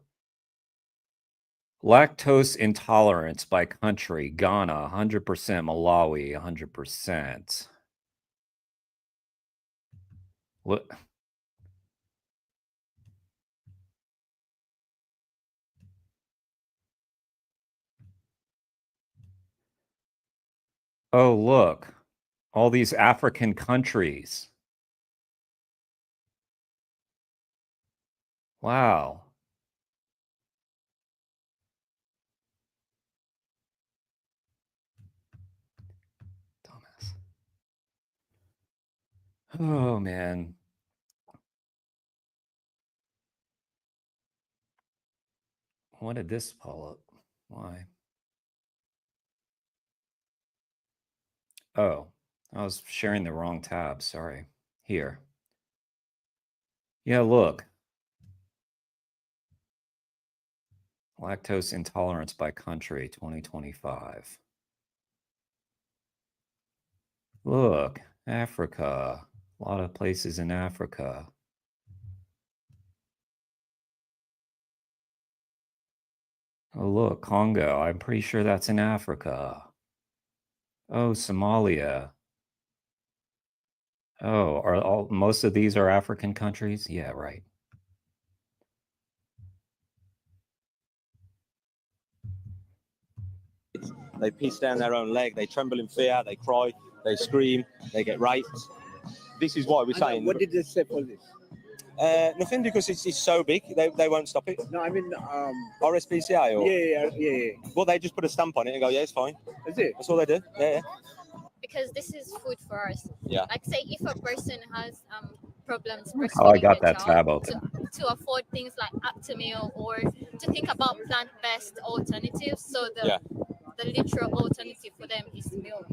Lactose intolerance by country: Ghana 100%, Malawi 100%. Look. Oh, look. All these African countries. Wow. Dumbass. Oh, man. What did this pull up? Why? Oh, I was sharing the wrong tab. Sorry. Here. Yeah, look. Lactose intolerance by country 2025. Look, Africa. A lot of places in Africa. Oh, look, Congo. I'm pretty sure that's in Africa. Oh, Somalia. Oh, are most of these are African countries? Yeah, right. They piss down their own leg. They tremble in fear. They cry. They scream. They get raped. This is why we're saying. What did they say for this? Nothing, because it's so big. They won't stop it. No, I mean RSPCA or yeah. Well, they just put a stamp on it and go, yeah, it's fine. Is it? That's all they do. Yeah. Because this is food for us. Yeah. Like say if a person has problems Oh, I breastfeeding got their that tab open. to afford things like Aptamil or to think about plant-based alternatives. So the literal alternative for them is milk.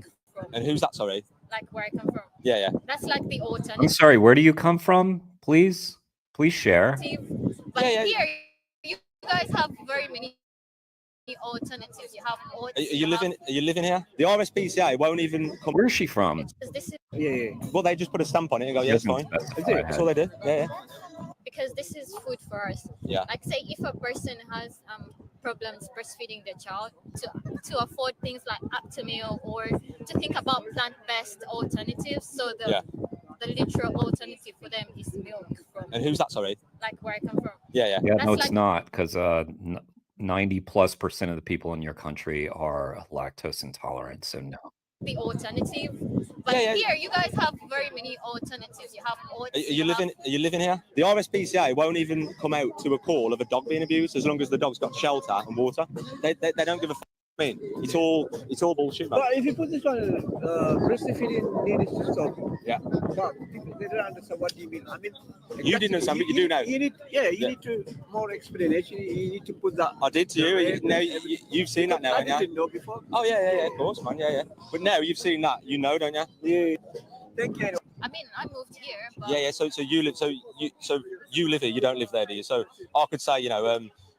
And who's that? Sorry. Like where I come from. Yeah. That's like the alternative. I'm sorry, where do you come from? Please share. But here, you guys have very many alternatives. You have oats. Are you living here? The RSPCA won't even come. Where is she from? This is Well, they just put a stamp on it and go, yeah, it's fine. Is it? That's all they do. Yeah. Because this is food for us. Yeah. Like say if a person has problems breastfeeding their child, to afford things like Aptamil or to think about plant-based alternatives. So the literal alternative for them is milk. And who's that? Sorry. Like where I come from. Yeah, That's no, it's like, not, because 90+% of the people in your country are lactose intolerant. So no. The alternative. But here, you guys have very many alternatives. You have oats. Are you living here? The RSPCA won't even come out to a call of a dog being abused as long as the dog's got shelter and water. They don't give a. I mean, it's all bullshit, man. But if you put this on, breastfeeding needs to stop. Yeah. But people they don't understand what you mean. I mean, You didn't understand, but you do now. You need to more explanation. You need to put that. I did to you. Now you've seen that now, I haven't you? didn't know before. Oh yeah, of course, man. Yeah. But now you've seen that, you know, don't you? Yeah. Thank you. I mean, I moved here. But... Yeah. So you live. So you live here. You don't live there, do you? So I could say,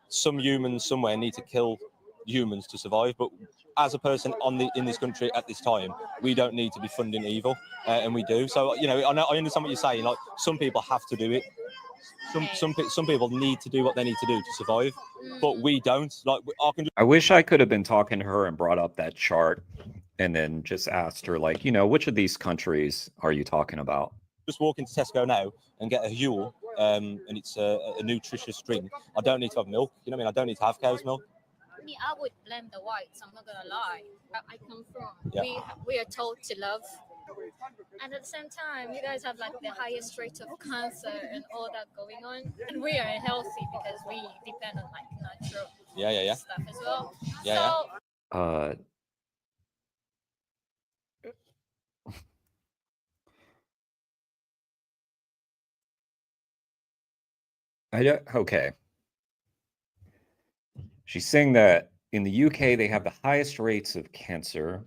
some humans somewhere need to kill humans to survive, but as a person in this country at this time, we don't need to be funding evil, and we do. So I understand what you're saying. Like some people have to do it. Some people need to do what they need to do to survive, but we don't. Like I wish I could have been talking to her and brought up that chart, and then just asked her, like, which of these countries are you talking about? Just walk into Tesco now and get a Huel, and it's a nutritious drink. I don't need to have milk. You know what I mean? I don't need to have cow's milk. I would blame the whites. I'm not gonna lie. I come from. Yeah. We are told to love, and at the same time, you guys have like the highest rate of cancer and all that going on, and we are healthy because we depend on like natural stuff as well. Okay. She's saying that in the UK, they have the highest rates of cancer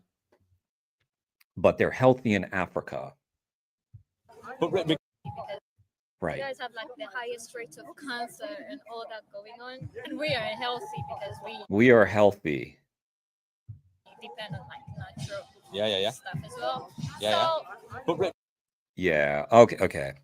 but they're healthy in Africa. Because Right. you guys have like the highest rate of cancer and all that going on, and we are healthy because We are healthy. depend on like natural Yeah. stuff as well. Yeah. Yeah. Okay.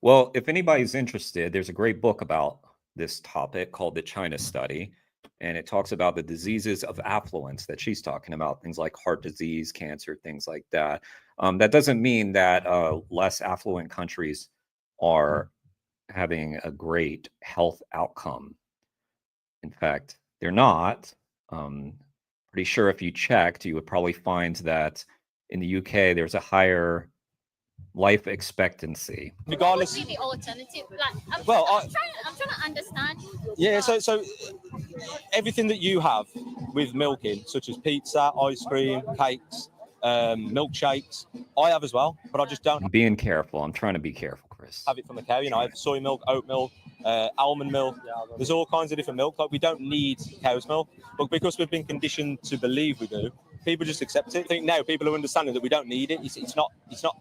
Well, if anybody's interested, there's a great book about this topic called The China Study, and it talks about the diseases of affluence that she's talking about, things like heart disease, cancer, things like that. That doesn't mean that less affluent countries are having a great health outcome. In fact, they're not. Pretty sure if you checked, you would probably find that in the UK there's a higher life expectancy. Regardless, what would be the alternative? Like, I'm trying to understand. Yeah, so everything that you have with milking, such as pizza, ice cream, cakes, milkshakes, I have as well, but I just don't I'm being careful. I'm trying to be careful, Chris. have it from the cow. You know, I have soy milk, oat milk, almond milk. There's all kinds of different milk. Like, we don't need cow's milk, but because we've been conditioned to believe we do, people just accept it. I think now people are understanding that we don't need it. It's not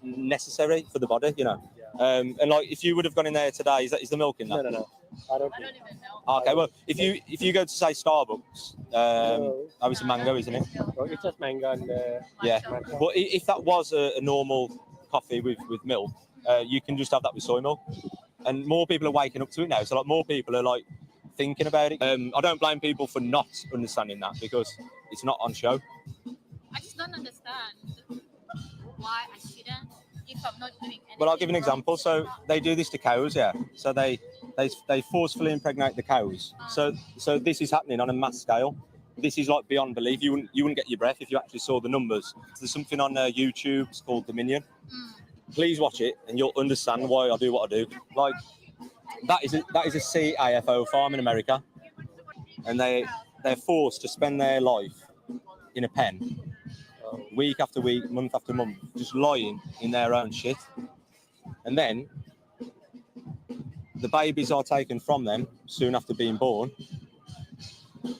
necessary for the body, you know. And like, if you would have gone in there today, is the milk in that? No. I don't even know. Okay, well, if you go to say Starbucks, obviously mango, isn't it? Well, it's just mango and Yeah. But if that was a normal coffee with milk, you can just have that with soy milk. And more people are waking up to it now. So like, more people are like thinking about it. I don't blame people for not understanding that, because it's not on show. I just don't understand why I shouldn't if I'm not doing anything. Well, I'll give an example. So they do this to cows, yeah. So they forcefully impregnate the cows. So this is happening on a mass scale. This is like beyond belief. You wouldn't get your breath if you actually saw the numbers. There's something on YouTube. It's called Dominion. Please watch it, and you'll understand why I do what I do. Like, that is a CAFO farm in America, and they're forced to spend their life in a pen, week after week, month after month, just lying in their own shit. And then the babies are taken from them soon after being born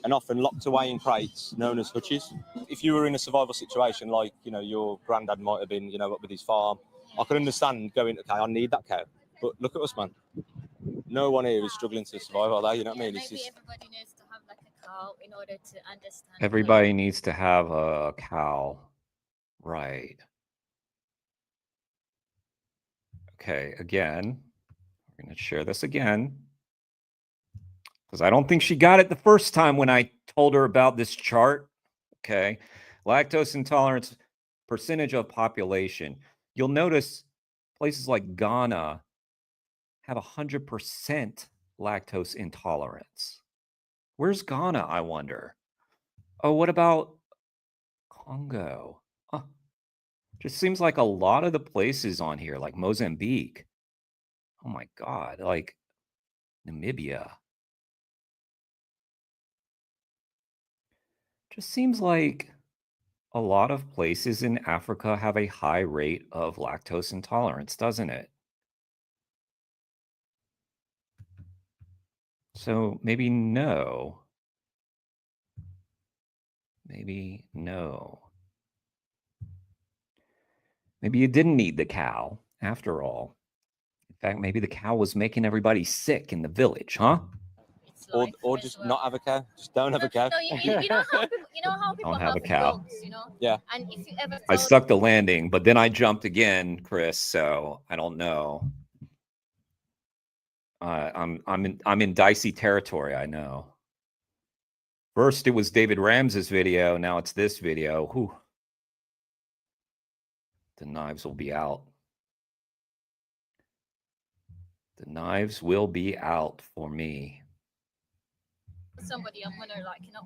and often locked away in crates known as hutches. If you were in a survival situation like, you know, your granddad might have been, you know, up with his farm, I could understand going, okay, I need that cow. But look at us, man. No one here is struggling to survive like that, you know what I mean? It's Maybe just... everybody needs to have like a cow in order to understand. Everybody needs to have a cow. Right. Okay, again, we're going to share this again, because I don't think she got it the first time when I told her about this chart. Okay, lactose intolerance percentage of population. You'll notice places like Ghana have 100% lactose intolerance. Where's Ghana, I wonder? Oh, what about Congo? Huh. Just seems like a lot of the places on here, like Mozambique. Oh my God, like Namibia. Just seems like a lot of places in Africa have a high rate of lactose intolerance, doesn't it? So maybe no. Maybe no. Maybe you didn't need the cow after all. In fact, maybe the cow was making everybody sick in the village, huh? Or just not have a cow. Just don't have a cow. No, you know how people Don't have a have cow. dogs, you know? Yeah. And if you ever I told- stuck the landing, but then I jumped again, Chris. So I don't know. I'm in dicey territory. I know. First, it was David Rams's video. Now it's this video. Whew. The knives will be out. The knives will be out for me. somebody, I'm gonna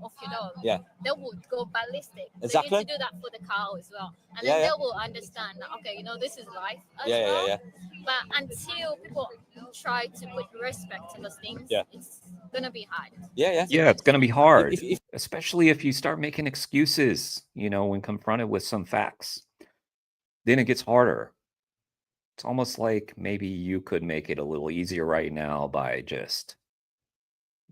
off your dog. Yeah. They would go ballistic. So Exactly. you need to do that for the cow as well, and Yeah, then yeah. they will understand that okay, this is life as Yeah, well. yeah. But until people try to put respect to those things, Yeah. it's gonna be hard. Yeah. Yeah, it's going to be hard, especially if you start making excuses, when confronted with some facts. Then it gets harder. It's almost like maybe you could make it a little easier right now by just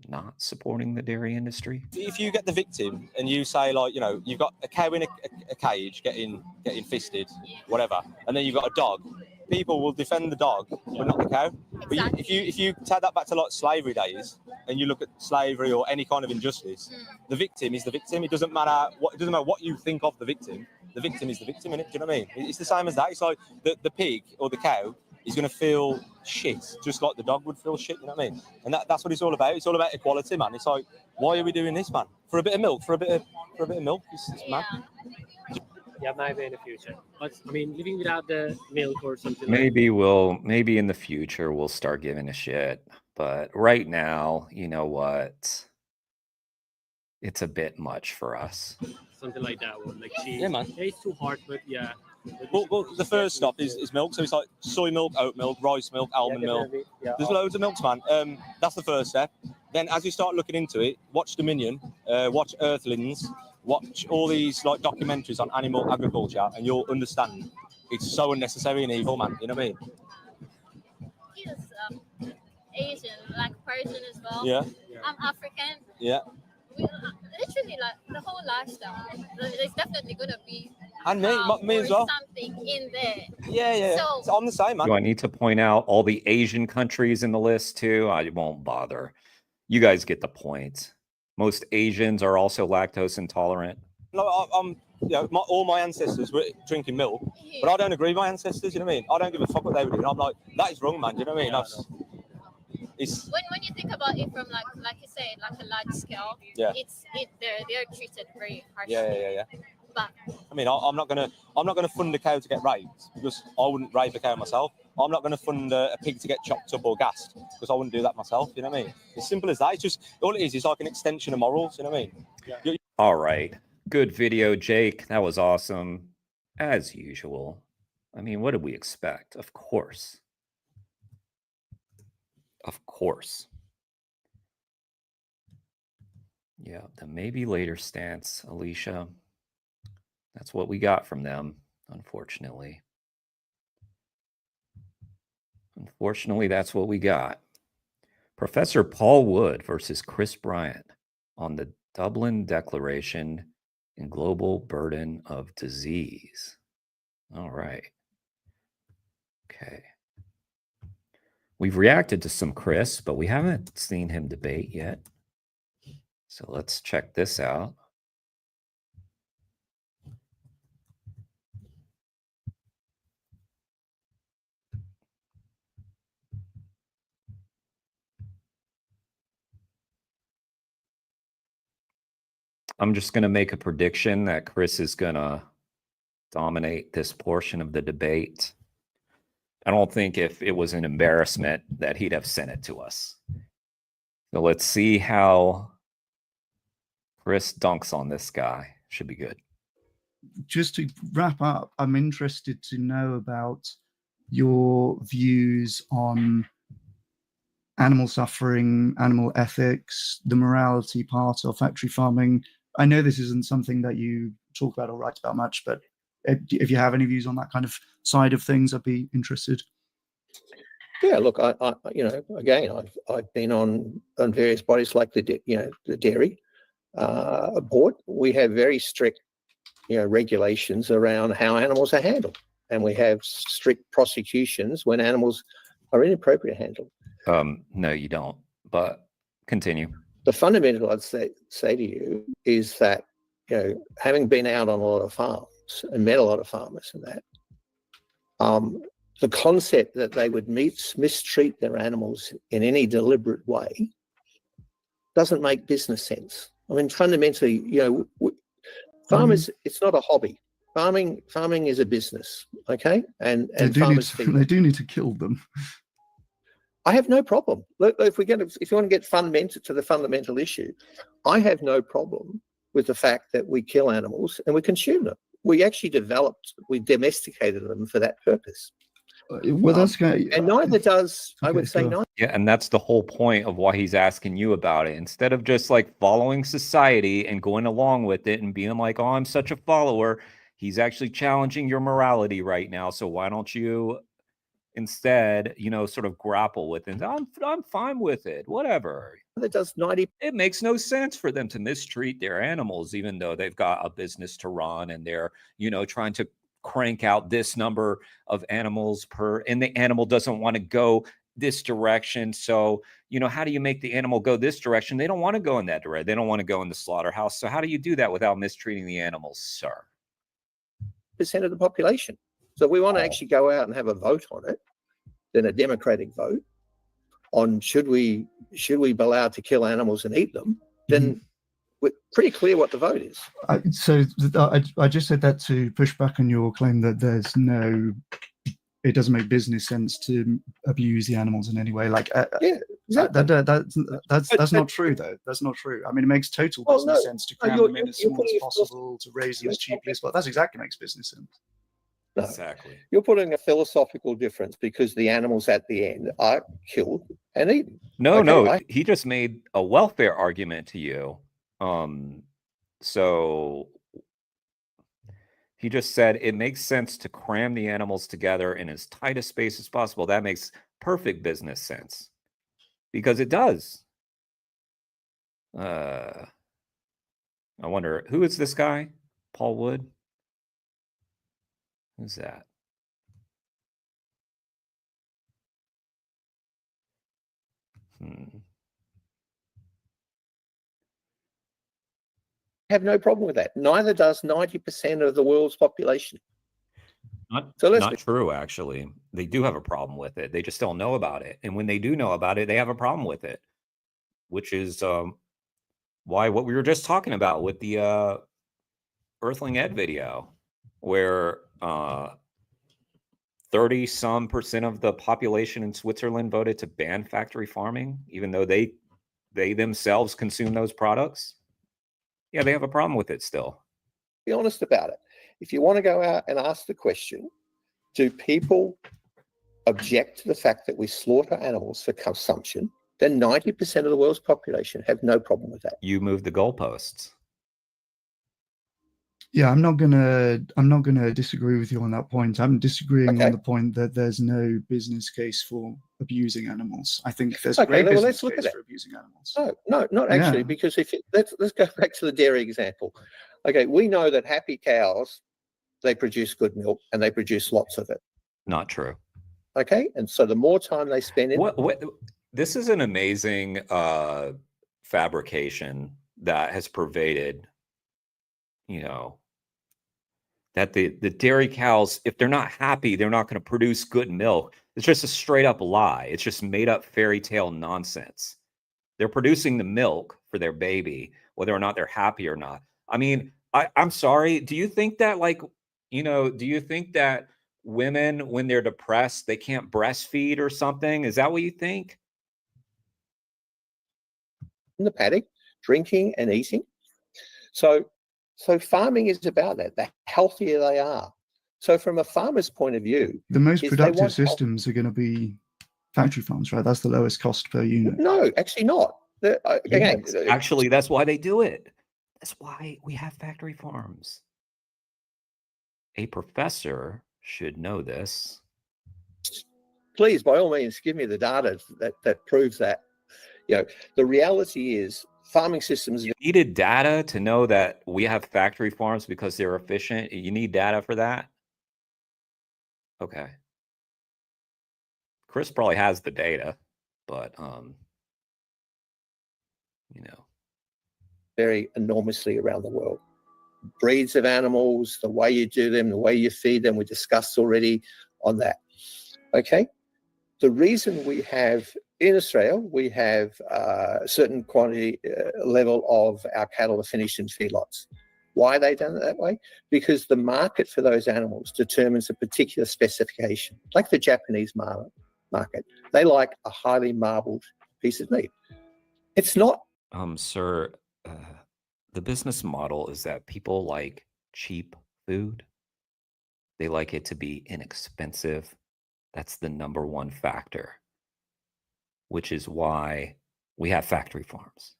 not supporting the dairy industry? If you get the victim and you say, like, you know, you've got a cow in a cage getting fisted, whatever, and then you've got a dog, people will defend the dog, but not the cow. But if you take that back to like slavery days, and you look at slavery or any kind of injustice, the victim is the victim. It doesn't matter what you think of the victim. The victim is the victim, innit? Do you know what I mean? It's the same as that. It's like the pig or the cow is going to feel shit, just like the dog would feel shit. You know what I mean? And that's what it's all about. It's all about equality, man. It's like, why are we doing this, man? For a bit of milk, for a bit of milk. It's mad. Yeah, maybe in the future. But I mean, living without the milk or something. Maybe in the future we'll start giving a shit. But right now, you know what? It's a bit much for us. Something like that one, like cheese. Yeah, man. Yeah, it's too hard, but yeah. Well, the first stop is milk. So it's like soy milk, oat milk, rice milk, almond milk. Yeah. There's loads of milks, man. That's the first step. Then as you start looking into it, watch Dominion, watch Earthlings, watch all these like documentaries on animal agriculture, and you'll understand it's so unnecessary and evil, man. You know what I mean? He's Asian, like Persian as well. Yeah. I'm African. Yeah. We, literally, like the whole lifestyle. There's definitely gonna be. And me as well. Something in there. Yeah. So I'm the same, man. Do I need to point out all the Asian countries in the list too? I won't bother. You guys get the point. Most Asians are also lactose intolerant. No, I'm all my ancestors were drinking milk, but I don't agree with my ancestors. You know what I mean? I don't give a fuck what they were doing. I'm like, that is wrong, man. Do you know what I mean? It's when you think about it from like you say, like a large scale, they're treated very harshly. Yeah. But I mean, I'm not gonna fund a cow to get raped because I wouldn't rape a cow myself. I'm not gonna fund a pig to get chopped up or gassed because I wouldn't do that myself. You know what I mean? It's simple as that. It's just all it is like an extension of morals. You know what I mean? Yeah. All right, good video, Jake. That was awesome, as usual. I mean, what did we expect? Of course. Yeah, the maybe later stance, Alicia. That's what we got from them, unfortunately. Unfortunately, that's what we got. Professor Paul Wood versus Chris Bryant on the Dublin Declaration and Global Burden of Disease. All right. Okay. We've reacted to some Chris, but we haven't seen him debate yet. So let's check this out. I'm just going to make a prediction that Chris is going to dominate this portion of the debate. I don't think if it was an embarrassment that he'd have sent it to us. So let's see how Chris dunks on this guy. Should be good. Just to wrap up, I'm interested to know about your views on animal suffering, animal ethics, the morality part of factory farming. I know this isn't something that you talk about or write about much, but if you have any views on that kind of side of things, I'd be interested. Yeah, look, I again, I've been on various bodies like the dairy board. We have very strict, regulations around how animals are handled, and we have strict prosecutions when animals are inappropriately handled. No, you don't. But continue. The fundamental I'd say to you is that having been out on a lot of farms and met a lot of farmers and that, the concept that they would mistreat their animals in any deliberate way doesn't make business sense. I mean, fundamentally, farmers, it's not a hobby. Farming is a business, okay? And farmers they do need to kill them. I have no problem. Look, if you want to get fundamental to the fundamental issue, I have no problem with the fact that we kill animals and we consume them. We actually we domesticated them for that purpose. Well, that's great. And neither does, I would say, neither. Yeah, and that's the whole point of why he's asking you about it. Instead of just like following society and going along with it and being like, oh, I'm such a follower, he's actually challenging your morality right now. So why don't you instead, you know, sort of grapple with it. I'm fine with it, whatever. It does 90. It makes no sense for them to mistreat their animals, even though they've got a business to run and they're, you know, trying to crank out this number of animals per, and the animal doesn't want to go this direction. So, you know, how do you make the animal go this direction? They don't want to go in that direction. They don't want to go in the slaughterhouse. So how do you do that without mistreating the animals, sir? % of the population. So we want to actually go out and have a vote on it, then a democratic vote on should we be allowed to kill animals and eat them, then we're pretty clear what the vote is. I just said that to push back on your claim that it doesn't make business sense to abuse the animals in any way. Like, yeah, exactly. That's not true, though. That's not true. I mean, it makes total business sense to cram them in as small as possible, to raise them as cheaply as possible. That's exactly makes business sense. No, exactly. You're putting a philosophical difference because the animals at the end are killed and eaten. No, he just made a welfare argument to you. So he just said it makes sense to cram the animals together in as tight a space as possible. That makes perfect business sense because it does. I wonder, who is this guy? Paul Wood? Who's that? Have no problem with that. Neither does 90% of the world's population. Not true, actually. They do have a problem with it. They just don't know about it. And when they do know about it, they have a problem with it, which is why what we were just talking about with the Earthling Ed video, where 30-some% of the population in Switzerland voted to ban factory farming, even though they themselves consume those products. Yeah, they have a problem with it still. Be honest about it. If you want to go out and ask the question, do people object to the fact that we slaughter animals for consumption, then 90% of the world's population have no problem with that. You move the goalposts. Yeah, I'm not gonna disagree with you on that point. I'm disagreeing on the point that there's no business case for abusing animals. I think there's a great business case for abusing animals. No, not actually, because if let's go back to the dairy example. Okay, we know that happy cows, they produce good milk and they produce lots of it. Not true. Okay, and so the more time they spend in this is an amazing fabrication that has pervaded, you know, that the dairy cows, if they're not happy, they're not going to produce good milk. It's just a straight up lie. It's just made up fairy tale nonsense. They're producing the milk for their baby, whether or not they're happy or not. I mean, I'm sorry. Do you think that, like, you know, do you think that women, when they're depressed, they can't breastfeed or something? Is that what you think? In the paddock, drinking and eating. So farming is about that. The healthier they are. So from a farmer's point of view, the most productive systems are going to be factory farms, right? That's the lowest cost per unit. No, actually not. Again, actually, that's why they do it. That's why we have factory farms. A professor should know this. Please, by all means, give me the data that proves that. You know, the reality is farming systems. You needed data to know that we have factory farms because they're efficient. You need data for that? Okay. Chris probably has the data, but you know, vary enormously around the world. Breeds of animals, the way you do them, the way you feed them, we discussed already on that. Okay. The reason we have in Australia, we have a certain quantity level of our cattle are finished in feedlots. Why are they done it that way? Because the market for those animals determines a particular specification, like the Japanese market. They like a highly marbled piece of meat. It's not. Sir, the business model is that people like cheap food. They like it to be inexpensive. That's the #1 factor, which is why we have factory farms.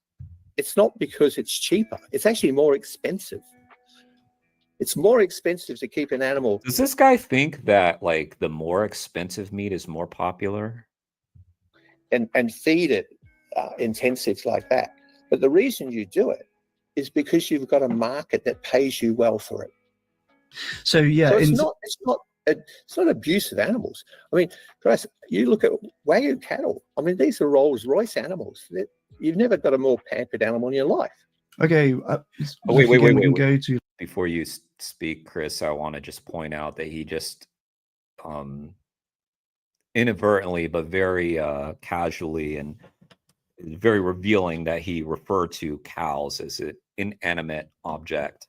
It's not because it's cheaper. It's actually more expensive. It's more expensive to keep an animal. Does this guy think that like the more expensive meat is more popular? And feed it intensive like that. But the reason you do it is because you've got a market that pays you well for it. So yeah, so it's not abuse of animals. I mean, Chris, you look at Wagyu cattle. I mean, these are Rolls-Royce animals. You've never got a more pampered animal in your life. Okay. Wait. We can go to Before you speak, Chris, I want to just point out that he just inadvertently, but very casually and very revealing, that he referred to cows as an inanimate object,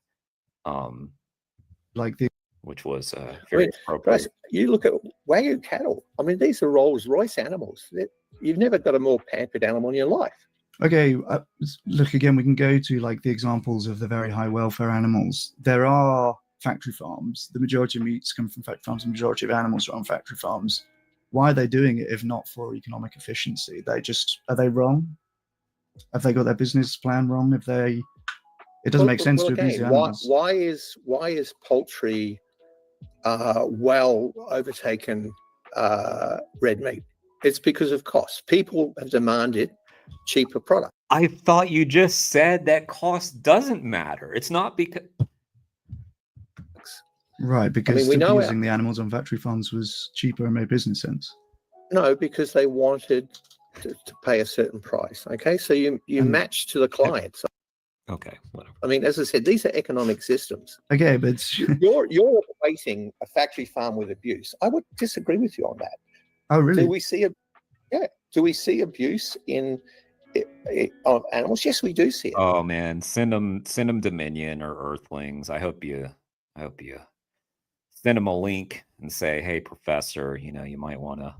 which was very appropriate. Chris, you look at Wagyu cattle. I mean, these are Rolls-Royce animals. You've never got a more pampered animal in your life. Okay, look, again, we can go to like the examples of the very high welfare animals. There are factory farms. The majority of meats come from factory farms. The majority of animals are on factory farms. Why are they doing it if not for economic efficiency? Are they wrong? Have they got their business plan wrong? It doesn't make sense to abuse the animals. Why is poultry well overtaken red meat? It's because of cost. People have demanded cheaper product. I thought you just said that cost doesn't matter. It's not because... Right, because abusing the animals on factory farms was cheaper and made business sense. No, because they wanted to pay a certain price. Okay, so you match to the client. So, okay, whatever. I mean, as I said, these are economic systems. Okay, but you're equating a factory farm with abuse. I would disagree with you on that. Oh, really? Do we see abuse of animals? Yes, we do see it. Oh man, send them Dominion or Earthlings. I hope you send them a link and say, hey, professor, you might want to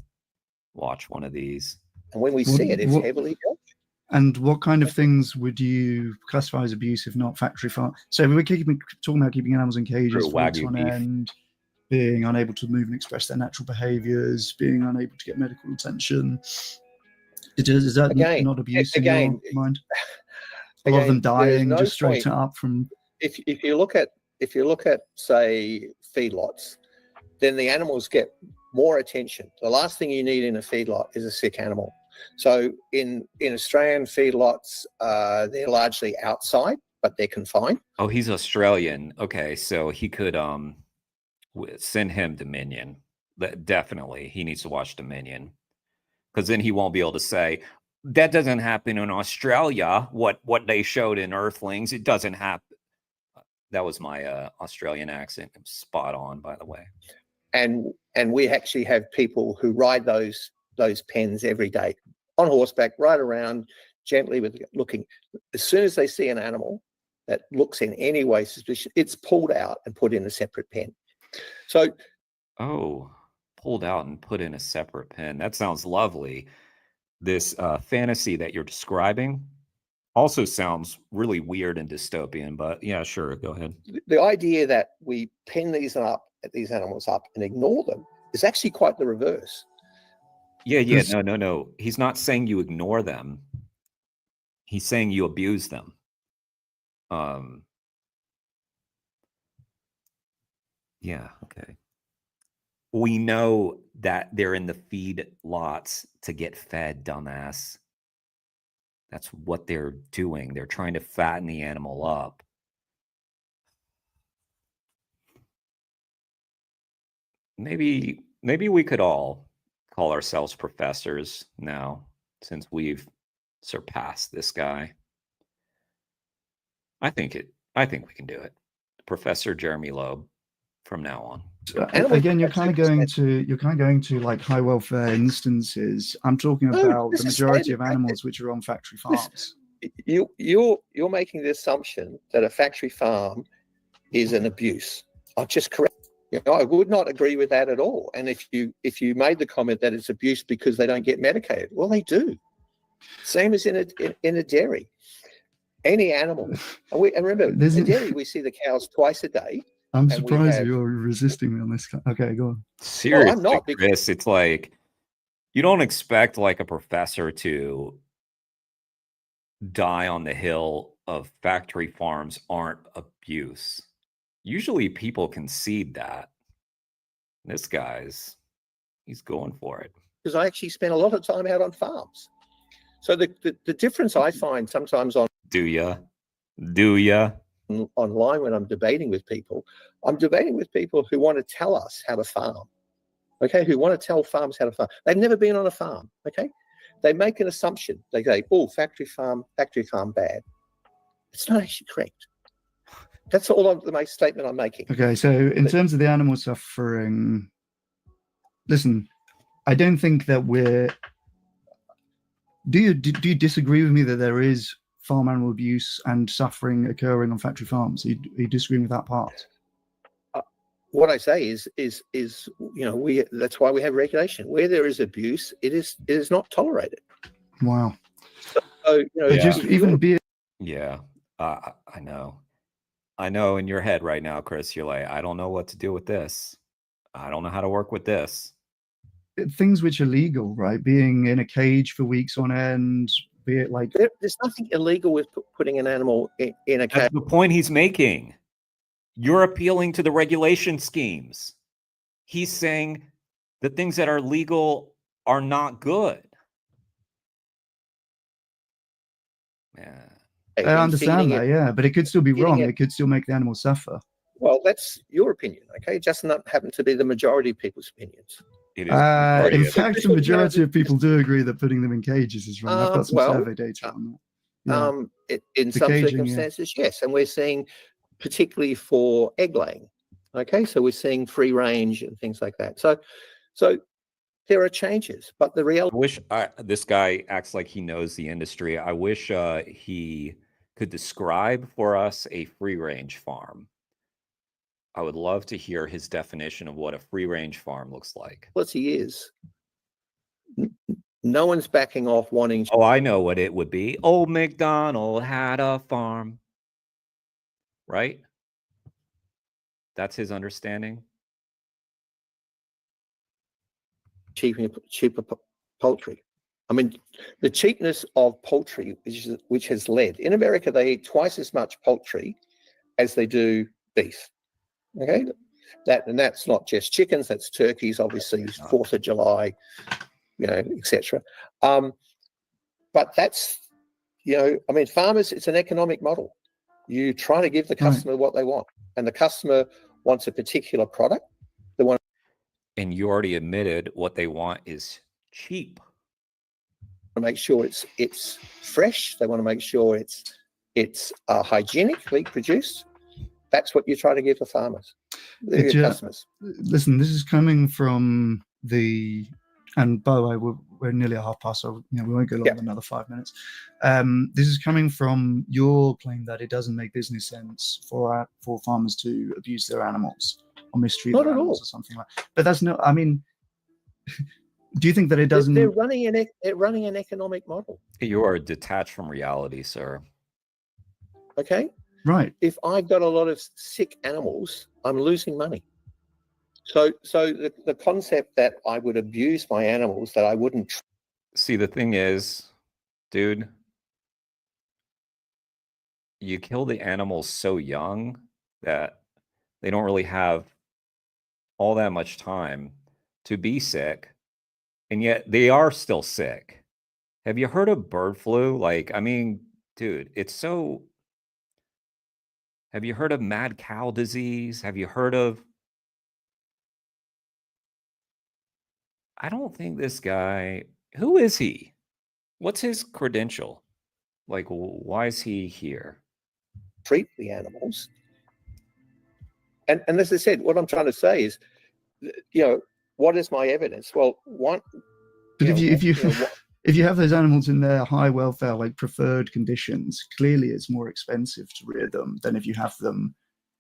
watch one of these. And when we see it, it's heavily judged. And what kind of things would you classify as abuse if not factory farm? So we're talking about keeping animals in cages, forks on end, being unable to move and express their natural behaviors, being unable to get medical attention. Is that not abuse in your mind? A lot of them dying just straight up from. If you look at say feedlots, then the animals get more attention. The last thing you need in a feedlot is a sick animal. So in Australian feedlots, they're largely outside, but they're confined. Oh, he's Australian. Okay, so he could send him Dominion. Definitely, he needs to watch Dominion, because then he won't be able to say that doesn't happen in Australia. What they showed in Earthlings, it doesn't happen. That was my Australian accent. Spot on, by the way. And we actually have people who ride those pens every day on horseback, ride around gently with looking. As soon as they see an animal that looks in any way suspicious, it's pulled out and put in a separate pen. So, pulled out and put in a separate pen. That sounds lovely. This fantasy that you're describing also sounds really weird and dystopian, but yeah, sure, go ahead. The idea that we pen these animals up and ignore them is actually quite the reverse. Yeah, no. He's not saying you ignore them. He's saying you abuse them. Yeah, okay. We know that they're in the feed lots to get fed, dumbass. That's what they're doing. They're trying to fatten the animal up. Maybe we could all call ourselves professors now, since we've surpassed this guy. I think we can do it. Professor Jeremy Loeb from now on. Again, you're kind of going to like high welfare instances. I'm talking about the majority of animals which are on factory farms. You're making the assumption that a factory farm is an abuse. I'll just correct. I would not agree with that at all. And if you made the comment that it's abuse because they don't get medicated, well, they do. Same as in a dairy. Any animal, and remember, in a dairy we see the cows twice a day. I'm surprised you're resisting me on this. Okay, go on. Seriously, I'm not, Chris. It's like you don't expect like a professor to die on the hill of factory farms aren't abuse. Usually people concede that. This guy's, he's going for it. Because I actually spend a lot of time out on farms. So the difference I find sometimes on online when I'm debating with people who want to tell us how to farm. Okay, who want to tell farms how to farm. They've never been on a farm. Okay, they make an assumption. They say, "Oh, factory farm bad." It's not actually correct. That's all the statement I'm making. Okay, so in terms of the animal suffering, listen, I don't think that we're. Do you disagree with me that there is farm animal abuse and suffering occurring on factory farms? Are you disagreeing with that part? What I say is that's why we have regulation. Where there is abuse, it is not tolerated. Wow. So just even be. Yeah, I know. I know in your head right now, Chris, you're like, I don't know what to do with this. I don't know how to work with this. Things which are legal, right? Being in a cage for weeks on end, be it like... There's nothing illegal with putting an animal in a cage. That's the point he's making. You're appealing to the regulation schemes. He's saying the things that are legal are not good. Yeah. I understand that, yeah, but it could still be wrong. It could still make the animal suffer. Well, that's your opinion, okay? It does not happen to be the majority of people's opinions. It is in fact, the majority of people do agree that putting them in cages is wrong. I've got some survey data on that. Yeah. In some circumstances, yes, and we're seeing, particularly for egg laying, okay? So we're seeing free range and things like that. So there are changes, but the reality... I wish this guy acts like he knows the industry. I wish he could describe for us a free-range farm. I would love to hear his definition of what a free-range farm looks like. What he is. No one's backing off wanting... Oh, I know what it would be. Old MacDonald had a farm. Right? That's his understanding. Cheaper poultry. I mean, the cheapness of poultry, which has led in America, they eat twice as much poultry as they do beef. Okay, that's not just chickens; that's turkeys, obviously 4th of July, etc. But that's, I mean, farmers. It's an economic model. You try to give the customer what they want, and the customer wants a particular product. They want. And you already admitted what they want is cheap. To make sure it's fresh. They want to make sure it's hygienically produced. That's what you try to give the farmers, the customers. Listen, this is coming from and by the way, we're nearly at half past, so we won't go longer than another 5 minutes. This is coming from your claim that it doesn't make business sense for farmers to abuse their animals or mistreat their animals or something like that. But that's not, I mean, do you think that it doesn't... They're running an economic model. You are detached from reality, sir. Okay? Right. If I've got a lot of sick animals, I'm losing money. So the concept that I would abuse my animals, that I wouldn't... See, the thing is, dude, you kill the animals so young that they don't really have all that much time to be sick, and yet they are still sick. Have you heard of bird flu? Like, I mean, dude, it's so... Have you heard of mad cow disease? Have you heard of... I don't think this guy... Who is he? What's his credential? Like, why is he here? Treat the animals. And as I said, what I'm trying to say is, what is my evidence? Well, one... But if you have those animals in their high welfare, like preferred conditions, clearly it's more expensive to rear them than if you have them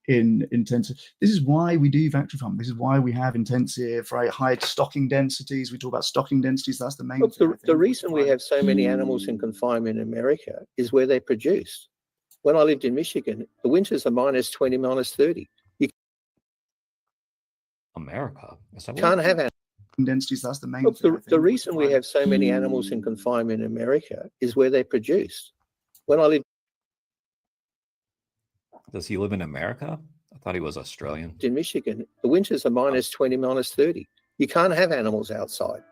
in intensive. This is why we do factory farm. This is why we have intensive, right, high stocking densities. We talk about stocking densities. That's the main thing. The reason we have so many animals in confinement in America is where they're produced. When I lived in Michigan, the winters are -20, -30. You America. can't have animals. Densities, that's the main thing. The reason we have so many animals in confinement in America is where they're produced. When I lived... Does he live in America? I thought he was Australian. In Michigan, the winters are minus 20, minus 30. You can't have animals outside.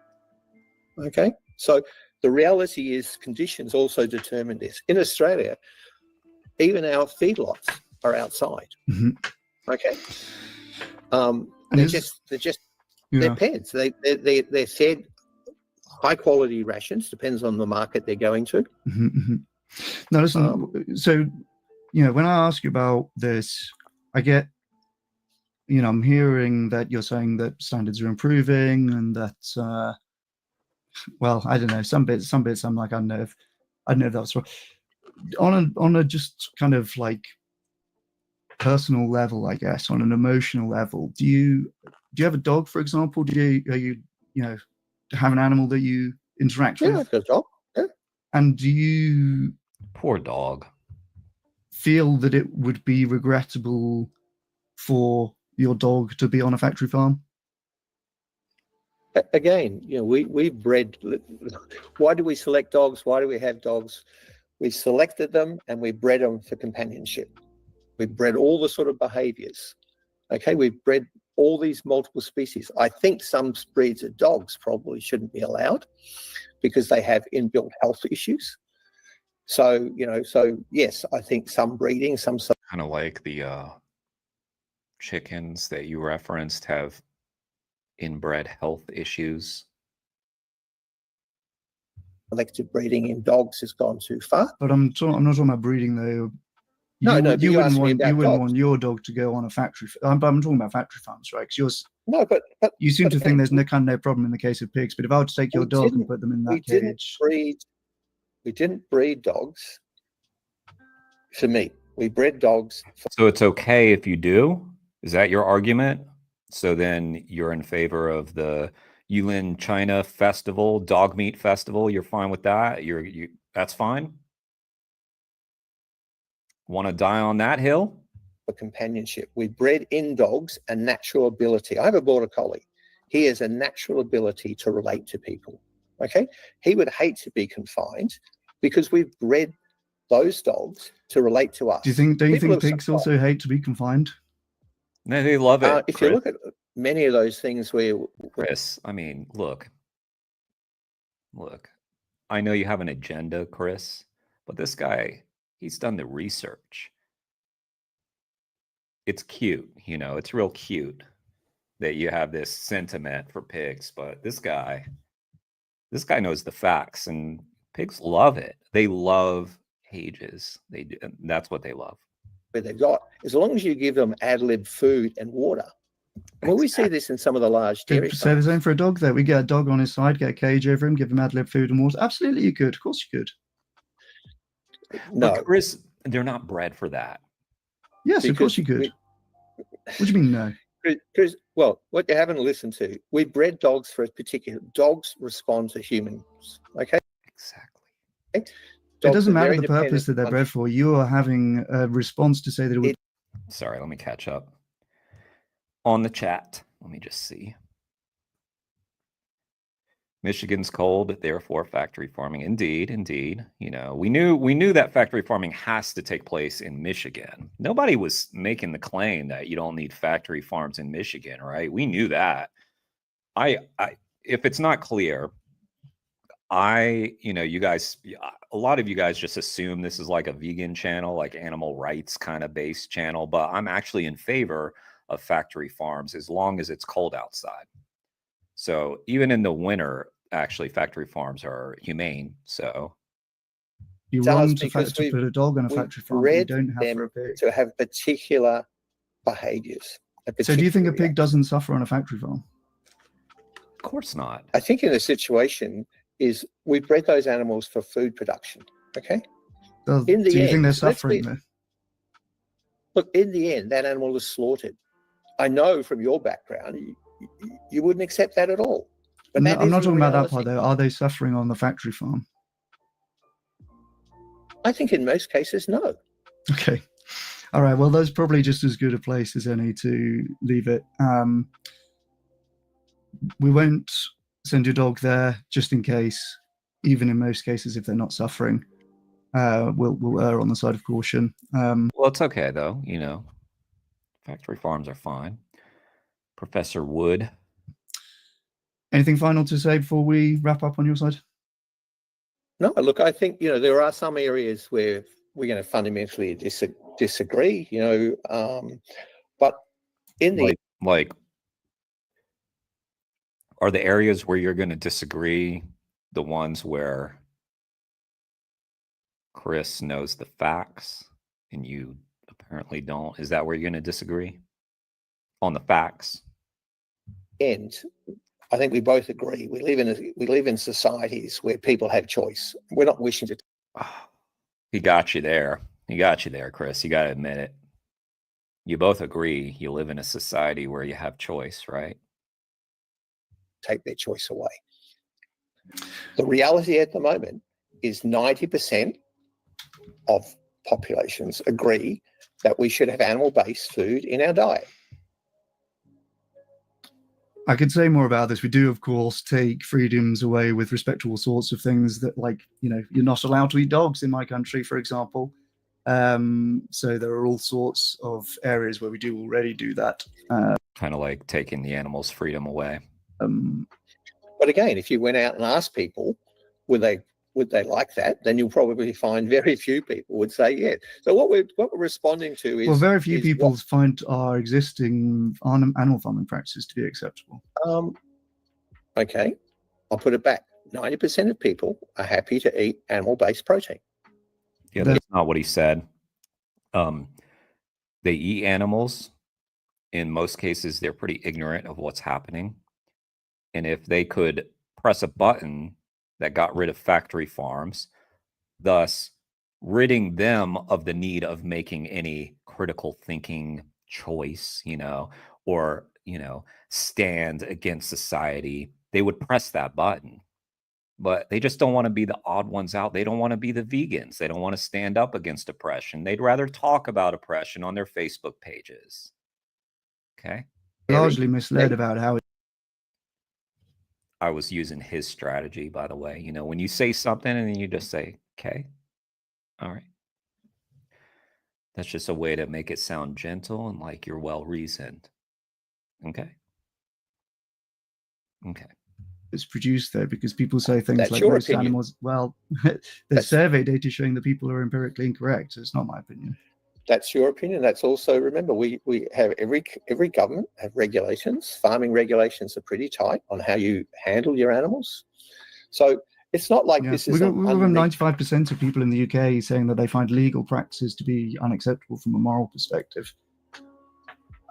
Okay, so the reality is conditions also determine this. In Australia, even our feedlots are outside. Okay, they're pens. They're fed high quality rations. Depends on the market they're going to. Now listen. So, when I ask you about this, I get, I'm hearing that you're saying that standards are improving and that, well, I don't know, some bits I'm like, I don't know if that's right. On a just kind of like personal level, I guess, on an emotional level, do you have a dog, for example? Are you have an animal that you interact with? Yeah, I've got a dog. Yeah. And do you poor dog feel that it would be regrettable for your dog to be on a factory farm? Again, we bred. Why do we select dogs? Why do we have dogs? We selected them and we bred them for companionship. We bred all the sort of behaviors. Okay, we've bred all these multiple species. I think some breeds of dogs probably shouldn't be allowed because they have inbuilt health issues. So, yes, I think some breeding, some kind of like the chickens that you referenced have inbred health issues. Selective breeding in dogs has gone too far. But I'm not talking about breeding though. You wouldn't want your dog to go on a factory. I'm talking about factory farms, right? Because but you seem to think there's no problem in the case of pigs. But if I were to take your dog and put them in that cage, we didn't breed dogs for meat. We bred dogs. So it's okay if you do? Is that your argument? So then you're in favor of the Yulin China festival, dog meat festival. You're fine with that? That's fine? Want to die on that hill? For companionship. We bred in dogs a natural ability. I have a border collie. He has a natural ability to relate to people. Okay? He would hate to be confined because we've bred those dogs to relate to us. don't you think pigs also hate to be confined? No, they love it. If you look at many of those things where Chris, I mean, look, I know you have an agenda, Chris, but this guy, he's done the research. It's cute, it's real cute that you have this sentiment for pigs, but this guy knows the facts, and pigs love it. They love cages. They do. That's what they love. Where they've got, as long as you give them ad lib food and water. Well, we see this in some of the large dairy farms. Say the same for a dog, though. We get a dog on his side, get a cage over him, give him ad lib food and water. Absolutely, you could. Of course, you could. No, but Chris, they're not bred for that. Yes, of course you could. What do you mean, no? Because, well, what you haven't listened to, we bred dogs for a particular. Dogs respond to humans. Okay. Exactly. Okay? It doesn't matter the purpose that they're bred for. You are having a response to say that it would. Sorry, let me catch up on the chat. Let me just see. Michigan's cold, therefore factory farming. Indeed. We knew that factory farming has to take place in Michigan. Nobody was making the claim that you don't need factory farms in Michigan, right? We knew that. If it's not clear, you guys, a lot of you guys just assume this is like a vegan channel, like animal rights kind of based channel, but I'm actually in favor of factory farms as long as it's cold outside. So even in the winter, actually, factory farms are humane. So you're wrong to put a dog on a factory farm. You don't have them to have particular behaviors. So do you think a pig doesn't suffer on a factory farm? Of course not. I think in the situation is we bred those animals for food production. Okay. Do you think they're suffering though? Look, in the end, that animal was slaughtered. I know from your background, you wouldn't accept that at all. But no, I'm not talking about that part though. Are they suffering on the factory farm? I think in most cases, no. Okay. All right. Well, that's probably just as good a place as any to leave it. We won't send your dog there just in case. Even in most cases, if they're not suffering, we'll err on the side of caution. Well, it's okay though. Factory farms are fine. Professor Wood. Anything final to say before we wrap up on your side? No, look, I think, there are some areas where we're going to fundamentally disagree, but in the like are the areas where you're going to disagree the ones where Chris knows the facts and you apparently don't? Is that where you're going to disagree on the facts? end, I think we both agree we live in societies where people have choice. We're not wishing to. He got you there. He got you there, Chris. You got to admit it. You both agree you live in a society where you have choice, right? Take their choice away. The reality at the moment is 90% of populations agree that we should have animal-based food in our diet. I could say more about this. We do, of course, take freedoms away with respect to all sorts of things that, like, you're not allowed to eat dogs in my country, for example. So there are all sorts of areas where we do already do that. Kind of like taking the animal's freedom away. But again, if you went out and asked people, would they like that? Then you'll probably find very few people would say yeah. So what we're responding to is very few people find our existing animal farming practices to be acceptable. Okay, I'll put it back. 90% of people are happy to eat animal-based protein. Yeah, that's not what he said. They eat animals. In most cases, they're pretty ignorant of what's happening. And if they could press a button that got rid of factory farms, thus ridding them of the need of making any critical thinking choice, or, stand against society, they would press that button. But they just don't want to be the odd ones out. They don't want to be the vegans. They don't want to stand up against oppression. They'd rather talk about oppression on their Facebook pages. Okay? Largely misled about how I was using his strategy, by the way. When you say something and then you just say, okay, all right. That's just a way to make it sound gentle and like you're well reasoned. Okay. it's produced there, because people say things That's like your most opinion. animals. Well, there's survey data showing that people are empirically incorrect. So it's not my opinion. That's your opinion. That's also, remember, we have every government have regulations. Farming regulations are pretty tight on how you handle your animals. So it's not like this is. We've got 95% of people in the UK saying that they find legal practices to be unacceptable from a moral perspective.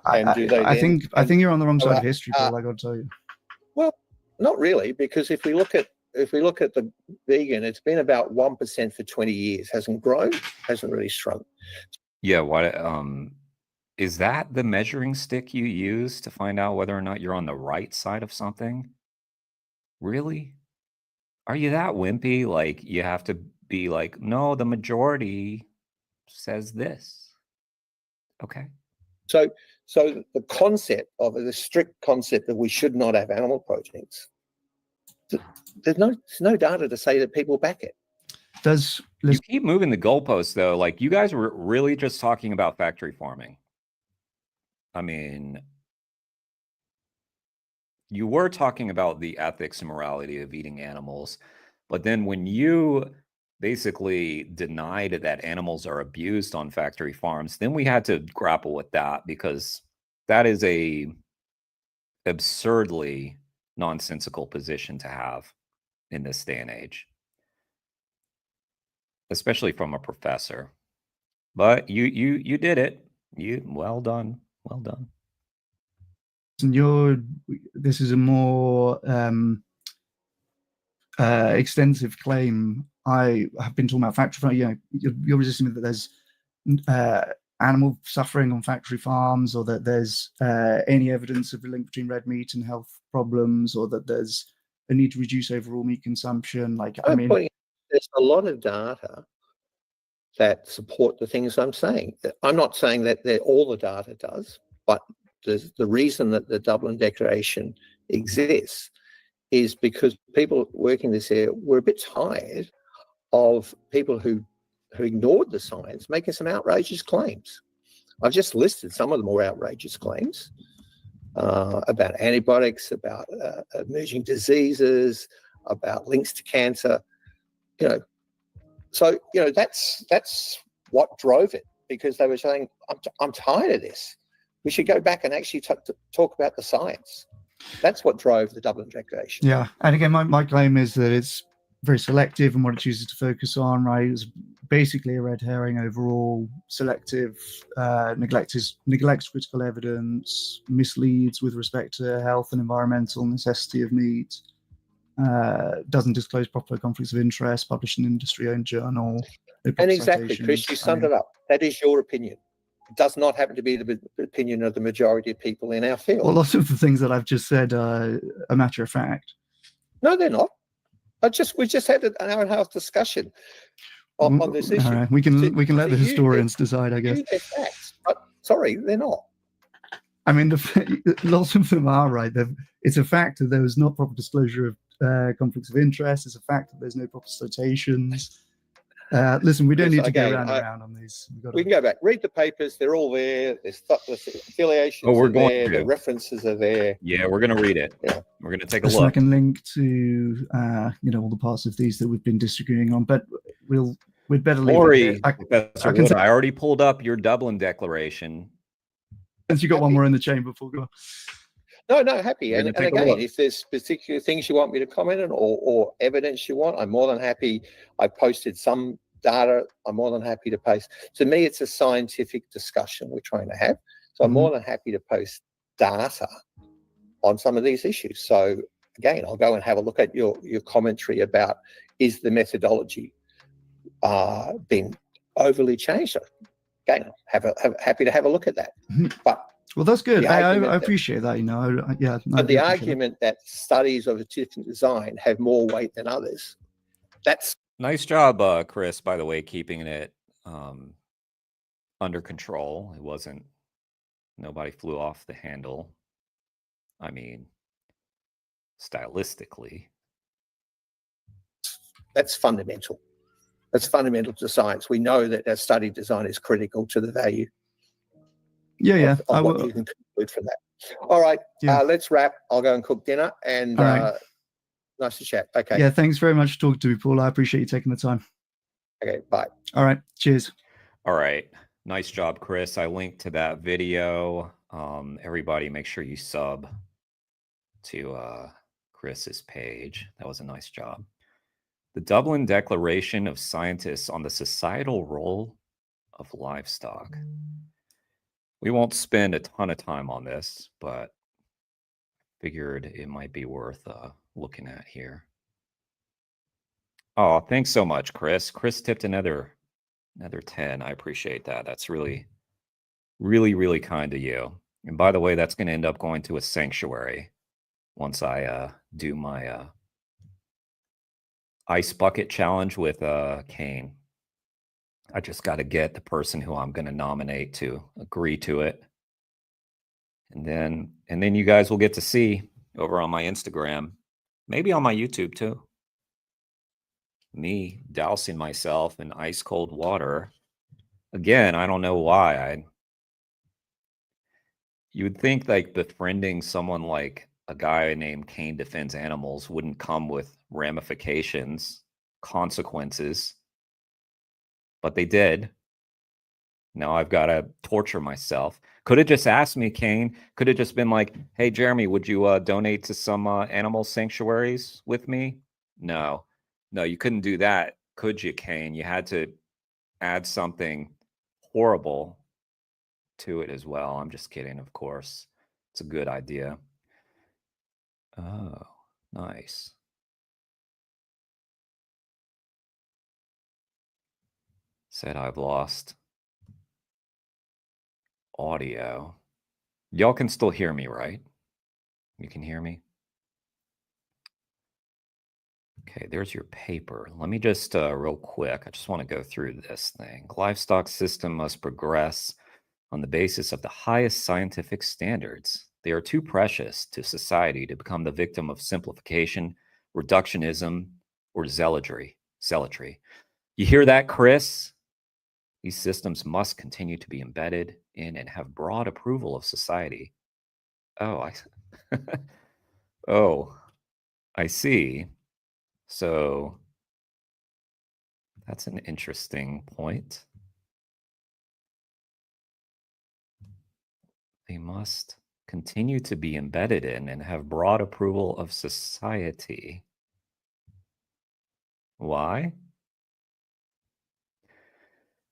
I think you're on the wrong side of history, Paul. I got to tell you. Well, not really, because if we look at the vegan, it's been about 1% for 20 years. Hasn't grown, hasn't really shrunk. Yeah, what is that the measuring stick you use to find out whether or not you're on the right side of something? Really? Are you that wimpy? Like you have to be like, no, the majority says this. Okay. So the concept of the strict concept that we should not have animal proteins, there's no data to say that people back it. You keep moving the goalposts though? Like you guys were really just talking about factory farming. I mean, you were talking about the ethics and morality of eating animals, but then when you basically denied that animals are abused on factory farms, then we had to grapple with that, because that is a absurdly nonsensical position to have in this day and age, especially from a professor. But you did it. Well done. And this is a more extensive claim. I have been talking about factory farming. You're resisting that there's animal suffering on factory farms, or that there's any evidence of a link between red meat and health problems, or that there's a need to reduce overall meat consumption. There's a lot of data that support the things I'm saying. I'm not saying that all the data does, but the reason that the Dublin Declaration exists is because people working this area were a bit tired of people who ignored the science making some outrageous claims. I've just listed some of the more outrageous claims about antibiotics, about emerging diseases, about links to cancer. So that's what drove it, because they were saying, I'm tired of this. We should go back and actually talk about the science. That's what drove the Dublin Declaration. Yeah, and again, my claim is that it's very selective in what it chooses to focus on, right? It's basically a red herring overall, selective, neglects critical evidence, misleads with respect to health and environmental necessity of meat, doesn't disclose proper conflicts of interest, published in an industry-owned journal. And exactly, Chris, you summed it up. That is your opinion. It does not happen to be the opinion of the majority of people in our field. Well, lots of the things that I've just said are a matter of fact. No, they're not. We just had an hour and a half discussion on this issue. All right. We can let the historians decide, I guess. They're facts, but sorry, they're not. I mean, lots of them are right. It's a fact that there was not proper disclosure of conflicts of interest. It's a fact that there's no proper citations. Listen, we don't need to go round and round on these. We can go back. Read the papers. They're all there. There's affiliations. Oh, we're going there. to. The references are there. Yeah, we're going to read it. Yeah. We're going to take a so look. I can link to all the parts of these that we've been disagreeing on, but we'd better leave Lori, it. I already pulled up your Dublin Declaration. Since you got one more in the chamber, before go. No, happy. And again, if there's particular things you want me to comment on or evidence you want, I'm more than happy. I posted some data. I'm more than happy to post. To me, it's a scientific discussion we're trying to have. So I'm more than happy to post data on some of these issues. So again, I'll go and have a look at your commentary about, is the methodology been overly changed? Again, happy to have a look at that. But well, that's good. I appreciate that. But the argument that studies of a different design have more weight than others, that's nice job, Chris. By the way, keeping it under control. It wasn't. Nobody flew off the handle. I mean, stylistically, that's fundamental. That's fundamental to science. We know that our study design is critical to the value. Yeah. Of what you can conclude from that. All right, let's wrap. I'll go and cook dinner, and nice to chat. Okay. Yeah, thanks very much for talking to me, Paul. I appreciate you taking the time. Okay, bye. All right, cheers. All right, nice job, Chris. I linked to that video. Everybody, make sure you sub to Chris's page. That was a nice job. The Dublin Declaration of Scientists on the Societal Role of Livestock. We won't spend a ton of time on this, but figured it might be worth looking at here. Oh, thanks so much, Chris. Chris tipped another 10. I appreciate that. That's really, really, really kind of you. And by the way, that's going to end up going to a sanctuary once I do my ice bucket challenge with Kane. I just got to get the person who I'm going to nominate to agree to it. And then you guys will get to see over on my Instagram, maybe on my YouTube too, me dousing myself in ice cold water. Again, I don't know why. You would think like befriending someone like a guy named Kane Defends Animals wouldn't come with ramifications, consequences, but they did. Now I've got to torture myself. Could have just asked me, Kane. Could have just been like, hey, Jeremy, would you donate to some animal sanctuaries with me? No, you couldn't do that, could you, Kane? You had to add something horrible to it as well. I'm just kidding, of course. It's a good idea. Oh, nice. Said I've lost audio. Y'all can still hear me, right? You can hear me? Okay, there's your paper. Let me just real quick, I just want to go through this thing. Livestock system must progress on the basis of the highest scientific standards. They are too precious to society to become the victim of simplification, reductionism, or zealotry. You hear that, Chris? These systems must continue to be embedded in and have broad approval of society. Oh, oh, I see. So that's an interesting point. They must continue to be embedded in and have broad approval of society. Why?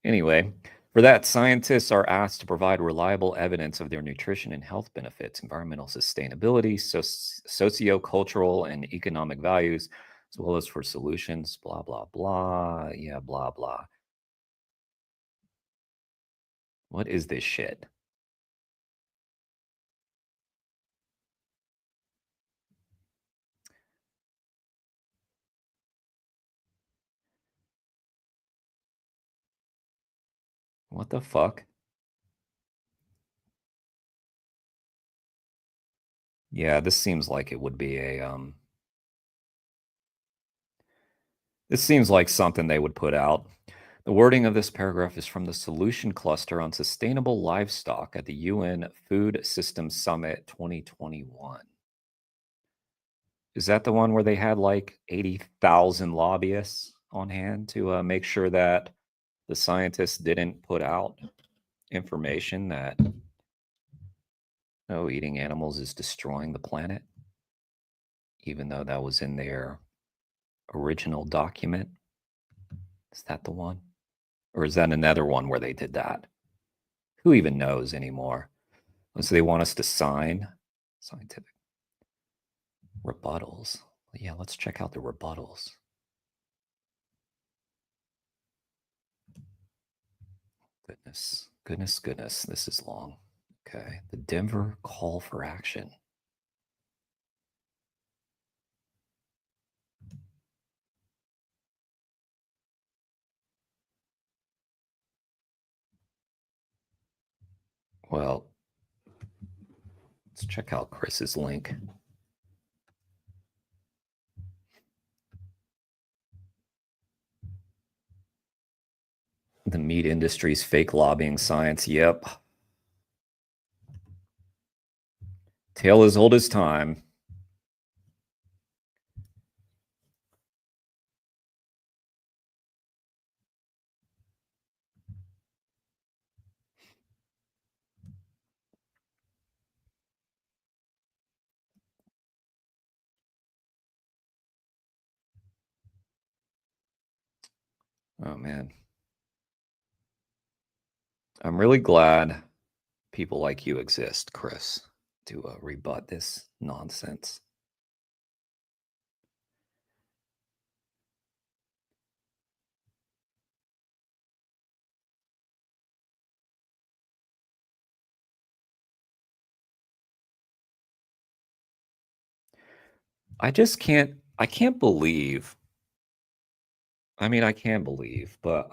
Anyway, for that, scientists are asked to provide reliable evidence of their nutrition and health benefits, environmental sustainability, socio-cultural and economic values, as well as for solutions, blah, blah, blah. Yeah, blah, blah. What is this shit? What the fuck? Yeah, this seems like it would be a this seems like something they would put out. The wording of this paragraph is from the Solution Cluster on Sustainable Livestock at the UN Food Systems Summit 2021. Is that the one where they had like 80,000 lobbyists on hand to make sure that the scientists didn't put out information that, oh, eating animals is destroying the planet, even though that was in their original document? Is that the one? Or is that another one where they did that? Who even knows anymore? So they want us to sign scientific rebuttals. Yeah, let's check out the rebuttals. Goodness, goodness, goodness. This is long. Okay. The Denver Call for Action. Well, let's check out Chris's link. The meat industry's fake lobbying science. Yep. Tale as old as time. Oh, man. I'm really glad people like you exist, Chris, to rebut this nonsense. I can't believe. I mean, I can believe, but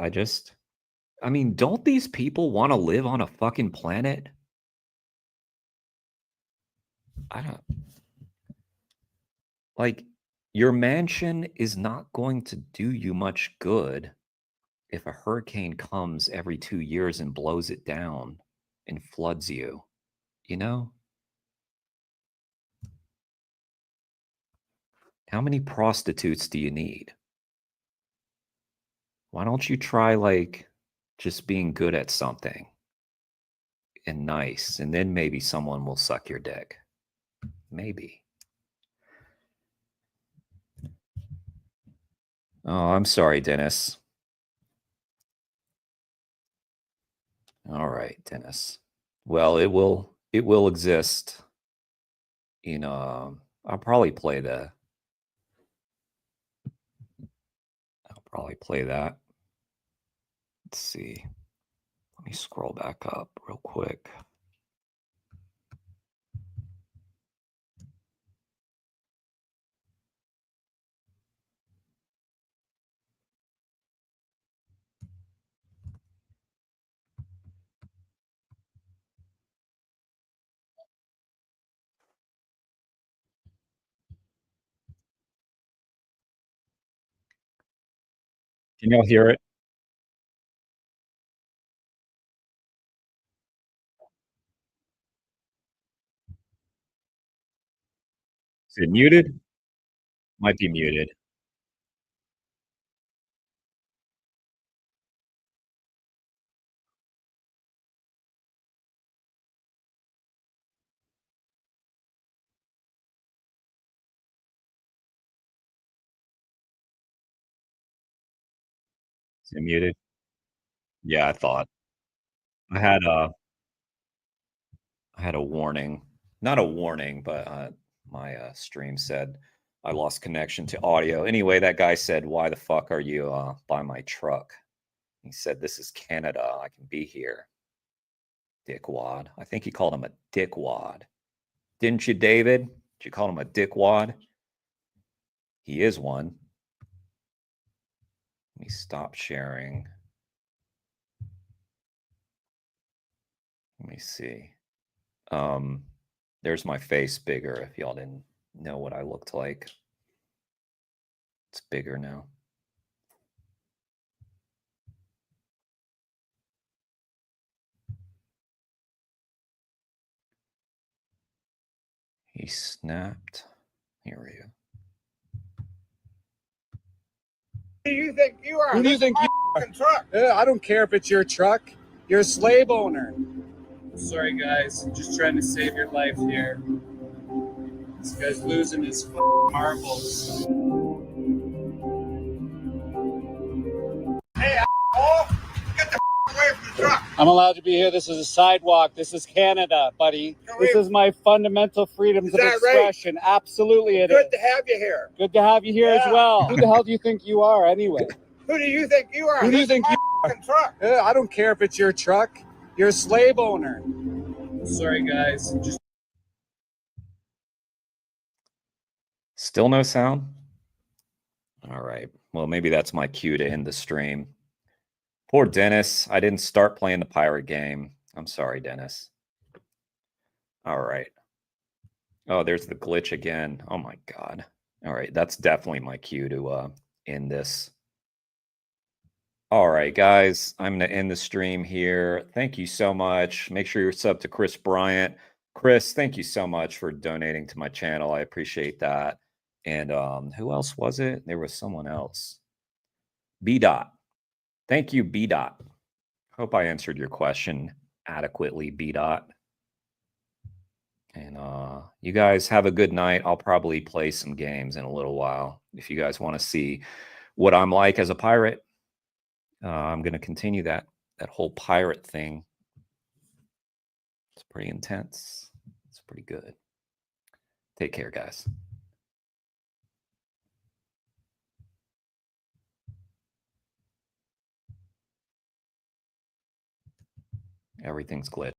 I mean, don't these people want to live on a fucking planet? I don't. Like, your mansion is not going to do you much good if a hurricane comes every 2 years and blows it down and floods you, you know? How many prostitutes do you need? Why don't you try, like, just being good at something and nice, and then maybe someone will suck your dick? Maybe. Oh, I'm sorry, Dennis. All right, Dennis. Well, it will exist. You know, I'll probably play that. Let's see. Let me scroll back up real quick. Can y'all hear it? Is it muted? Might be muted. Is it muted? Yeah, I thought. I had a warning. Not a warning, but my stream said I lost connection to audio. Anyway, that guy said, "Why the fuck are you by my truck?" He said, "This is Canada. I can be here." Dickwad. I think he called him a dickwad. Didn't you, David? Did you call him a dickwad? He is one. Let me stop sharing. Let me see. There's my face bigger if y'all didn't know what I looked like. It's bigger now. He snapped. Here we go. Who do you think you are? Who do you think you are? Truck. I don't care if it's your truck. You're a slave owner. Sorry, guys. I'm just trying to save your life here. This guy's losing his marbles. Hey, get the away from the truck. I'm allowed to be here. This is a sidewalk. This is Canada, buddy. This is my fundamental freedoms of expression. Right? Absolutely it Good is. to have you here. Good to have you here as well. Who the hell do you think you are anyway? Who do you think you are? Who do you think you are? Truck. I don't care if it's your truck. You're a slave owner. Sorry, guys. Still no sound? All right. Well, maybe that's my cue to end the stream. Poor Dennis. I didn't start playing the pirate game. I'm sorry, Dennis. All right. Oh, there's the glitch again. Oh my God. All right. That's definitely my cue to end this. All right, guys. I'm going to end the stream here. Thank you so much. Make sure you're subbed to Chris Bryant. Chris, thank you so much for donating to my channel. I appreciate that. And who else was it? There was someone else. B. Dot. Thank you, B. Dot. Hope I answered your question adequately, B. Dot. And you guys have a good night. I'll probably play some games in a little while. If you guys want to see what I'm like as a pirate, I'm going to continue that whole pirate thing. It's pretty intense. It's pretty good. Take care, guys. Everything's glitched.